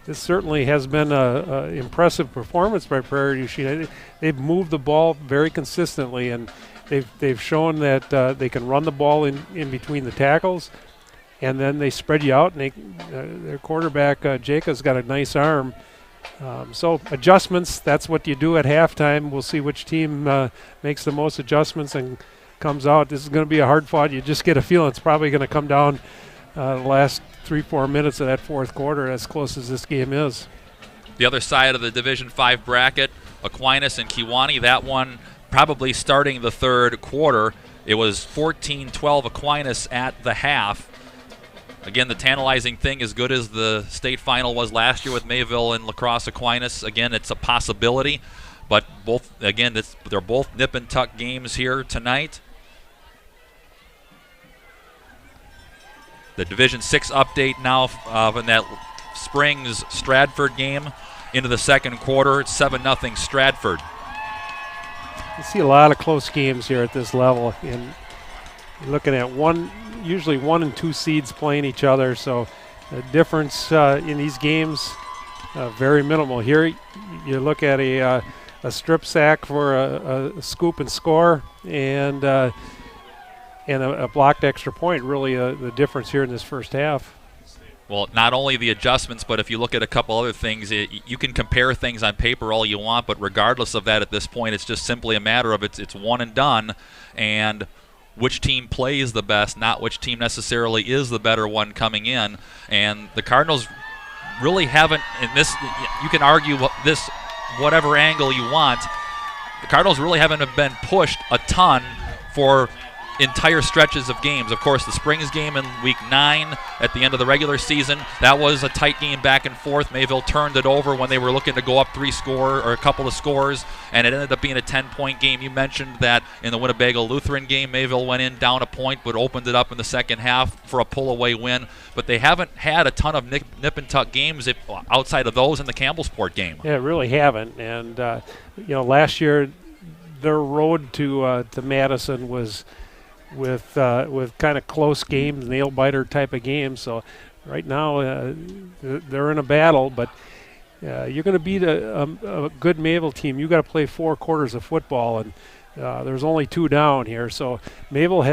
this certainly has been an impressive performance by Prairie du Chien. They've moved the ball very consistently, and they've shown that they can run the ball in between the tackles, and then they spread you out, and their quarterback, Jacob's got a nice arm. So adjustments, that's what you do at halftime. We'll see which team makes the most adjustments and comes out. This is going to be a hard fought. You just get a feeling it's probably going to come down the last 3-4 minutes of that fourth quarter, as close as this game is. The other side of the Division 5 bracket, Aquinas and Kewanee, that one probably starting the third quarter. It was 14-12 Aquinas at the half. Again, the tantalizing thing, as good as the state final was last year with Mayville and La Crosse Aquinas, again, it's a possibility. But they're both nip and tuck games here tonight. The Division 6 update now in that Springs Stratford game into the second quarter. It's 7-0 Stratford. You see a lot of close games here at this level. And you're looking at usually 1 and 2 seeds playing each other. So the difference in these games very minimal. Here you look at a strip sack for a scoop and score, and a blocked extra point, really the difference here in this first half. Well, not only the adjustments, but if you look at a couple other things, you can compare things on paper all you want, but regardless of that at this point, it's just simply a matter of it's one and done, and which team plays the best, not which team necessarily is the better one coming in. And the Cardinals really haven't, in this, you can argue this whatever angle you want, the Cardinals really haven't been pushed a ton for entire stretches of games. Of course, the Springs game in week 9 at the end of the regular season, that was a tight game back and forth. Mayville turned it over when they were looking to go up a couple of scores, and it ended up being a 10-point game. You mentioned that in the Winnebago Lutheran game, Mayville went in down a point but opened it up in the second half for a pull-away win. But they haven't had a ton of nip and tuck games outside of those in the Campbellsport game. Yeah, really haven't. And last year their road to Madison was with kind of close games, nail biter type of games. So right now they're in a battle, but you're going to beat a good Mayville team. You got to play 4 quarters of football, and there's only 2 down here. So Mayville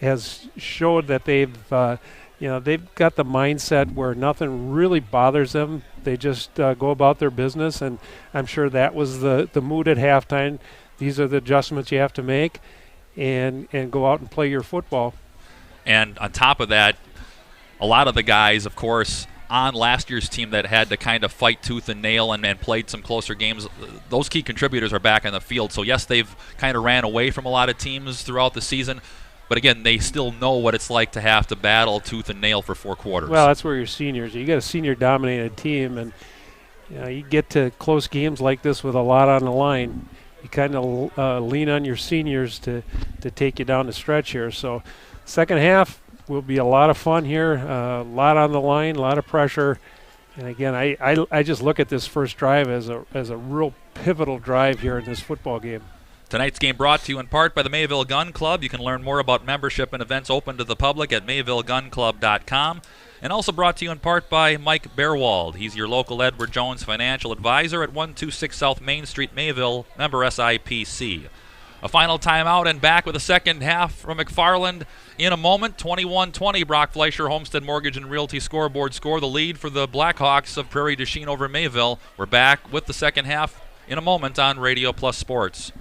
has showed that they've got the mindset where nothing really bothers them. They just go about their business, and I'm sure that was the mood at halftime. These are the adjustments you have to make, and go out and play your football. And on top of that, a lot of the guys, of course, on last year's team that had to kind of fight tooth and nail and played some closer games, those key contributors are back on the field. So, yes, they've kind of ran away from a lot of teams throughout the season, but, again, they still know what it's like to have to battle tooth and nail for 4 quarters. Well, that's where your seniors. You got a senior-dominated team, and you get to close games like this with a lot on the line. You kind of lean on your seniors to take you down the stretch here. So second half will be a lot of fun here, a lot on the line, a lot of pressure. And, again, I just look at this first drive as a real pivotal drive here in this football game. Tonight's game brought to you in part by the Mayville Gun Club. You can learn more about membership and events open to the public at mayvillegunclub.com. And also brought to you in part by Mike Bearwald. He's your local Edward Jones financial advisor at 126 South Main Street, Mayville, member SIPC. A final timeout and back with the second half from McFarland in a moment. 21-20, Brock Fleischer, Homestead Mortgage and Realty scoreboard score the lead for the Blackhawks of Prairie du Chien over Mayville. We're back with the second half in a moment on Radio Plus Sports.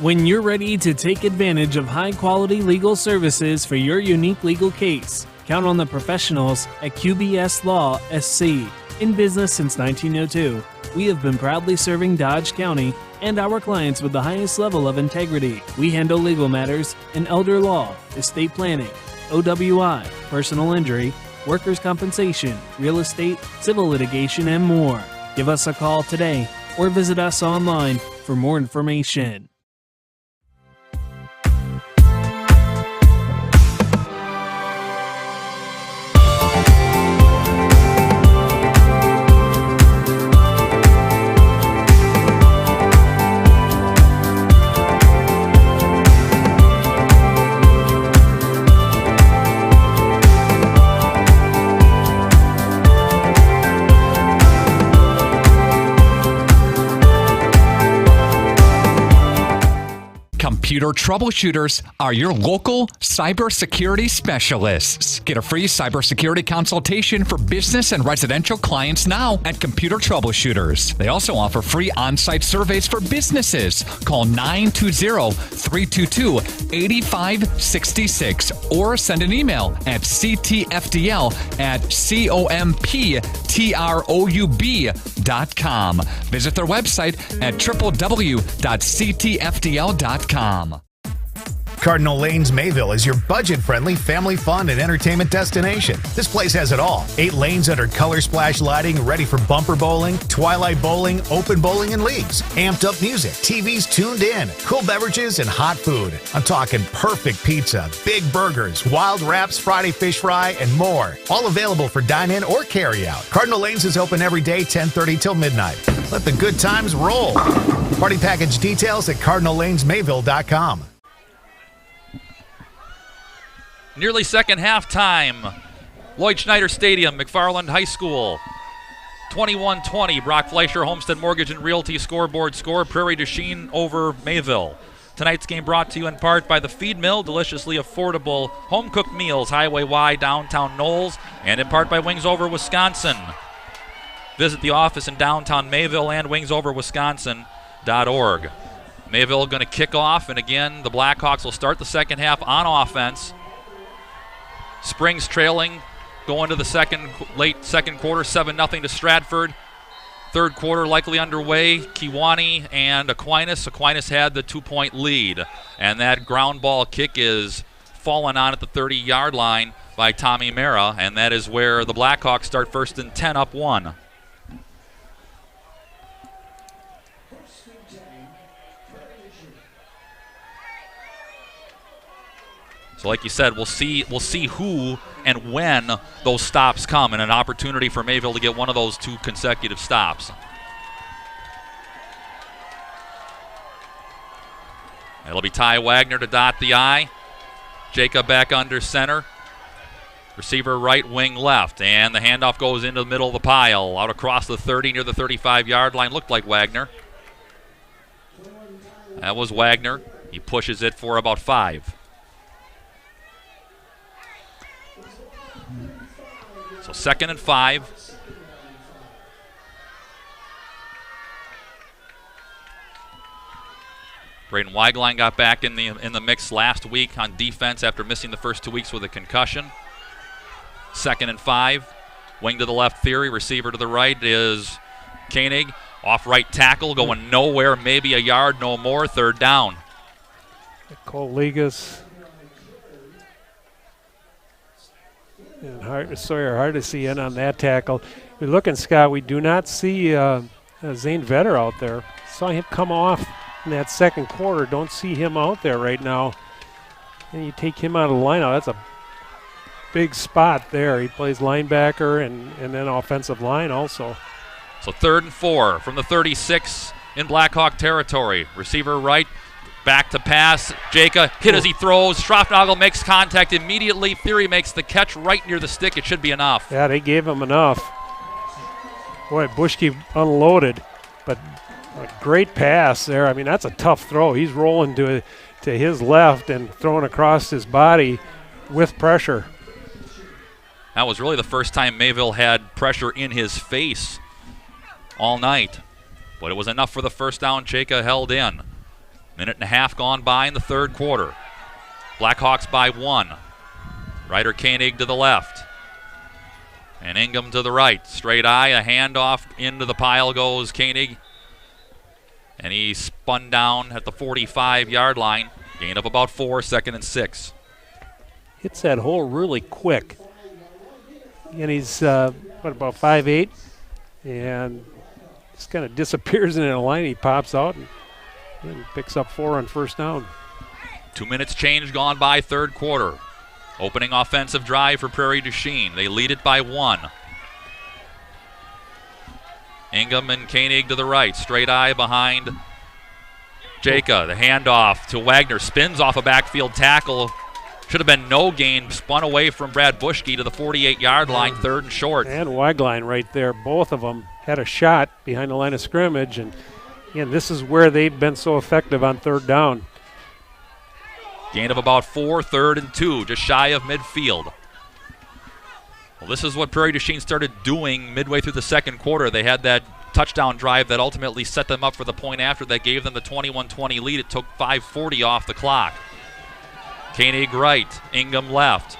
When you're ready to take advantage of high-quality legal services for your unique legal case, count on the professionals at QBS Law SC. In business since 1902, we have been proudly serving Dodge County and our clients with the highest level of integrity. We handle legal matters in elder law, estate planning, OWI, personal injury, workers' compensation, real estate, civil litigation, and more. Give us a call today or visit us online for more information. Computer troubleshooters are your local cybersecurity specialists. Get a free cybersecurity consultation for business and residential clients now at Computer Troubleshooters. They also offer free on-site surveys for businesses. Call 920-322-8566 or send an email at ctfdl@comptroub.com. Visit their website at www.ctfdl.com. Cardinal Lanes Mayville is your budget-friendly family fun and entertainment destination. This place has it all. 8 lanes under color splash lighting, ready for bumper bowling, twilight bowling, open bowling, and leagues. Amped up music, TVs tuned in, cool beverages, and hot food. I'm talking perfect pizza, big burgers, wild wraps, Friday fish fry, and more. All available for dine-in or carry-out. Cardinal Lanes is open every day, 10:30 till midnight. Let the good times roll. Party package details at cardinallanesmayville.com. Nearly second half time. Lloyd Schneider Stadium, McFarland High School. 21-20, Brock Fleischer, Homestead Mortgage and Realty scoreboard score. Prairie du Chien over Mayville. Tonight's game brought to you in part by the Feed Mill, deliciously affordable home-cooked meals, Highway Y, downtown Knowles, and in part by Wings Over Wisconsin. Visit the office in downtown Mayville and wingsoverwisconsin.org. Mayville going to kick off, and again, the Blackhawks will start the second half on offense. Springs trailing, going to the late second quarter, 7-0 to Stratford. Third quarter likely underway. Kiwani and Aquinas. Aquinas had the 2-point lead, and that ground ball kick is fallen on at the 30-yard line by Tommy Mara, and that is where the Blackhawks start 1st and 10 up 1. So like you said, we'll see who and when those stops come, and an opportunity for Mayville to get one of those 2 consecutive stops. It'll be Ty Wagner to dot the I. Jacob back under center. Receiver right, wing left, and the handoff goes into the middle of the pile, out across the 30 near the 35-yard line. Looked like Wagner. That was Wagner. He pushes it for about 5. So 2nd and 5. Braden Weiglein got back in the mix last week on defense after missing the first 2 weeks with a concussion. 2nd and 5. Wing to the left, Theory. Receiver to the right is Koenig. Off right tackle, going nowhere, maybe a yard, no more. 3rd down. Cole Ligas and Sawyer Hardesty in on that tackle. We're looking, Scott, we do not see Zane Vetter out there. Saw him come off in that second quarter. Don't see him out there right now. And you take him out of the lineup. That's a big spot there. He plays linebacker and then offensive line also. So 3rd and 4 from the 36 in Blackhawk territory. Receiver right, back to pass. Jaka hit as he throws. Strafnagel makes contact immediately. Theory makes the catch right near the stick. It should be enough. Yeah, they gave him enough. Boy, Bushke unloaded, but a great pass there. I mean, that's a tough throw. He's rolling to his left and throwing across his body with pressure. That was really the first time Mayville had pressure in his face all night. But it was enough for the first down. Chaka held in. 1.5 minutes gone by in the 3rd quarter. Blackhawks by 1. Ryder Koenig to the left. And Ingham to the right. Straight eye, a handoff into the pile goes Koenig. And he spun down at the 45-yard line. Gain of about 4, 2nd and 6. Hits that hole really quick. And he's, about 5'8", and just kind of disappears into the line. He pops out and picks up 4 on 1st down. 2 minutes change gone by 3rd quarter. Opening offensive drive for Prairie du Chien. They lead it by 1. Ingham and Koenig to the right. Straight eye behind Jaka. The handoff to Wagner. Spins off a backfield tackle. Should have been no gain. Spun away from Brad Bushke to the 48-yard line, 3rd and short. And Wagline right there. Both of them had a shot behind the line of scrimmage. And this is where they've been so effective on 3rd down. Gain of about 4, 3rd and 2, just shy of midfield. Well, this is what Prairie du Chien started doing midway through the 2nd quarter. They had that touchdown drive that ultimately set them up for the point after that gave them the 21-20 lead. It took 5:40 off the clock. Koenig right, Ingham left.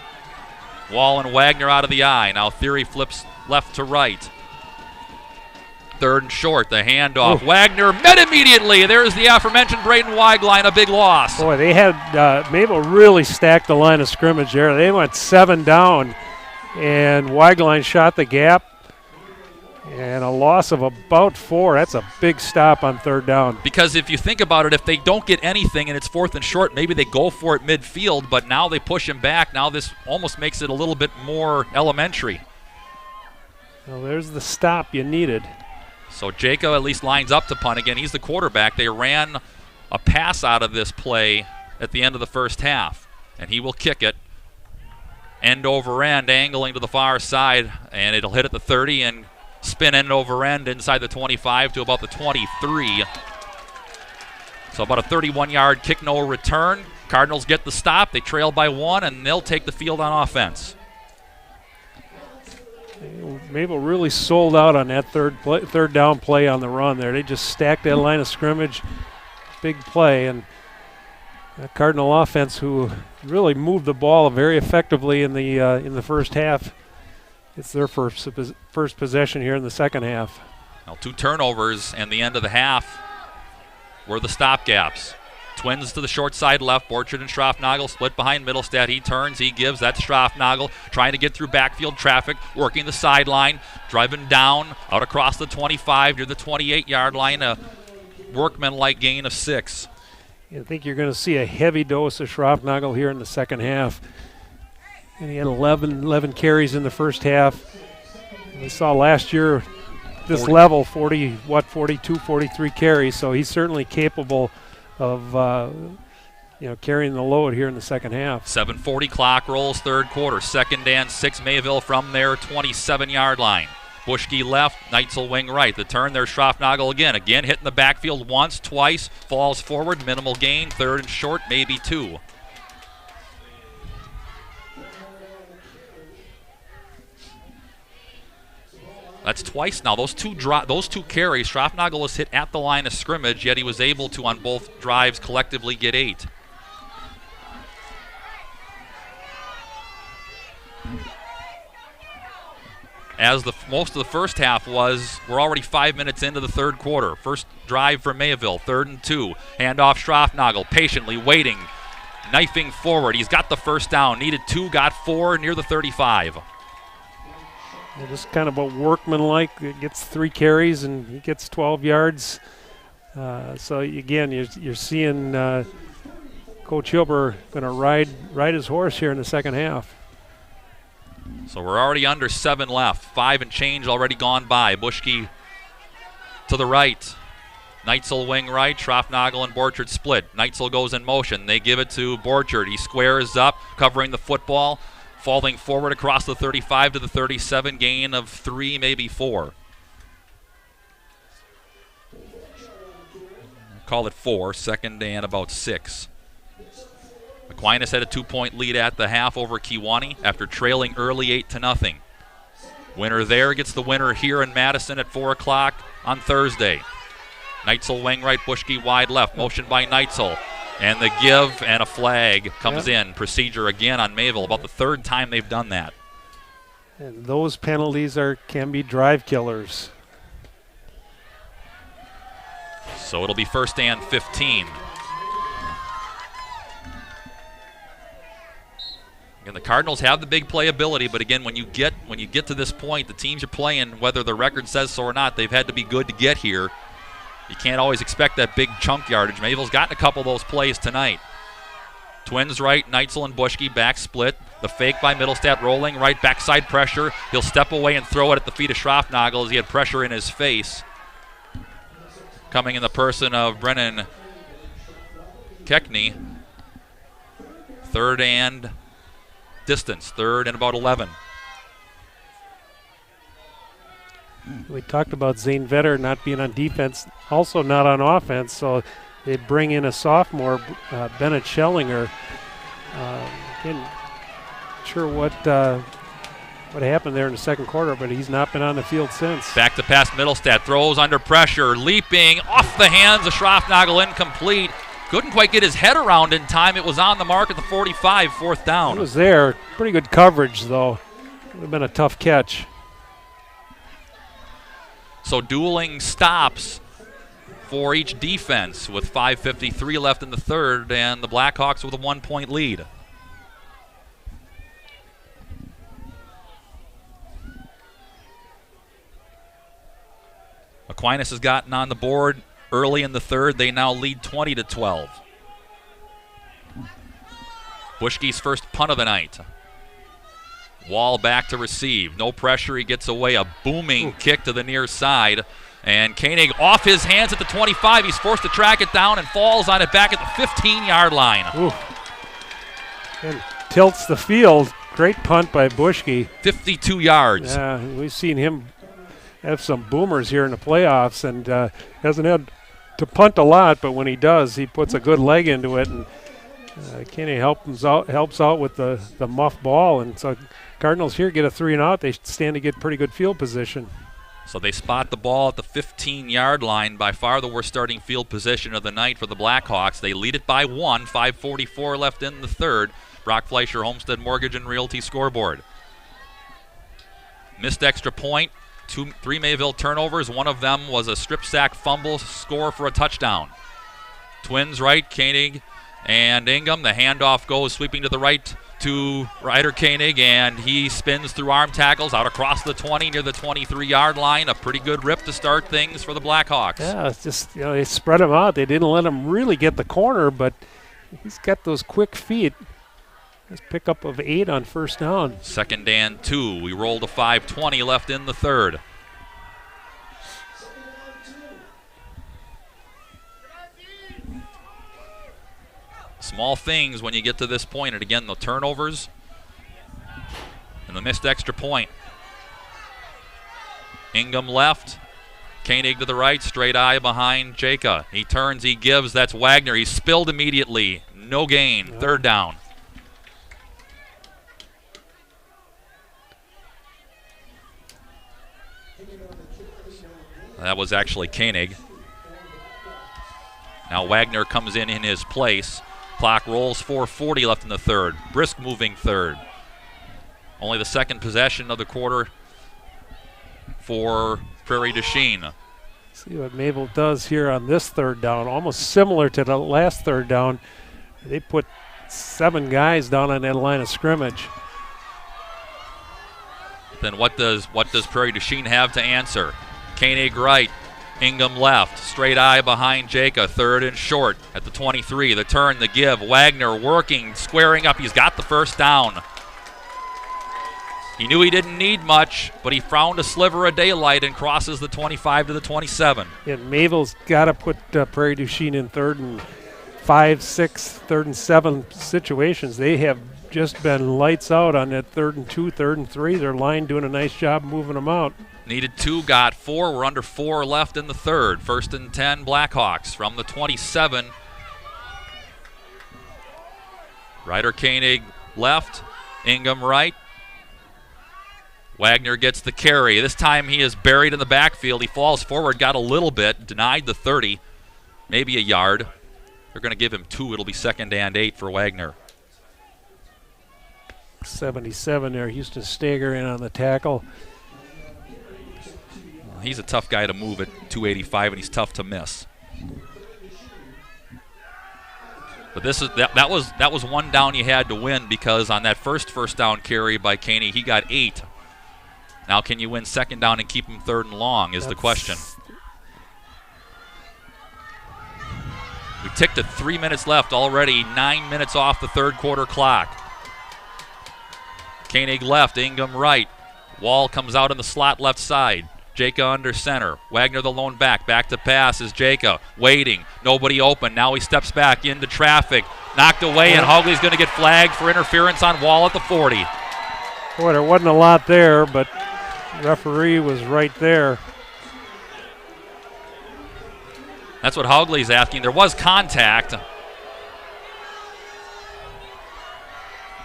Wall and Wagner out of the eye. Now Theory flips left to right. 3rd and short, the handoff. Ooh. Wagner met immediately. There's the aforementioned Braden Weiglein, a big loss. Boy, they had Mayville really stacked the line of scrimmage there. They went 7 down, and Weiglein shot the gap. And a loss of about 4. That's a big stop on 3rd down. Because if you think about it, if they don't get anything and it's 4th and short, maybe they go for it midfield, but now they push him back. Now this almost makes it a little bit more elementary. Well, there's the stop you needed. So Jaco at least lines up to punt again. He's the quarterback. They ran a pass out of this play at the end of the 1st half, and he will kick it. End over end, angling to the far side, and it'll hit at the 30 and spin end over end inside the 25 to about the 23. So about a 31-yard kick, no return. Cardinals get the stop. They trail by 1, and they'll take the field on offense. Mayville really sold out on that third down play on the run there. They just stacked that line of scrimmage. Big play. And that Cardinal offense, who really moved the ball very effectively in the 1st half, it's their first possession here in the 2nd half. Now 2 turnovers and the end of the half were the stopgaps. Twins to the short side left. Borchard and Schroffnagel split behind Middlestadt. He turns, he gives. That's Schroffnagel trying to get through backfield traffic, working the sideline, driving down, out across the 25 near the 28-yard line. A workman-like gain of 6. I think you're going to see a heavy dose of Schroffnagel here in the second half. And he had 11 carries in the first half. We saw last year this level 42, 43 carries, so he's certainly capable of carrying the load here in the second half. 7:40 clock rolls, third quarter. 2nd and 6, Mayville from their 27-yard line. Buschke left, Neitzel wing right. The turn, there's Schroffnagel again hitting the backfield once, twice, falls forward, minimal gain, 3rd and short, maybe 2. That's twice now. Those two carries, Schroffnagel was hit at the line of scrimmage, yet he was able to, on both drives, collectively get 8. As most of the first half was, we're already 5 minutes into the third quarter. First drive for Mayville, 3rd and 2. Handoff Schroffnagel, patiently waiting, knifing forward. He's got the first down. Needed 2, got 4 near the 35. Just kind of a workman-like. It gets 3 carries and he gets 12 yards. So again, you're seeing Coach Hilber going to ride his horse here in the second half. So we're already under 7 left. 5 and change already gone by. Buschke to the right. Neitzel wing right. Schroffnagel and Borchard split. Neitzel goes in motion. They give it to Borchard. He squares up, covering the football, falling forward across the 35 to the 37. Gain of 3, maybe 4. Call it 4. 2nd and about 6. Aquinas had a 2-point lead at the half over Kewanee after trailing early 8-0. Winner there gets the winner here in Madison at 4 o'clock on Thursday. Neitzel wing right, Buschke wide left. Motion by Neitzel. And the give and a flag comes in. Procedure again on Mayville. About the 3rd time they've done that. And those penalties can be drive killers. So it'll be 1st and 15. And the Cardinals have the big playability, but again, when you get to this point, the teams you're playing, whether the record says so or not, they've had to be good to get here. You can't always expect that big chunk yardage. Mayville's gotten a couple of those plays tonight. Twins right, Neitzel and Buschke back split. The fake by Middlestadt rolling right, backside pressure. He'll step away and throw it at the feet of Schroffnagel as he had pressure in his face. Coming in the person of Brennan Keckney. 3rd and distance, 3rd and about 11. We talked about Zane Vetter not being on defense, also not on offense, so they bring in a sophomore, Bennett Schellinger. Again, not sure what happened there in the second quarter, but he's not been on the field since. Back to pass Middlestadt, throws under pressure, leaping off the hands of Schroffnagel, incomplete. Couldn't quite get his head around in time. It was on the mark at the 45, 4th down. It was there. Pretty good coverage, though. Would have been a tough catch. So dueling stops for each defense with 5:53 left in the third, and the Blackhawks with a 1-point lead. Aquinas has gotten on the board early in the third. They now lead 20-12. Buschke's first punt of the night. Wall back to receive. No pressure. He gets away. A booming kick to the near side. And Koenig off his hands at the 25. He's forced to track it down and falls on it back at the 15-yard line. Ooh. And tilts the field. Great punt by Buschke. 52 yards. Yeah, we've seen him have some boomers here in the playoffs, and hasn't had to punt a lot, but when he does, he puts a good leg into it, and Kenny helps out with the muff ball, and so Cardinals here get a 3-and-out. They stand to get pretty good field position. So they spot the ball at the 15-yard line, by far the worst starting field position of the night for the Blackhawks. They lead it by 1, 5:44 left in the third. Brock Fleischer, Homestead Mortgage and Realty scoreboard. Missed extra point, 3 Mayville turnovers. One of them was a strip sack fumble, score for a touchdown. Twins right, Koenig and Ingham. The handoff goes sweeping to the right to Ryder Koenig, and he spins through arm tackles out across the 20 near the 23-yard line. A pretty good rip to start things for the Blackhawks. Yeah, it's just, they spread him out. They didn't let him really get the corner, but he's got those quick feet. His pickup of 8 on first down. 2nd and 2. We rolled a 5:20 left in the third. Small things when you get to this point, and again, the turnovers and the missed extra point. Ingham left, Koenig to the right, straight eye behind Jacob. He turns, he gives, that's Wagner. He's spilled immediately, no gain, 3rd down. That was actually Koenig. Now Wagner comes in his place. Clock rolls, 4:40 left in the third. Brisk moving third. Only the second possession of the quarter for Prairie du Chien. See what Mayville does here on this 3rd down. Almost similar to the last 3rd down. They put 7 guys down on that line of scrimmage. Then what does Prairie du Chien have to answer? Koenig right, Ingham left, straight eye behind Jacob, 3rd and short at the 23. The turn, the give, Wagner working, squaring up. He's got the first down. He knew he didn't need much, but he found a sliver of daylight and crosses the 25 to the 27. Yeah, Mayville's got to put Prairie du Chien in 3rd and 5, 6, 3rd and 7 situations. They have just been lights out on that 3rd and 2, 3rd and 3. Their line doing a nice job moving them out. Needed 2, got 4. We're under 4 left in the third. 1st and 10, Blackhawks from the 27. Ryder Koenig left, Ingham right. Wagner gets the carry. This time he is buried in the backfield. He falls forward, got a little bit, denied the 30, maybe a yard. They're going to give him 2. It'll be 2nd and 8 for Wagner. 77 there. Houston Stager in on the tackle. He's a tough guy to move at 285, and he's tough to miss. But that was one down you had to win, because on that first down carry by Caney, he got 8. Now can you win 2nd down and keep him 3rd and long is the question. We ticked at 3 minutes left already, 9 minutes off the 3rd quarter clock. Koenig left, Ingham right. Wall comes out in the slot left side. Jacob under center. Wagner the lone back to pass is Jacob. Waiting, nobody open. Now he steps back into traffic. Knocked away, and Hogley's going to get flagged for interference on Wall at the 40. Boy, there wasn't a lot there, but the referee was right there. That's what Hogley's asking. There was contact.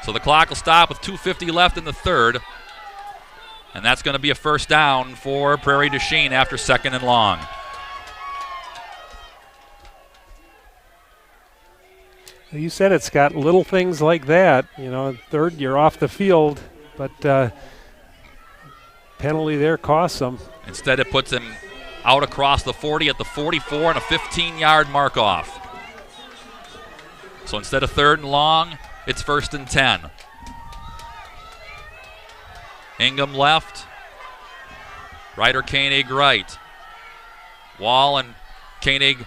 So the clock will stop with 2:50 left in the third. And that's going to be a 1st down for Prairie du Chien after 2nd and long. You said it's got little things like that. Third, you're off the field, but penalty there costs them. Instead, it puts him out across the 40 at the 44 and a 15-yard mark off. So instead of 3rd and long, it's 1st and 10. Ingham left. Ryder Koenig right. Wall and Koenig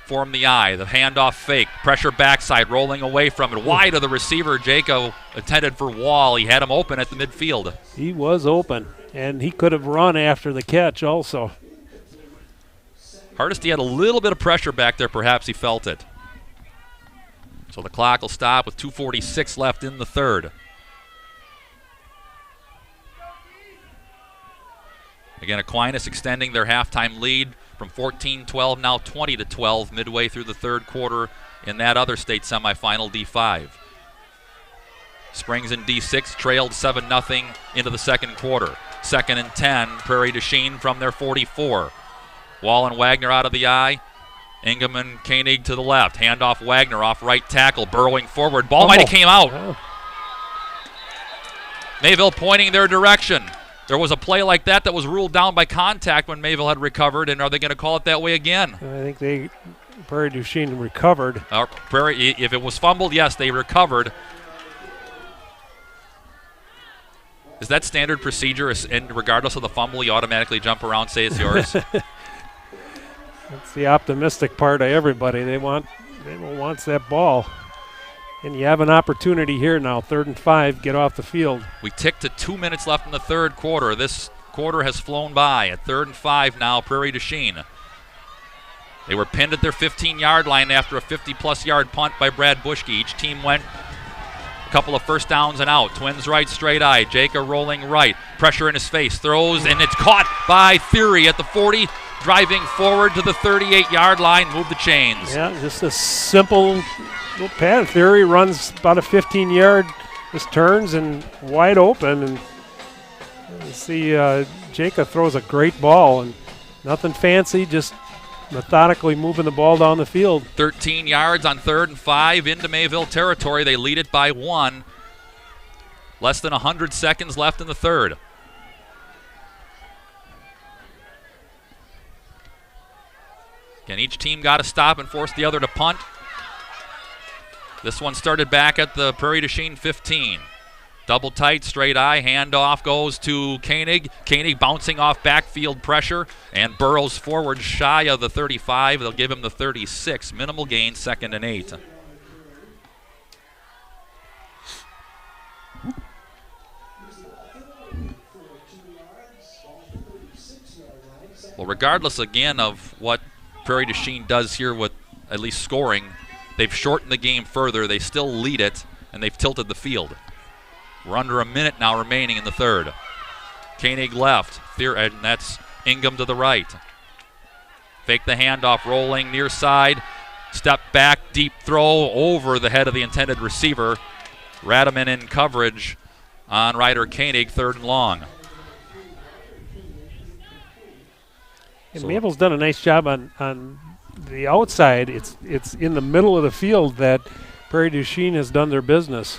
form the eye. The handoff fake. Pressure backside, rolling away from it. Wide of the receiver. Jacob intended for Wall. He had him open at the midfield. He was open, and he could have run after the catch also. Hardesty had a little bit of pressure back there. Perhaps he felt it. So the clock will stop with 2:46 left in the third. Again, Aquinas extending their halftime lead from 14-12, now 20-12, midway through the 3rd quarter in that other state semifinal, D5. Springs in D6 trailed 7-0 into the 2nd quarter. 2nd and 10, Prairie du Chien from their 44. Wall and Wagner out of the eye. Ingham and Koenig to the left. Handoff Wagner off right tackle, burrowing forward. Ball might have came out. Oh. Mayville pointing their direction. There was a play like that was ruled down by contact when Mayville had recovered, and are they going to call it that way again? I think Prairie du Chien recovered. Prairie, if it was fumbled, yes, they recovered. Is that standard procedure, and regardless of the fumble, you automatically jump around, say it's yours? That's the optimistic part of everybody. They wants that ball. And you have an opportunity here now, 3rd and 5, get off the field. We tick to 2 minutes left in the third quarter. This quarter has flown by. At 3rd and 5 now, Prairie du Chien. They were pinned at their 15-yard line after a 50-plus yard punt by Brad Bushke. Each team went a couple of first downs and out. Twins right, straight eye. Jacob rolling right. Pressure in his face. Throws, and it's caught by Theory at the 40. Driving forward to the 38-yard line. Move the chains. Yeah, just a simple little pad. Theory runs about a 15-yard. Just turns and wide open. And you see Jacob throws a great ball. And nothing fancy, just methodically moving the ball down the field. 13 yards on 3rd and 5 into Mayville territory. They lead it by 1. Less than 100 seconds left in the third. Again, each team got to stop and force the other to punt. This one started back at the Prairie du Chien 15. Double tight, straight eye, handoff goes to Koenig. Koenig bouncing off backfield pressure and burrows forward shy of the 35. They'll give him the 36. Minimal gain, 2nd and 8. Well, regardless again of what Prairie du Chien does here with at least scoring, they've shortened the game further. They still lead it, and they've tilted the field. We're under a minute now remaining in the third. Koenig left, and that's Ingham to the right. Fake the handoff, rolling near side. Step back, deep throw over the head of the intended receiver. Radaman in coverage on Ryder Koenig, 3rd and long. And Mabel's done a nice job on the outside. It's in the middle of the field that Prairie du Chien has done their business.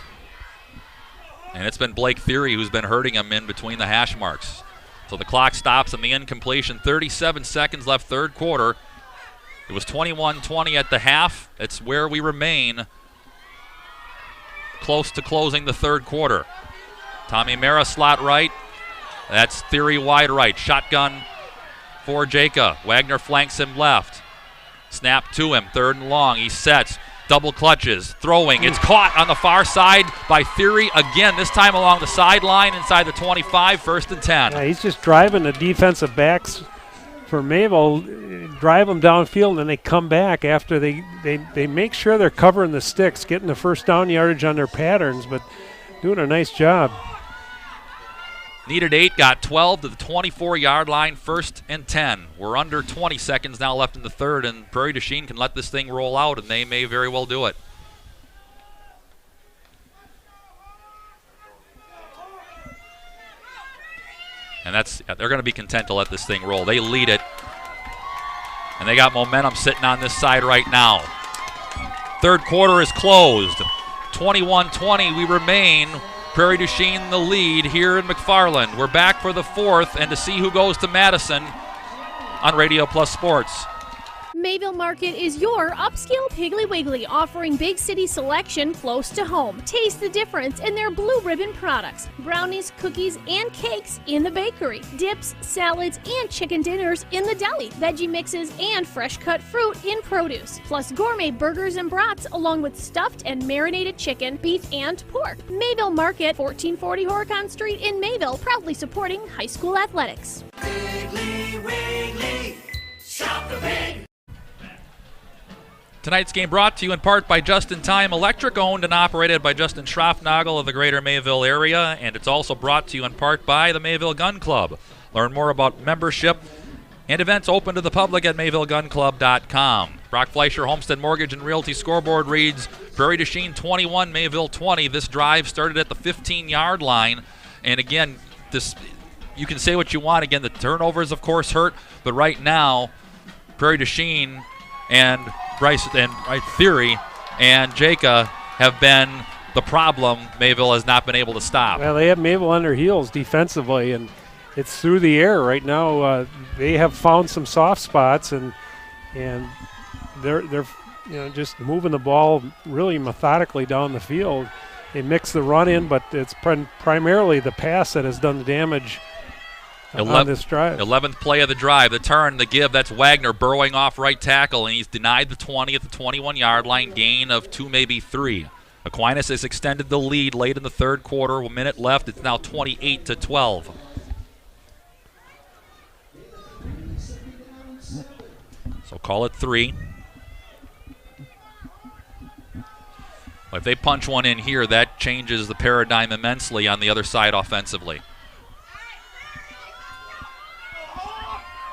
And it's been Blake Theory who's been hurting him in between the hash marks. So the clock stops and the incompletion. 37 seconds left, third quarter. It was 21-20 at the half. It's where we remain close to closing the third quarter. Tommy Mara slot right. That's Theory wide right. Shotgun for Jacob. Wagner flanks him left. Snap to him, 3rd and long. He sets. Double clutches, throwing. It's caught on the far side by Theory again, this time along the sideline inside the 25, 1st and 10. Yeah, he's just driving the defensive backs for Mayville, drive them downfield, and then they come back after they make sure they're covering the sticks, getting the first down yardage on their patterns, but doing a nice job. Needed 8, got 12 to the 24-yard line, 1st and 10. We're under 20 seconds now left in the third, and Prairie du Chien can let this thing roll out, and they may very well do it. And they're going to be content to let this thing roll. They lead it, and they got momentum sitting on this side right now. Third quarter is closed. 21-20, we remain. Prairie du Chien the lead here in McFarland. We're back for the fourth, and to see who goes to Madison on Radio Plus Sports. Mayville Market is your upscale Piggly Wiggly, offering big city selection close to home. Taste the difference in their blue ribbon products. Brownies, cookies, and cakes in the bakery. Dips, salads, and chicken dinners in the deli. Veggie mixes and fresh cut fruit in produce. Plus gourmet burgers and brats, along with stuffed and marinated chicken, beef, and pork. Mayville Market, 1440 Horicon Street in Mayville, proudly supporting high school athletics. Piggly Wiggly, shop the pig. Tonight's game brought to you in part by Just in Time Electric, owned and operated by Justin Schroffnagel of the greater Mayville area, and it's also brought to you in part by the Mayville Gun Club. Learn more about membership and events open to the public at MayvilleGunClub.com. Brock Fleischer Homestead Mortgage and Realty scoreboard reads Prairie du Chien 21, Mayville 20. This drive started at the 15-yard line, and again, you can say what you want. Again, the turnovers, of course, hurt, but right now, Prairie du Chien and Bryce and Theory and Jacob have been the problem Mayville has not been able to stop. Well, they have Mayville on their heels defensively, and it's through the air right now. They have found some soft spots, and they're just moving the ball really methodically down the field. They mix the run in, but it's primarily the pass that has done the damage on this drive. 11th play of the drive. The turn, the give, that's Wagner burrowing off right tackle, and he's denied the 20 at the 21-yard line, gain of 2, maybe 3. Aquinas has extended the lead late in the third quarter. A minute left. It's now 28-12. So call it 3. If they punch one in here, that changes the paradigm immensely on the other side offensively.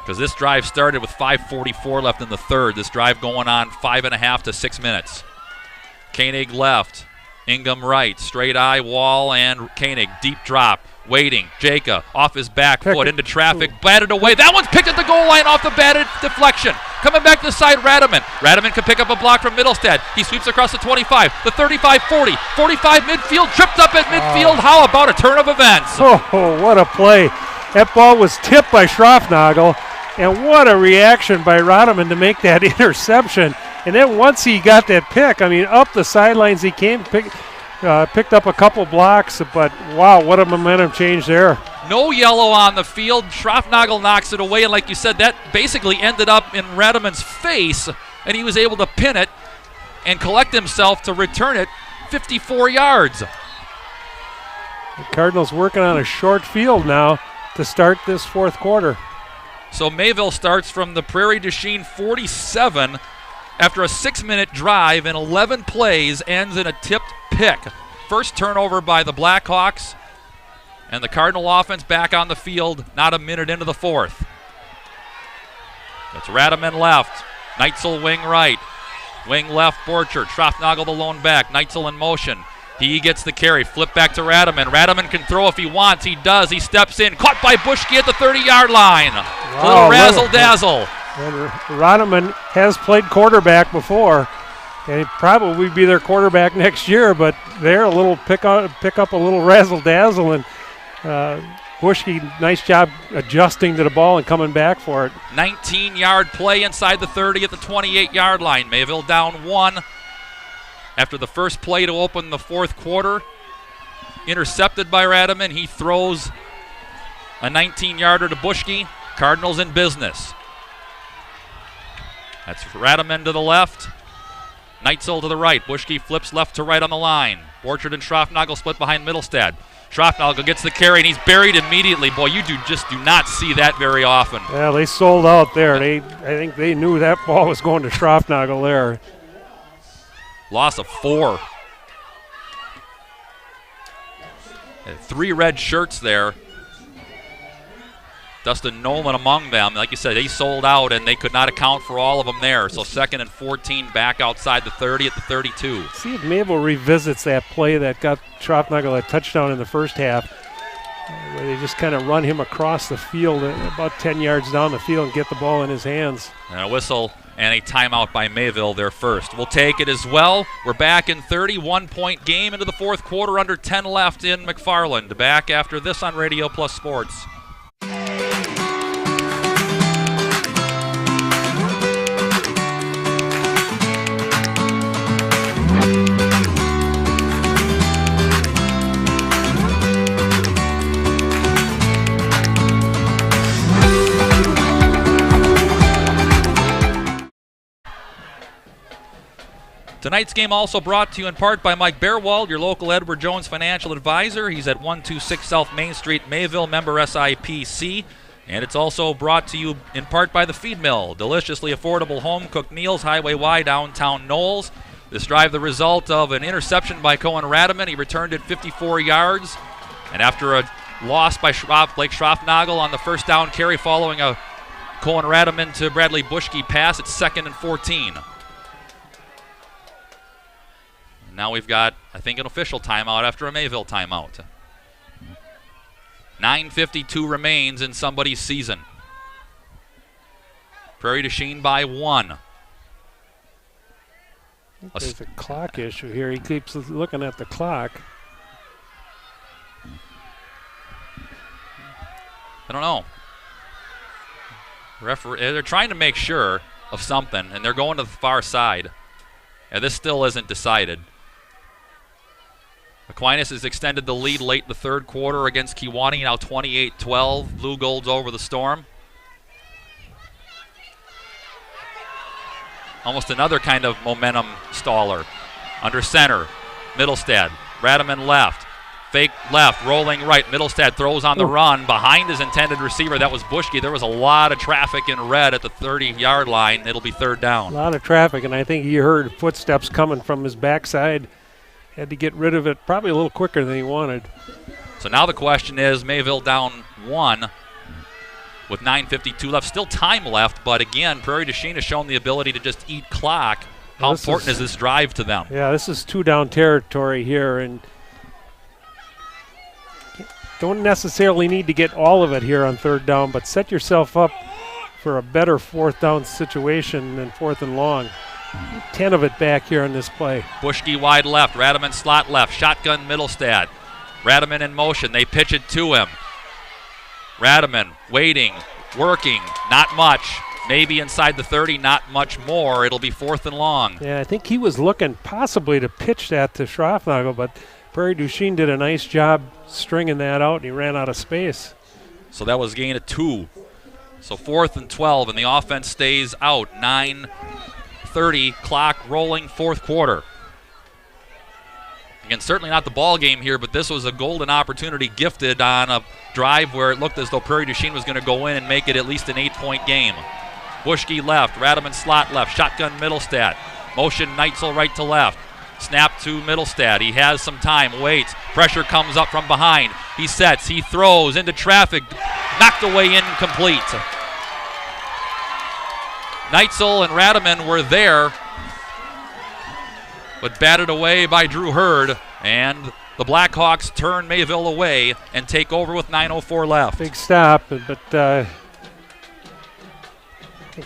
Because this drive started with 5:44 left in the third. This drive going on 5.5 to 6 minutes. Koenig left, Ingham right, straight eye, Wall, and Koenig. Deep drop, waiting. Jacob off his back foot into traffic, batted away. That one's picked at the goal line off the batted deflection. Coming back to the side, Radaman. Radaman can pick up a block from Middlestead. He sweeps across the 25, the 35, 40, 45 midfield, tripped up at midfield. How about a turn of events? Oh, what a play. That ball was tipped by Schroffnagel, and what a reaction by Radaman to make that interception. And then once he got that pick, I mean, up the sidelines he came, picked up a couple blocks, but wow, what a momentum change there. No yellow on the field. Schroffnagel knocks it away, and like you said, that basically ended up in Radaman's face, and he was able to pin it and collect himself to return it 54 yards. The Cardinals working on a short field now to start this fourth quarter. So Mayville starts from the Prairie du Chien 47 after a 6-minute drive and 11 plays, ends in a tipped pick. First turnover by the Blackhawks, and the Cardinal offense back on the field not a minute into the fourth. That's Radaman left, Neitzel wing right, wing left Borchert, Schroffnagel the lone back, Neitzel in motion. He gets the carry, flip back to Radaman. Radaman can throw if he wants, he does, he steps in, caught by Bushke at the 30-yard line. Wow, little razzle-dazzle. And Radaman has played quarterback before, and he'd probably be their quarterback next year, but they're a little pick up a little razzle-dazzle, and Bushke, nice job adjusting to the ball and coming back for it. 19-yard play inside the 30 at the 28-yard line. Mayville down 1 after the first play to open the fourth quarter. Intercepted by Radaman. He throws a 19-yarder to Bushke. Cardinals in business. That's Radaman to the left, Neitzel to the right. Bushke flips left to right on the line. Borchert and Schroffnagel split behind Middlestead. Schroffnagel gets the carry, and he's buried immediately. Boy, you just do not see that very often. Yeah, they sold out there. I think they knew that ball was going to Schroffnagel there. Loss of 4. 3 red shirts there. Dustin Nolan among them. Like you said, they sold out, and they could not account for all of them there. So 2nd and 14 back outside the 30 at the 32. See if Mayville revisits that play that got Schroffnagel a touchdown in the first half, where they just kind of run him across the field about 10 yards down the field and get the ball in his hands. And a whistle and a timeout by Mayville there first. We'll take it as well. We're back in 31-point game into the fourth quarter, under 10 left in McFarland. Back after this on Radio Plus Sports. Tonight's game also brought to you in part by Mike Bearwald, your local Edward Jones financial advisor. He's at 126 South Main Street, Mayville, member SIPC. And it's also brought to you in part by the Feed Mill, deliciously affordable home-cooked meals, Highway Y, downtown Knowles. This drive the result of an interception by Cohen Radaman. He returned it 54 yards. And after a loss by Blake Schroffnagel on the first down carry following a Cohen Radaman to Bradley Bushke pass, it's 2nd and 14. Now we've got, I think, an official timeout after a Mayville timeout. 9:52 remains in somebody's season. Prairie du Chien by 1. There's a clock issue here. He keeps looking at the clock. I don't know. They're trying to make sure of something, and they're going to the far side. And this still isn't decided. Aquinas has extended the lead late in the third quarter against Kewanee, now 28-12. Blue Gold's over the Storm. Almost another kind of momentum staller. Under center, Middlestad. Radaman left. Fake left, rolling right. Middlestad throws on the run behind his intended receiver. That was Bushke. There was a lot of traffic in red at the 30-yard line. It'll be third down. A lot of traffic, and I think he heard footsteps coming from his backside. Had to get rid of it probably a little quicker than he wanted. So now the question is, Mayville down 1 with 9:52 left. Still time left, but again, Prairie du Chien has shown the ability to just eat clock. How important is this drive to them? Yeah, this is 2-down territory here, and don't necessarily need to get all of it here on third down, but set yourself up for a better fourth down situation than 4th and long. 10 of it back here on this play. Bushke wide left, Radaman slot left, shotgun Middlestad. Radaman in motion, they pitch it to him. Radaman waiting, working, not much. Maybe inside the 30, not much more. It'll be 4th and long. Yeah, I think he was looking possibly to pitch that to Schroffnagel, but Prairie du Chien did a nice job stringing that out, and he ran out of space. So that was gain of 2. So 4th and 12, and the offense stays out. 9:30, clock rolling, fourth quarter. Again, certainly not the ball game here, but this was a golden opportunity gifted on a drive where it looked as though Prairie du Chien was going to go in and make it at least an 8-point game. Bushke left, Radaman slot left, shotgun Middlestad. Motion Neitzel right to left. Snap to Middlestad. He has some time, waits. Pressure comes up from behind. He sets, he throws into traffic. Knocked away, incomplete. Neitzel and Radaman were there, but batted away by Drew Hurd, and the Blackhawks turn Mayville away and take over with 9:04 left. Big stop, but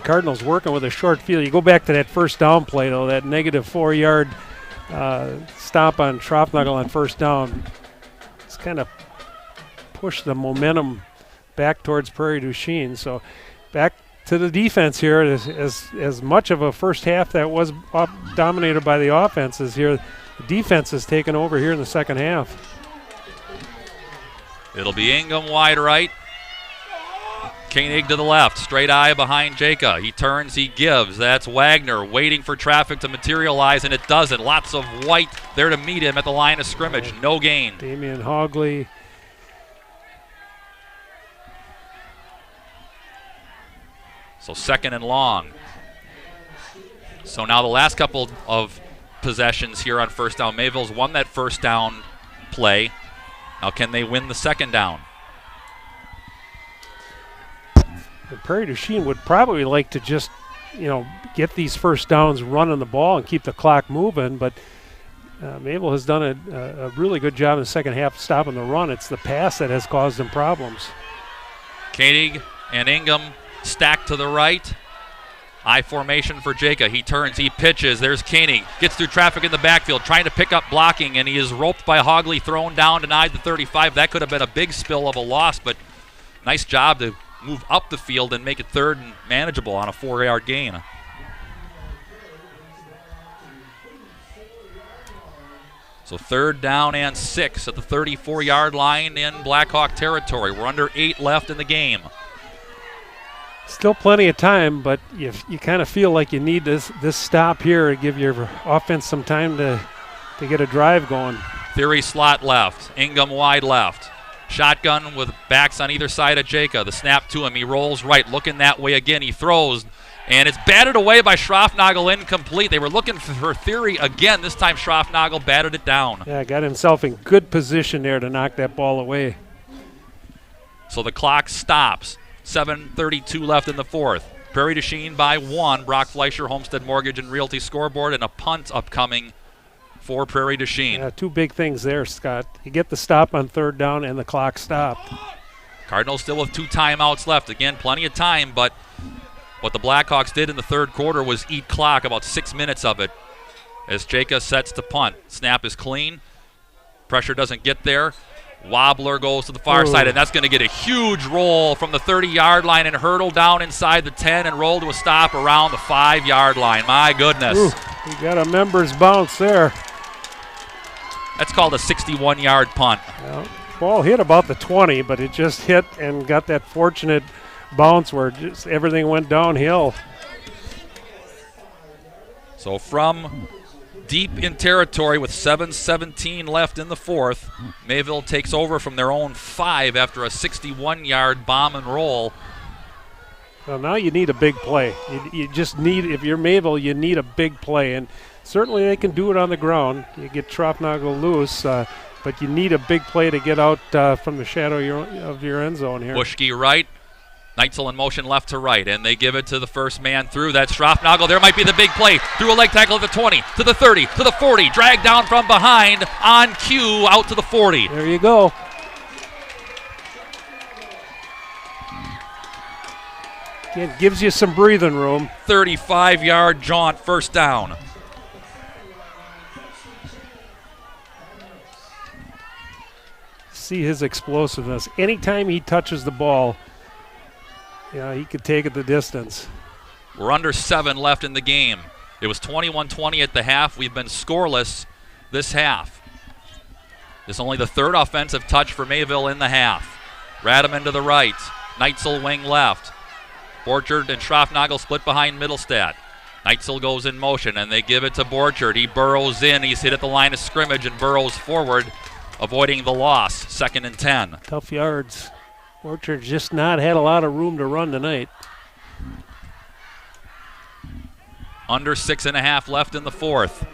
Cardinals working with a short field. You go back to that first down play, though, that negative 4-yard stop on Schroffnagel on first down. It's kind of pushed the momentum back towards Prairie du Chien. So back to the defense here. As much of a first half that was dominated by the offenses here, the defense has taken over here in the second half. It'll be Ingham wide right. Koenig to the left, straight eye behind Jacob. He turns, he gives. That's Wagner waiting for traffic to materialize, and it doesn't. Lots of white there to meet him at the line of scrimmage. No gain. Damian Hogley. So 2nd and long. So now the last couple of possessions here on first down. Mayville's won that first down play. Now can they win the second down? Prairie du Chien would probably like to just, get these first downs running the ball and keep the clock moving, but Mayville has done a really good job in the second half stopping the run. It's the pass that has caused them problems. Koenig and Ingham stacked to the right. I formation for Jacob. He turns, he pitches. There's Koenig. Gets through traffic in the backfield, trying to pick up blocking, and he is roped by Hogley, thrown down, denied the 35. That could have been a big spill of a loss, but nice job to move up the field and make it third and manageable on a 4-yard gain. So 3rd down and 6 at the 34-yard line in Blackhawk territory. We're under 8 left in the game. Still plenty of time, but you kind of feel like you need this stop here to give your offense some time to get a drive going. Theory slot left, Ingham wide left. Shotgun with backs on either side of Jacob. The snap to him. He rolls right, looking that way again. He throws, and it's batted away by Schroffnagel, incomplete. They were looking for Theory again. This time Schroffnagel batted it down. Yeah, got himself in good position there to knock that ball away. So the clock stops. 7:32 left in the fourth. Prairie du Chien by 1. Brock Fleischer, Homestead Mortgage and Realty scoreboard, and a punt upcoming for Prairie du Chien. Yeah, 2 big things there, Scott. You get the stop on 3rd down and the clock stopped. Cardinals still with 2 timeouts left. Again, plenty of time, but what the Blackhawks did in the third quarter was eat clock, about 6 minutes of it, as Jacob sets to punt. Snap is clean. Pressure doesn't get there. Wobbler goes to the far side, and that's going to get a huge roll from the 30-yard line and hurdle down inside the 10 and roll to a stop around the 5-yard line. My goodness. You got a member's bounce there. That's called a 61-yard punt. Well, ball hit about the 20, but it just hit and got that fortunate bounce where just everything went downhill. So from deep in territory with 7:17 left in the fourth, Mayville takes over from their own 5 after a 61-yard bomb and roll. Well, now you need a big play. You just need, if you're Mayville, you need a big play. And certainly they can do it on the ground. You get Schroffnagel loose, but you need a big play to get out from the shadow of your end zone here. Buschke right. Neitzel in motion left to right, and they give it to the first man through. That's Schroffnagel. There might be the big play. Through a leg tackle at the 20, to the 30, to the 40. Dragged down from behind, on cue, out to the 40. There you go. It gives you some breathing room. 35-yard jaunt, first down. See his explosiveness. Anytime he touches the ball, he could take it the distance. We're under 7 left in the game. It was 21-20 at the half. We've been scoreless this half. This is only the 3rd offensive touch for Mayville in the half. Radaman to the right. Neitzel wing left. Borchard and Schroffnagel split behind Middlestad. Neitzel goes in motion, and they give it to Borchard. He burrows in. He's hit at the line of scrimmage and burrows forward, avoiding the loss. 2nd and 10. Tough yards. Borchard's just not had a lot of room to run tonight. Under 6.5 left in the fourth.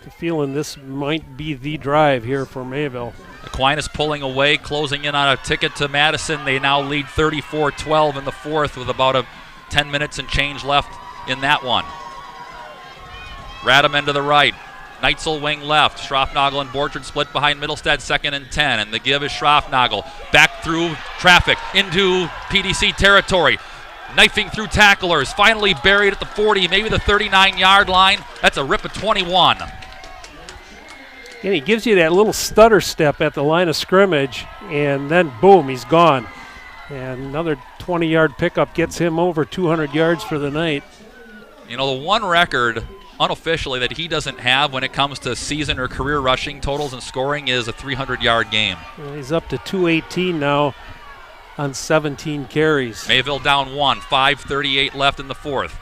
I'm feeling this might be the drive here for Mayville. Aquinas pulling away, closing in on a ticket to Madison. They now lead 34-12 in the fourth with about 10 minutes and change left in that one. Radaman to the right. Neitzel wing left. Schroffnagel and Borchard split behind Middlestad, 2nd and 10. And the give is Schroffnagel. Back through traffic into PDC territory. Knifing through tacklers. Finally buried at the 40, maybe the 39-yard line. That's a rip of 21. And he gives you that little stutter step at the line of scrimmage, and then boom, he's gone. And another 20-yard pickup gets him over 200 yards for the night. The one record unofficially that he doesn't have when it comes to season or career rushing totals and scoring is a 300-yard game. Well, he's up to 218 now on 17 carries. Mayville down 1, 5:38 left in the fourth.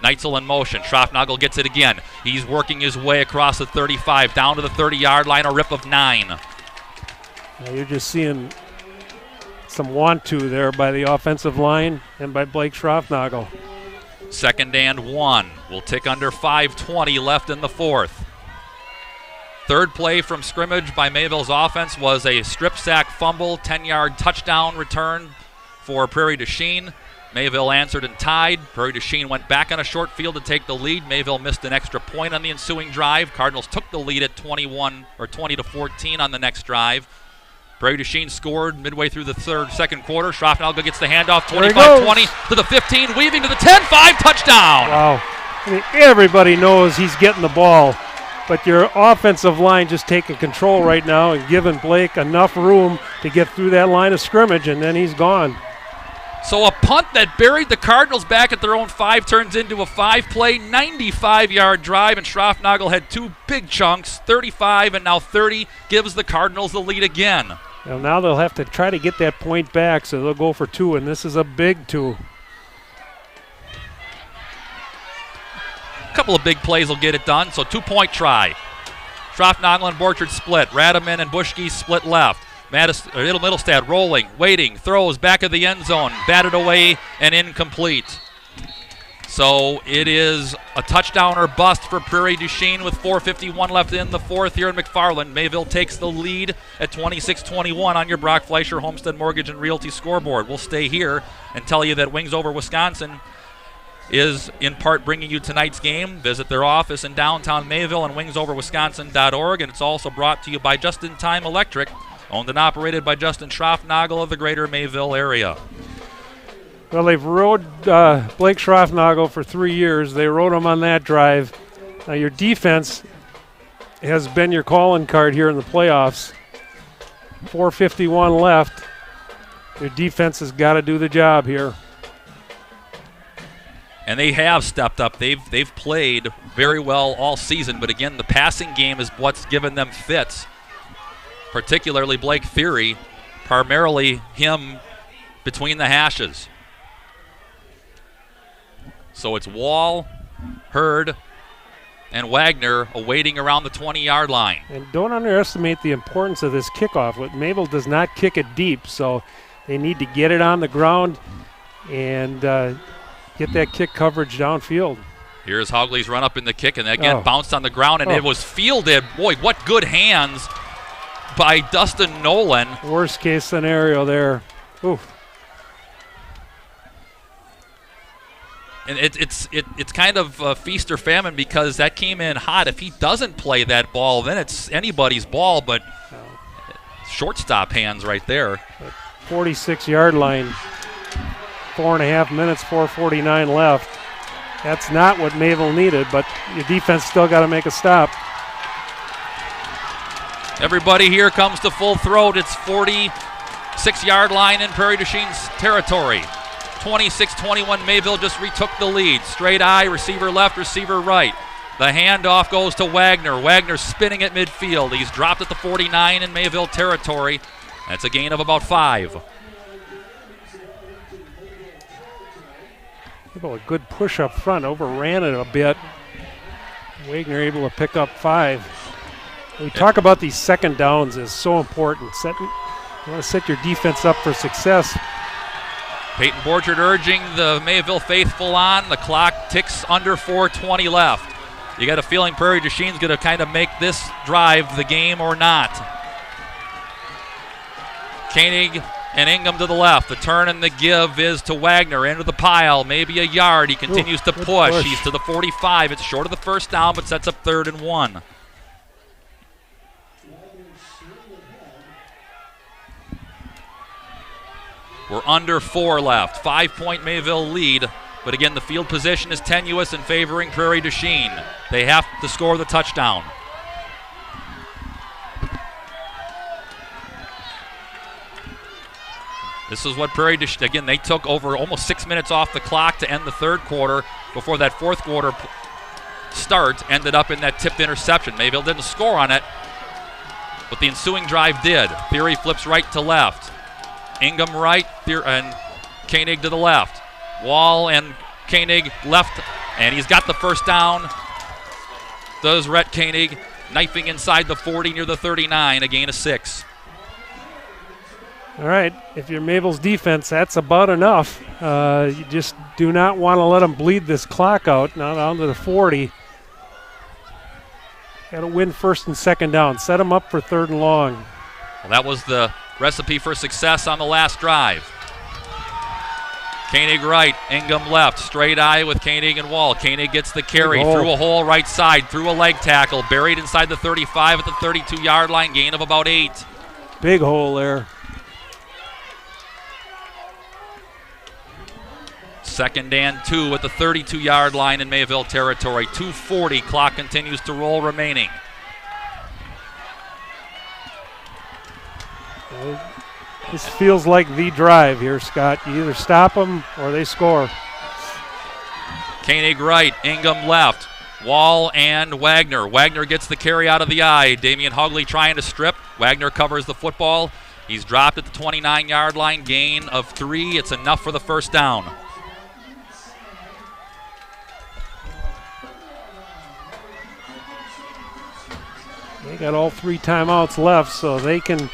Neitzel in motion. Schroffnagel gets it again. He's working his way across the 35, down to the 30-yard line, a rip of 9. Now you're just seeing some want-to there by the offensive line and by Blake Schroffnagel. 2nd and 1. We'll tick under 5:20 left in the fourth. Third play from scrimmage by Mayville's offense was a strip sack fumble, 10-yard touchdown return for Prairie to Chien. Mayville answered and tied. Prairie to Chien went back on a short field to take the lead. Mayville missed an extra point on the ensuing drive. Cardinals took the lead at 20-14 on the next drive. Prairie du Chien scored midway through the second quarter. Schroffnagel gets the handoff, 25-20 to the 15, weaving to the 10-5, touchdown. Wow. Everybody knows he's getting the ball, but your offensive line just taking control right now and giving Blake enough room to get through that line of scrimmage, and then he's gone. So a punt that buried the Cardinals back at their own 5 turns into a 5-play, 95-yard drive, and Schroffnagel had 2 big chunks, 35 and now 30, gives the Cardinals the lead again. Well, now they'll have to try to get that point back, so they'll go for 2, and this is a big 2. A couple of big plays will get it done, so 2-point try. Schroffnagel and Borchard split. Radaman and Buschke split left. Middlestad rolling, waiting, throws back of the end zone, batted away and incomplete. So it is a touchdown or bust for Prairie du Chien with 4:51 left in the fourth here in McFarland. Mayville takes the lead at 26-21 on your Brock Fleischer Homestead Mortgage and Realty scoreboard. We'll stay here and tell you that Wings Over Wisconsin is in part bringing you tonight's game. Visit their office in downtown Mayville and wingsoverwisconsin.org. And it's also brought to you by Just In Time Electric, owned and operated by Justin Schroffnagel of the greater Mayville area. Well, they've rode Blake Schroffnagel for 3 years. They rode him on that drive. Now your defense has been your calling card here in the playoffs. 4:51 left. Their defense has got to do the job here. And they have stepped up. They've played very well all season, but again, the passing game is what's given them fits, particularly Blake Theory, primarily him between the hashes. So it's Wall, Hurd, and Wagner awaiting around the 20-yard line. And don't underestimate the importance of this kickoff. Mayville does not kick it deep, so they need to get it on the ground and get that kick coverage downfield. Here's Hogley's run up in the kick, and again bounced on the ground, and it was fielded. Boy, what good hands by Dustin Nolan. Worst case scenario there. Oof. And it's kind of feast or famine because that came in hot. If he doesn't play that ball, then it's anybody's ball, but shortstop hands right there. 46-yard line, 4.5 minutes, 4:49 left. That's not what Mayville needed, but your defense still got to make a stop. Everybody here comes to full throat. It's 46-yard line in Prairie du Chien's territory. 26-21, Mayville just retook the lead. Straight eye, receiver left, receiver right. The handoff goes to Wagner. Wagner spinning at midfield. He's dropped at the 49 in Mayville territory. That's a gain of about 5. A good push up front, overran it a bit. Wagner able to pick up 5. We talk about these second downs is so important. You want to set your defense up for success. Peyton Borchard urging the Mayville faithful on. The clock ticks under 4:20 left. You got a feeling Prairie du Chien's going to kind of make this drive the game or not. Koenig and Ingham to the left. The turn and the give is to Wagner into the pile. Maybe a yard. He continues to push. He's to the 45. It's short of the first down, but sets up 3rd and 1. We're under 4 left. 5-point Mayville lead. But again, the field position is tenuous and favoring Prairie du Chien. They have to score the touchdown. This is what Prairie du Chien, again, they took over almost 6 minutes off the clock to end the third quarter before that fourth quarter start ended up in that tipped interception. Mayville didn't score on it, but the ensuing drive did. Theory flips right to left. Ingham right, and Koenig to the left. Wall and Koenig left, and he's got the first down. Does Rhett Koenig, knifing inside the 40 near the 39, a gain of 6. All right, if you're Mayville's defense, that's about enough. You just do not want to let them bleed this clock out, now down to the 40. Got to win 1st and 2nd down. Set them up for 3rd and long. Well, that was the recipe for success on the last drive. Koenig right, Ingham left. Straight eye with Koenig and Wall. Koenig gets the carry through a hole right side, through a leg tackle, buried inside the 35 at the 32-yard line, gain of about 8. Big hole there. 2nd and 2 at the 32-yard line in Mayville territory. 2:40, clock continues to roll remaining. This feels like the drive here, Scott. You either stop them or they score. Koenig right, Ingham left. Wall and Wagner. Wagner gets the carry out of the eye. Damian Hogley trying to strip. Wagner covers the football. He's dropped at the 29-yard line, gain of 3. It's enough for the first down. They got all 3 timeouts left, so they can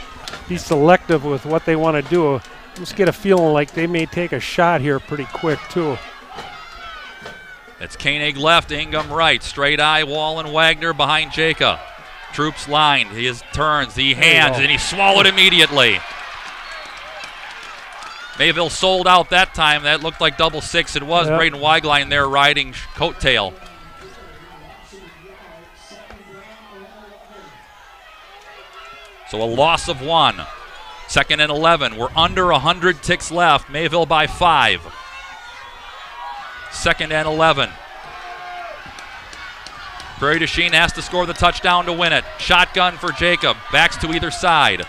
be selective with what they want to do. Just get a feeling like they may take a shot here pretty quick, too. It's Koenig left, Ingham right. Straight eye, Wall and Wagner behind Jacob. Troops lined. He turns, he hands, and he swallowed immediately. Mayville sold out that time. That looked like double 6. It was Braden Weiglein there riding coattail. So a loss of 1. 2nd and 11. We're under 100 ticks left. Mayville by 5. 2nd and 11. Prairie du Chien has to score the touchdown to win it. Shotgun for Jacob. Backs to either side.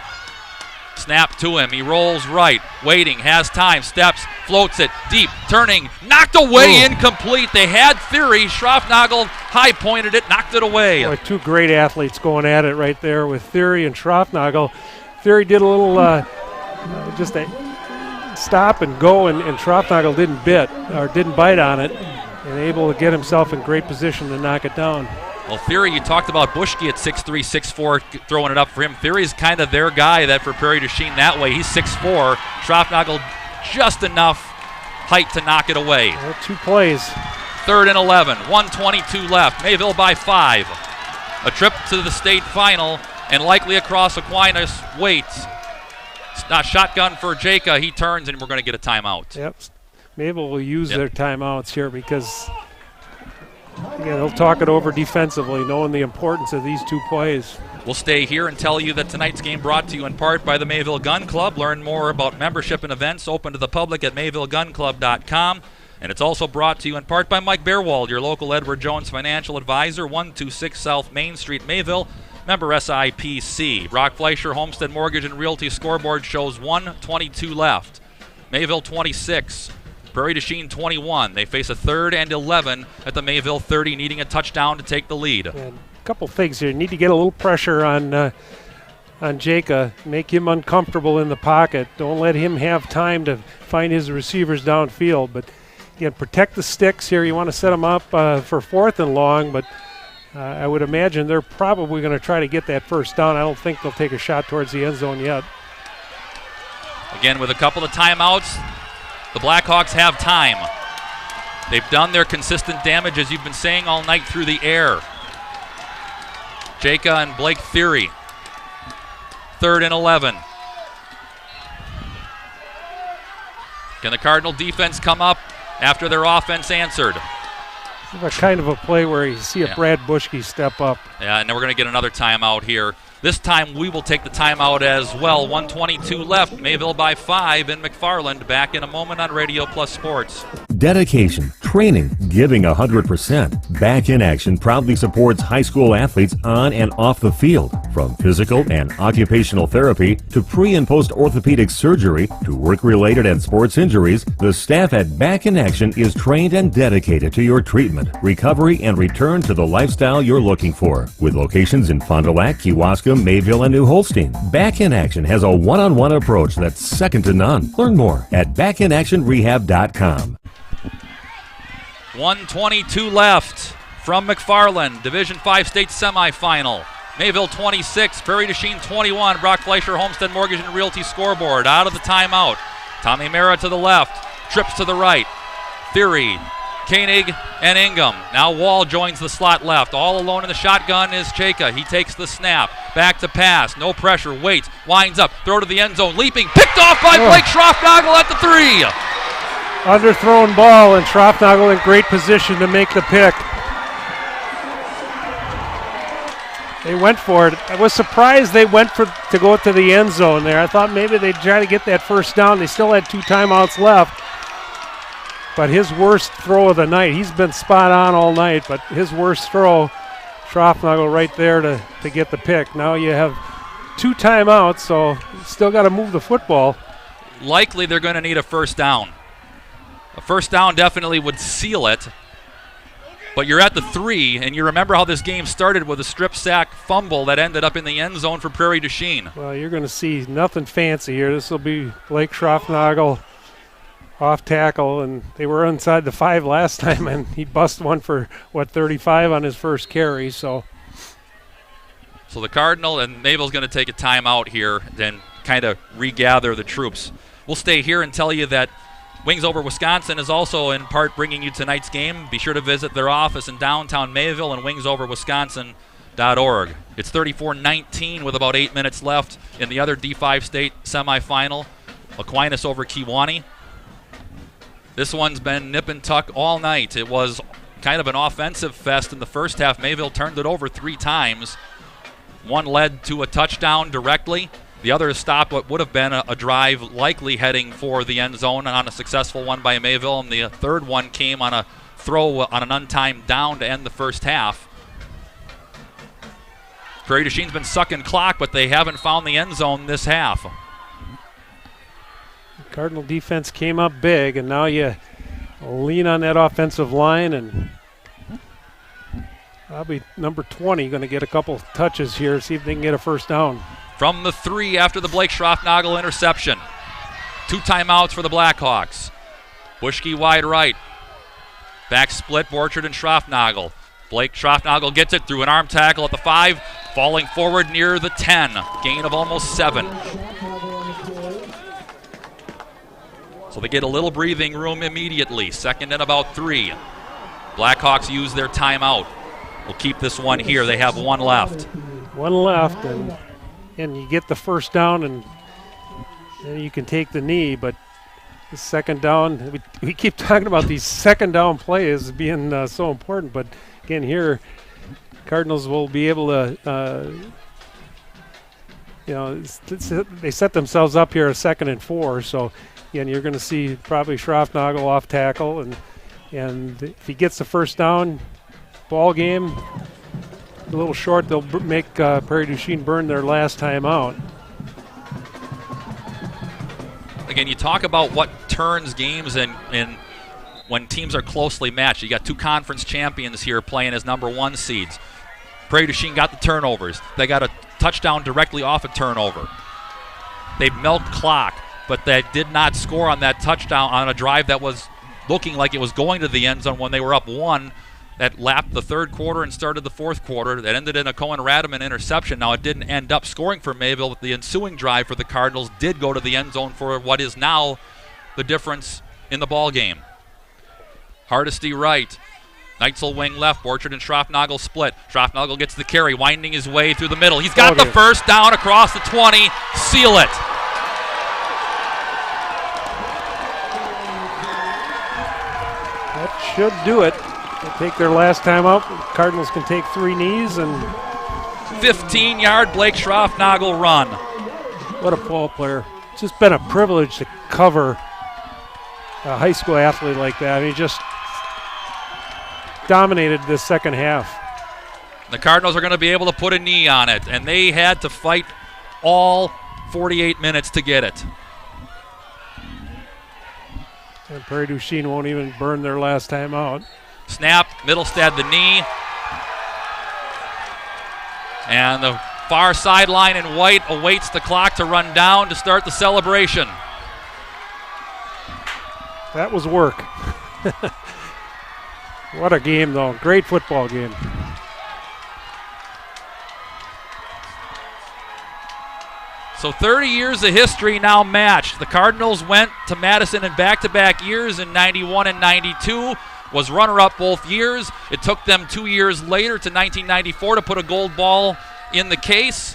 Snap to him. He rolls right. Waiting. Has time. Steps. Floats it. Deep. Turning. Knocked away. Incomplete. They had theory. Schroffnagel high pointed it. Knocked it away. Boy, two great athletes going at it right there with Theory and Schroffnagel. Theory did a little just a stop and go, and Schroffnagel didn't bite on it, and able to get himself in great position to knock it down. Well, Theory, you talked about Bushke at 6'3", 6'4", throwing it up for him. Theory's kind of their guy that for Prairie du Chien that way. He's 6'4". Schroffnagel just enough height to knock it away. Well, 2 plays. 3rd and 11, 1:22 left. Mayville by 5. A trip to the state final and likely across Aquinas. Waits. Shotgun for Jaka. He turns and we're going to get a timeout. Yep. Mayville will use their timeouts here because they'll talk it over defensively, knowing the importance of these 2 plays. We'll stay here and tell you that tonight's game brought to you in part by the Mayville Gun Club. Learn more about membership and events open to the public at mayvillegunclub.com. And it's also brought to you in part by Mike Bearwald, your local Edward Jones financial advisor, 126 South Main Street, Mayville. Member SIPC. Brock Fleischer Homestead Mortgage and Realty scoreboard shows 1:22 left. Mayville 26. Prairie du Chien 21. They face a 3rd and 11 at the Mayville 30, needing a touchdown to take the lead. And a couple things here. You need to get a little pressure on Jaka. Make him uncomfortable in the pocket. Don't let him have time to find his receivers downfield. But again, protect the sticks here. You want to set them up for 4th and long, but I would imagine they're probably going to try to get that first down. I don't think they'll take a shot towards the end zone yet. Again, with a couple of timeouts, the Blackhawks have time. They've done their consistent damage, as you've been saying all night, through the air. Jaka and Blake Theory. 3rd and 11. Can the Cardinal defense come up after their offense answered? It's kind of a play where you see a Brad Bushke step up. Yeah, and then we're going to get another timeout here. This time we will take the timeout as well. 1:22 left. Mayville by 5 in McFarland. Back in a moment on Radio Plus Sports. Dedication, training, giving 100%. Back in Action proudly supports high school athletes on and off the field. From physical and occupational therapy to pre- and post-orthopedic surgery to work-related and sports injuries, the staff at Back in Action is trained and dedicated to your treatment, recovery, and return to the lifestyle you're looking for. With locations in Fond du Lac, Kewaskum, Mayville, and New Holstein, Back in Action has a one-on-one approach that's second to none. Learn more at backinactionrehab.com. 1:22 left from McFarland, Division 5 state semifinal. Mayville 26, Prairie du Chien 21. Brock Fleischer Homestead Mortgage and Realty scoreboard. Out of the timeout. Tommy Mara to the left, trips to the right. Theory, Koenig, and Ingham. Now Wall joins the slot left. All alone in the shotgun is Chaka. He takes the snap. Back to pass. No pressure. Waits. Winds up. Throw to the end zone. Leaping. Picked off by Blake Schroffnagel at the 3. Underthrown ball, and Schroffnagel in great position to make the pick. They went for it. I was surprised they went to go to the end zone there. I thought maybe they'd try to get that first down. They still had 2 timeouts left. But his worst throw of the night, he's been spot on all night, but his worst throw, Schroffnagel right there to get the pick. Now you have 2 timeouts, so still got to move the football. Likely they're going to need a first down. A first down definitely would seal it. But you're at the 3, and you remember how this game started with a strip sack fumble that ended up in the end zone for Prairie du Chien. Well, you're going to see nothing fancy here. This will be Blake Schroffnagel off tackle, and they were inside the 5 last time, and he bust one for, 35 on his first carry. So the Cardinal and Mayville's going to take a timeout here, then kind of regather the troops. We'll stay here and tell you that Wings Over Wisconsin is also in part bringing you tonight's game. Be sure to visit their office in downtown Mayville and wingsoverwisconsin.org. It's 34-19 with about 8 minutes left in the other D5 state semifinal. Aquinas over Kewanee. This one's been nip and tuck all night. It was kind of an offensive fest in the first half. Mayville turned it over 3 times. One led to a touchdown directly. The other stopped what would have been a drive likely heading for the end zone on a successful one by Mayville, and the third one came on a throw on an untimed down to end the first half. Prairie du Chien's been sucking clock, but they haven't found the end zone this half. Cardinal defense came up big, and now you lean on that offensive line, and probably number 20 going to get a couple touches here, see if they can get a first down. From the 3 after the Blake Schroffnagel interception. 2 timeouts for the Blackhawks. Buschke wide right. Back split, Borchard and Schroffnagel. Blake Schroffnagel gets it through an arm tackle at the 5, falling forward near the 10. Gain of almost 7. So they get a little breathing room immediately. 2nd and about 3. Blackhawks use their timeout. We'll keep this one here. They have 1 left. 1 left, and you get the first down, and you can take the knee, but the second down, we keep talking about these second down plays being so important, but again here, Cardinals will be able to, they set themselves up here a 2nd and 4, so again, you're going to see probably Schroffnagel off tackle, and if he gets the first down, ball game, a little short, they'll make Prairie du Chien burn their last time out. Again, you talk about what turns games and when teams are closely matched. You got 2 conference champions here playing as number 1 seeds. Prairie du Chien got the turnovers. They got a touchdown directly off a turnover. They milked clock, but they did not score on that touchdown on a drive that was looking like it was going to the end zone when they were up 1. That lapped the 3rd quarter and started the 4th quarter. That ended in a Cohen-Radaman interception. Now, it didn't end up scoring for Mayville, but the ensuing drive for the Cardinals did go to the end zone for what is now the difference in the ball game. Hardesty right. Neitzel wing left. Borchard and Schroffnagel split. Schroffnagel gets the carry, winding his way through the middle. He's got the first down across the 20. Seal it. That should do it. They take their last time out. Cardinals can take 3 knees, and 15-yard Blake Schroffnagel run. What a ball player. It's just been a privilege to cover a high school athlete like that. He just dominated this second half. The Cardinals are going to be able to put a knee on it, and they had to fight all 48 minutes to get it. And Prairie du Chien won't even burn their last time out. Snap, Middlestad the knee. And the far sideline in white awaits the clock to run down to start the celebration. That was work. What a game, though. Great football game. So 30 years of history now matched. The Cardinals went to Madison in back-to-back years in 91 and 92. Was runner-up both years. It took them 2 years later to 1994 to put a gold ball in the case.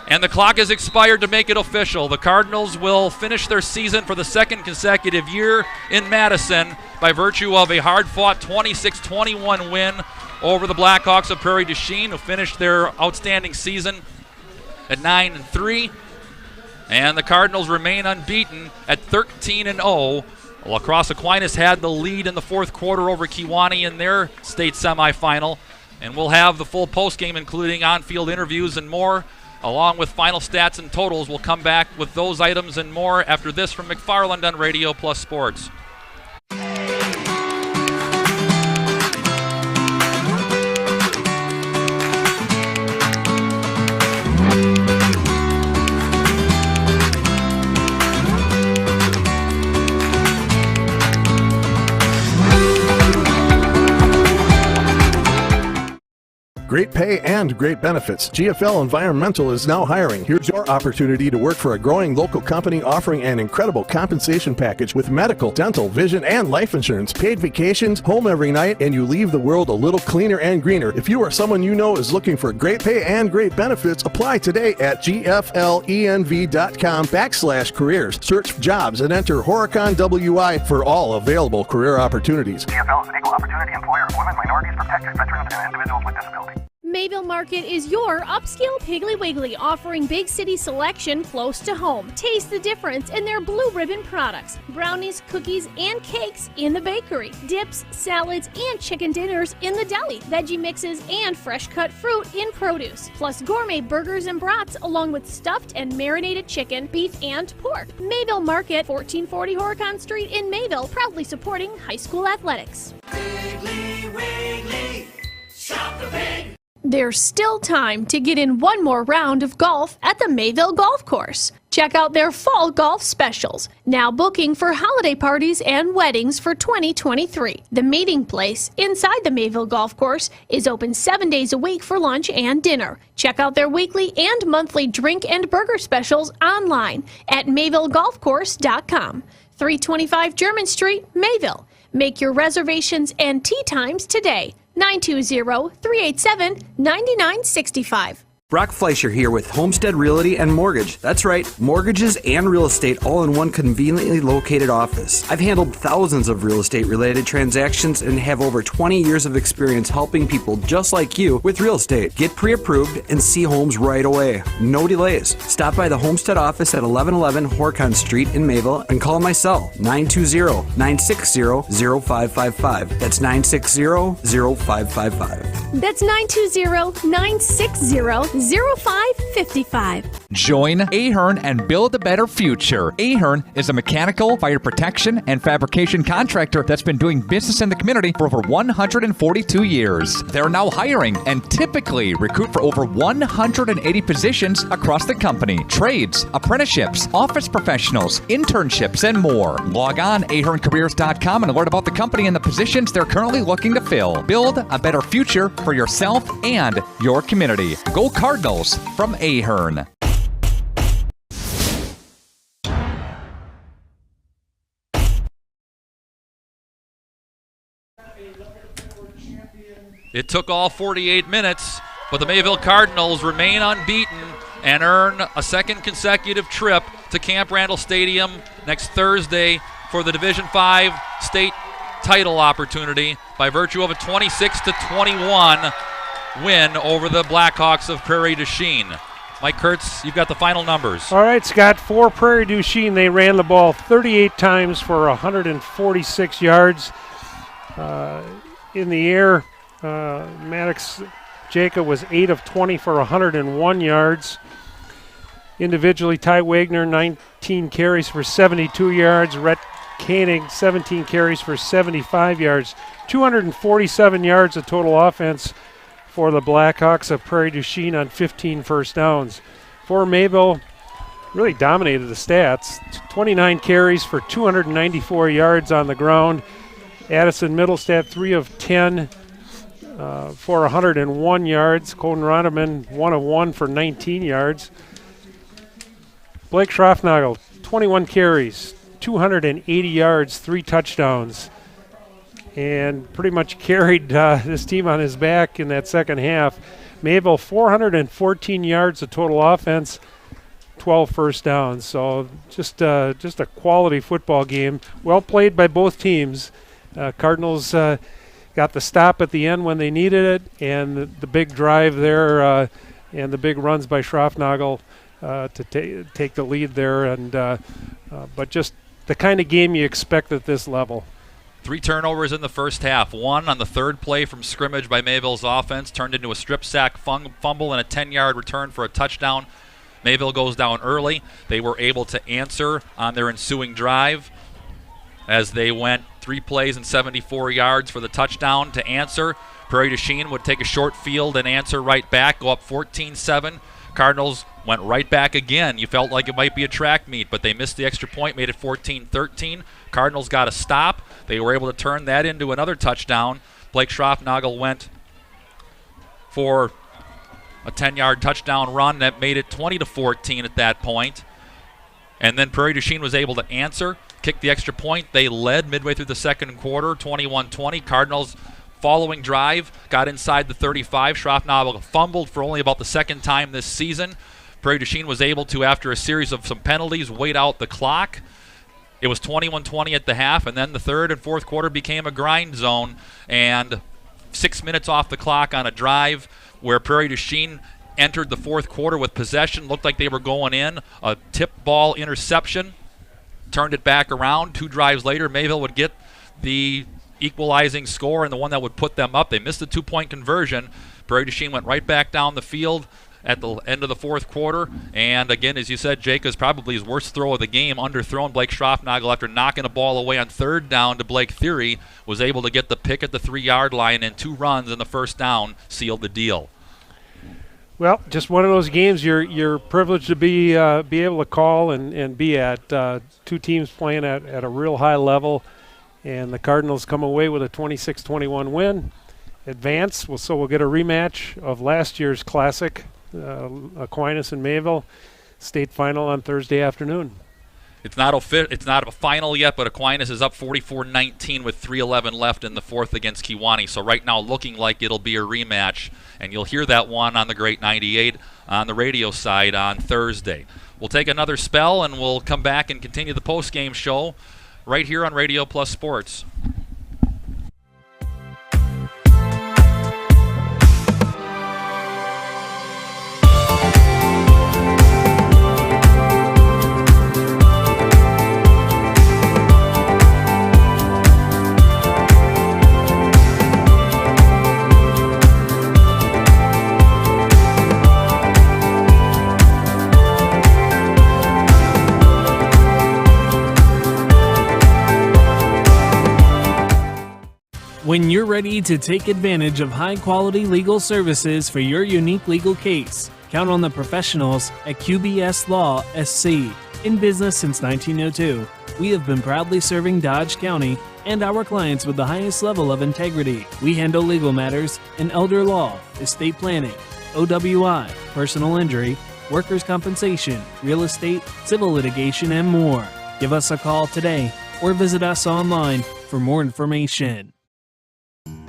And the clock has expired to make it official. The Cardinals will finish their season for the 2nd consecutive year in Madison by virtue of a hard-fought 26-21 win over the Blackhawks of Prairie du Chien, who finished their outstanding season at 9-3. And the Cardinals remain unbeaten at 13-0. La Crosse Aquinas had the lead in the 4th quarter over Kewanee in their state semifinal. And we'll have the full postgame, including on-field interviews and more, along with final stats and totals. We'll come back with those items and more after this from McFarland on Radio Plus Sports. Great pay and great benefits. GFL Environmental is now hiring. Here's your opportunity to work for a growing local company offering an incredible compensation package with medical, dental, vision, and life insurance, paid vacations, home every night, and you leave the world a little cleaner and greener. If you or someone you know is looking for great pay and great benefits, apply today at gflenv.com/careers. Search jobs and enter Horicon WI for all available career opportunities. GFL is an equal opportunity employer of women, minorities, protected veterans, and individuals with disabilities. Mayville Market is your upscale Piggly Wiggly, offering big city selection close to home. Taste the difference in their blue ribbon products. Brownies, cookies, and cakes in the bakery. Dips, salads, and chicken dinners in the deli. Veggie mixes and fresh cut fruit in produce. Plus gourmet burgers and brats, along with stuffed and marinated chicken, beef, and pork. Mayville Market, 1440 Horicon Street in Mayville, proudly supporting high school athletics. Piggly Wiggly, shop the pig. There's still time to get in one more round of golf at the Mayville Golf Course. Check out their fall golf specials, now booking for holiday parties and weddings for 2023. The meeting place inside the Mayville Golf Course is open 7 days a week for lunch and dinner. Check out their weekly and monthly drink and burger specials online at MayvilleGolfCourse.com. 325 German Street, Mayville. Make your reservations and tee times today. 920-387-9965. Brock Fleischer here with Homestead Realty and Mortgage. That's right, mortgages and real estate all in one conveniently located office. I've handled thousands of real estate related transactions and have over 20 years of experience helping people just like you with real estate. Get pre-approved and see homes right away. No delays. Stop by the Homestead office at 1111 Horicon Street in Mayville and call my cell, 920-960-0555. That's 960-0555. That's 920-960-0555. Join Ahern and build a better future. Ahern is a mechanical, fire protection, and fabrication contractor that's been doing business in the community for over 142 years. They're now hiring and typically recruit for over 180 positions across the company. Trades, apprenticeships, office professionals, internships, and more. Log on aherncareers.com and learn about the company and the positions they're currently looking to fill. Build a better future for yourself and your community. Go Cardinals from Ahern. It took all 48 minutes, but the Mayville Cardinals remain unbeaten and earn a second consecutive trip to Camp Randall Stadium next Thursday for the Division V state title opportunity by virtue of a 26-21 win over the Blackhawks of Prairie du Chien. Mike Kurtz, you've got the final numbers. All right, Scott, for Prairie du Chien, they ran the ball 38 times for 146 yards. In the air, Maddox Jacob was 8 of 20 for 101 yards. Individually, Ty Wagner, 19 carries for 72 yards. Rhett Koenig, 17 carries for 75 yards. 247 yards of total offense for the Blackhawks of Prairie du Chien on 15 first downs. For Mayville, really dominated the stats. 29 carries for 294 yards on the ground. Addison Middlestat, 3 of 10 for 101 yards. Colton Ronneman, 1 of 1 for 19 yards. Blake Schroffnagel, 21 carries, 280 yards, 3 touchdowns, and pretty much carried this team on his back in that second half. Mayville, 414 yards of total offense, 12 first downs. So just a quality football game. Well played by both teams. Cardinals got the stop at the end when they needed it, and the big drive there and the big runs by Schroffnagel to take the lead there. And but just the kind of game you expect at this level. 3 turnovers in the first half. 1 on the third play from scrimmage by Mayville's offense turned into a strip sack fumble and a 10-yard return for a touchdown. Mayville goes down early. They were able to answer on their ensuing drive as they went 3 plays and 74 yards for the touchdown to answer. Prairie du Chien would take a short field and answer right back, go up 14-7. Cardinals went right back again. You felt like it might be a track meet, but they missed the extra point, made it 14-13. Cardinals got a stop. They were able to turn that into another touchdown. Blake Schroffnagel went for a 10-yard touchdown run that made it 20-14 at that point. And then Prairie du Chien was able to answer, kick the extra point. They led midway through the second quarter, 21-20. Cardinals, following drive, got inside the 35. Schroffnagel fumbled for only about the second time this season. Prairie du Chien was able to, after a series of some penalties, wait out the clock. It was 21-20 at the half, and then the third and fourth quarter became a grind zone. And 6 minutes off the clock on a drive, where Prairie du Chien entered the fourth quarter with possession. Looked like they were going in. A tip ball interception. Turned it back around. 2 drives later, Mayville would get the equalizing score and the one that would put them up. They missed the 2-point conversion. Prairie du Chien went right back down the field at the end of the fourth quarter. And again, as you said, Jake is probably his worst throw of the game. Underthrown. Blake Schroffnagel, after knocking a ball away on third down to Blake Theory, was able to get the pick at the 3-yard line, and 2 runs in the first down sealed the deal. Well, just one of those games you're privileged to be able to call and be at. 2 teams playing at a real high level, and the Cardinals come away with a 26-21 win. Advance, so we'll get a rematch of last year's classic, Aquinas and Mayville, state final on Thursday afternoon. It's not a final yet, but Aquinas is up 44-19 with 3:11 left in the fourth against Kewanee. So right now looking like it'll be a rematch, and you'll hear that one on the Great 98 on the radio side on Thursday. We'll take another spell, and we'll come back and continue the post-game show right here on Radio Plus Sports. When you're ready to take advantage of high-quality legal services for your unique legal case, count on the professionals at QBS Law SC. In business since 1902, we have been proudly serving Dodge County and our clients with the highest level of integrity. We handle legal matters in elder law, estate planning, OWI, personal injury, workers' compensation, real estate, civil litigation, and more. Give us a call today or visit us online for more information.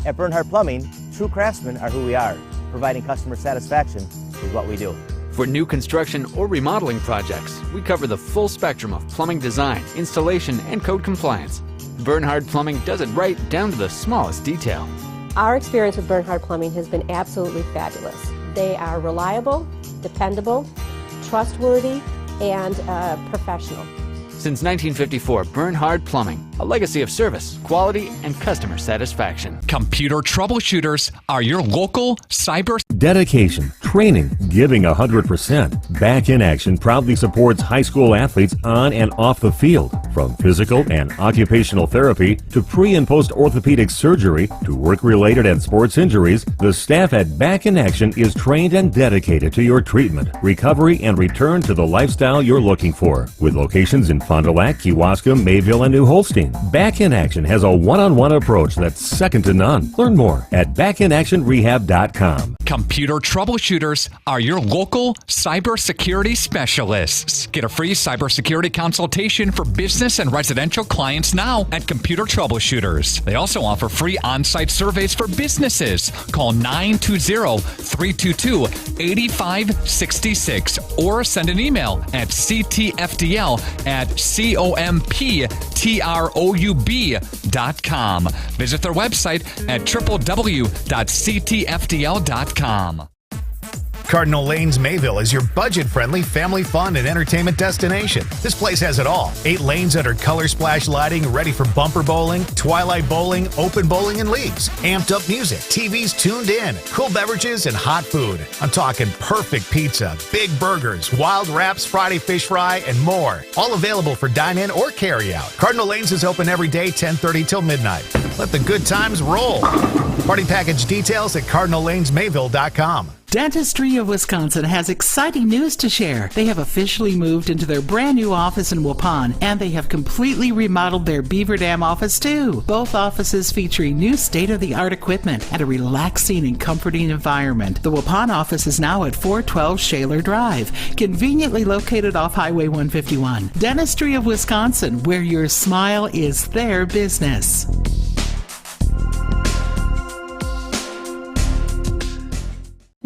At Bernhardt Plumbing, true craftsmen are who we are. Providing customer satisfaction is what we do. For new construction or remodeling projects, we cover the full spectrum of plumbing design, installation, and code compliance. Bernhardt Plumbing does it right down to the smallest detail. Our experience with Bernhardt Plumbing has been absolutely fabulous. They are reliable, dependable, trustworthy, and professional. Since 1954, Bernhardt Plumbing, a legacy of service, quality, and customer satisfaction. Computer troubleshooters are your local cyber dedication, training, giving 100%. Back in Action proudly supports high school athletes on and off the field. From physical and occupational therapy to pre- and post-orthopedic surgery to work-related and sports injuries, the staff at Back in Action is trained and dedicated to your treatment, recovery, and return to the lifestyle you're looking for. With locations in Fond du Lac, Kewaskum, Mayville, and New Holstein, Back in Action has a one-on-one approach that's second to none. Learn more at backinactionrehab.com. Computer troubleshooters are your local cybersecurity specialists. Get a free cybersecurity consultation for business and residential clients now at Computer Troubleshooters. They also offer free on-site surveys for businesses. Call 920-322-8566 or send an email at ctfdl@comptroub.com. Visit their website at www.ctfdl.com. Cardinal Lanes Mayville is your budget-friendly family fun and entertainment destination. This place has it all. 8 lanes under color splash lighting, ready for bumper bowling, twilight bowling, open bowling, and leagues. Amped up music, TVs tuned in, cool beverages, and hot food. I'm talking perfect pizza, big burgers, wild wraps, Friday fish fry, and more. All available for dine-in or carry-out. Cardinal Lanes is open every day, 10:30 till midnight. Let the good times roll. Party package details at cardinallanesmayville.com. Dentistry of Wisconsin has exciting news to share. They have officially moved into their brand new office in Waupun, and they have completely remodeled their Beaver Dam office too. Both offices featuring new state-of-the-art equipment and a relaxing and comforting environment. The Waupun office is now at 412 Shaler Drive, conveniently located off Highway 151. Dentistry of Wisconsin, where your smile is their business.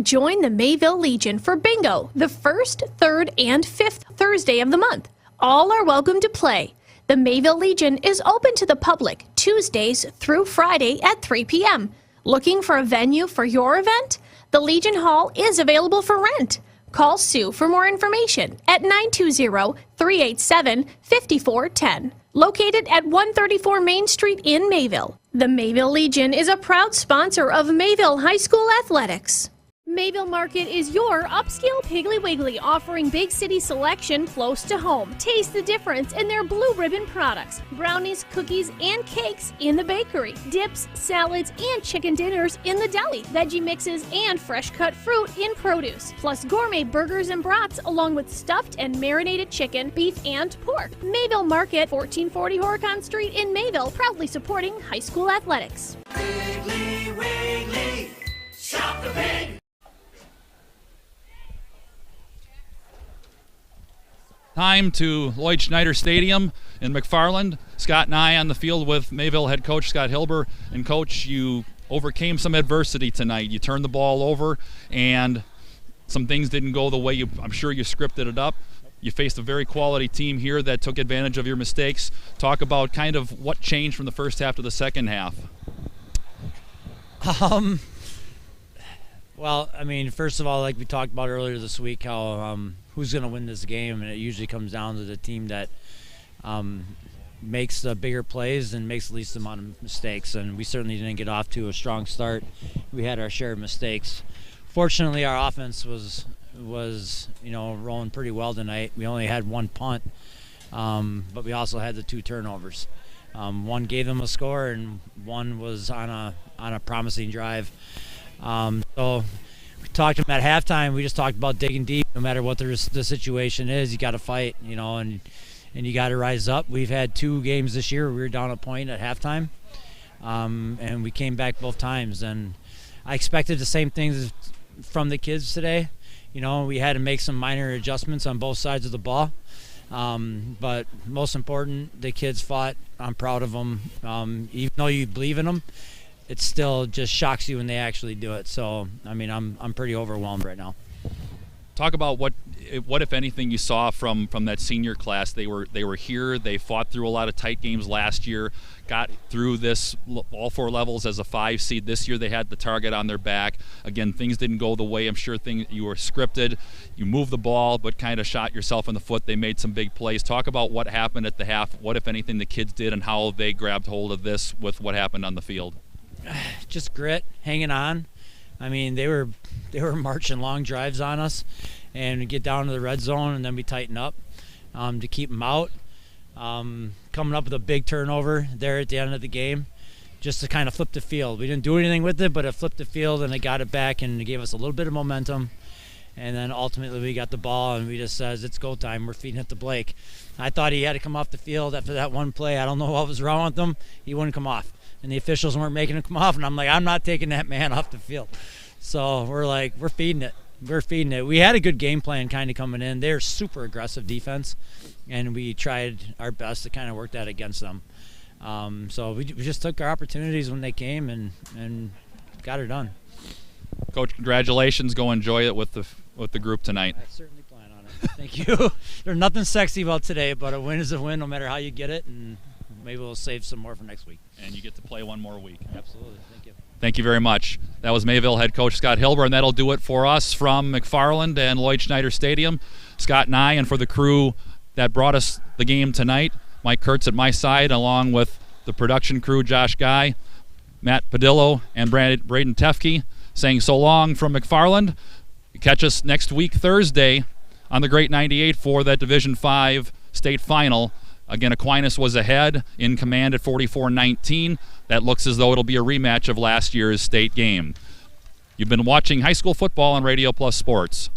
Join the Mayville Legion for bingo the 1st, 3rd, and 5th Thursday of the month. All are welcome to play. The Mayville Legion is open to the public Tuesdays through Friday at 3 p.m. Looking for a venue for your event? The Legion Hall is available for rent. Call Sue for more information at 920-387-5410. Located at 134 Main Street in Mayville. The Mayville Legion is a proud sponsor of Mayville High School Athletics. Mayville Market is your upscale Piggly Wiggly, offering big city selection close to home. Taste the difference in their blue ribbon products. Brownies, cookies, and cakes in the bakery. Dips, salads, and chicken dinners in the deli. Veggie mixes and fresh cut fruit in produce. Plus gourmet burgers and brats along with stuffed and marinated chicken, beef, and pork. Mayville Market, 1440 Horicon Street in Mayville, proudly supporting high school athletics. Piggly Wiggly, shop the pig. Time to Lloyd Schneider Stadium in McFarland. Scott and I on the field with Mayville head coach Scott Hilber. And coach, you overcame some adversity tonight. You turned the ball over and some things didn't go the way I'm sure you scripted it up. You faced a very quality team here that took advantage of your mistakes. Talk about kind of what changed from the first half to the second half. Well, I mean, first of all, like we talked about earlier this week, how who's going to win this game, and it usually comes down to the team that makes the bigger plays and makes the least amount of mistakes, and we certainly didn't get off to a strong start. We had our share of mistakes. Fortunately, our offense was rolling pretty well tonight. We only had one punt, but we also had the 2 turnovers. One gave them a score, and one was on a promising drive. So we talked to them at halftime. We just talked about digging deep. No matter what the situation is, you got to fight, and you got to rise up. We've had 2 games this year where we were down a point at halftime, and we came back both times. And I expected the same things from the kids today. We had to make some minor adjustments on both sides of the ball. But most important, the kids fought. I'm proud of them. Even though you believe in them, it still just shocks you when they actually do it. So, I mean, I'm pretty overwhelmed right now. Talk about what if anything you saw from that senior class. They were here. They fought through a lot of tight games last year, got through this all 4 levels as a 5 seed. This year they had the target on their back. Again, things didn't go the way I'm sure you were scripted. You moved the ball but kind of shot yourself in the foot. They made some big plays. Talk about what happened at the half. What if anything the kids did and how they grabbed hold of this with what happened on the field. Just grit, hanging on. I mean, they were marching long drives on us, and we get down to the red zone, and then we tighten up to keep them out. Coming up with a big turnover there at the end of the game, just to kind of flip the field. We didn't do anything with it, but it flipped the field, and it got it back, and it gave us a little bit of momentum. And then ultimately we got the ball, and we just says, it's go time. We're feeding it to Blake. I thought he had to come off the field after that one play. I don't know what was wrong with him. He wouldn't come off. And the officials weren't making him come off, and I'm like, I'm not taking that man off the field. So we're like, we're feeding it. We're feeding it. We had a good game plan kind of coming in. They're super aggressive defense, and we tried our best to kind of work that against them. So we just took our opportunities when they came and got her done. Coach, congratulations. Go enjoy it with the group tonight. I certainly plan on it. Thank you. There's nothing sexy about today, but a win is a win no matter how you get it, and maybe we'll save some more for next week. And you get to play one more week. Absolutely. Thank you. Thank you very much. That was Mayville head coach Scott Hilber, and that'll do it for us from McFarland and Lloyd Schneider Stadium. Scott and I, and for the crew that brought us the game tonight, Mike Kurtz at my side, along with the production crew, Josh Guy, Matt Padillo, and Braden Tefke, saying so long from McFarland. Catch us next week, Thursday, on the Great 98 for that Division 5 state final. Again, Aquinas was ahead in command at 44-19. That looks as though it'll be a rematch of last year's state game. You've been watching high school football on Radio Plus Sports.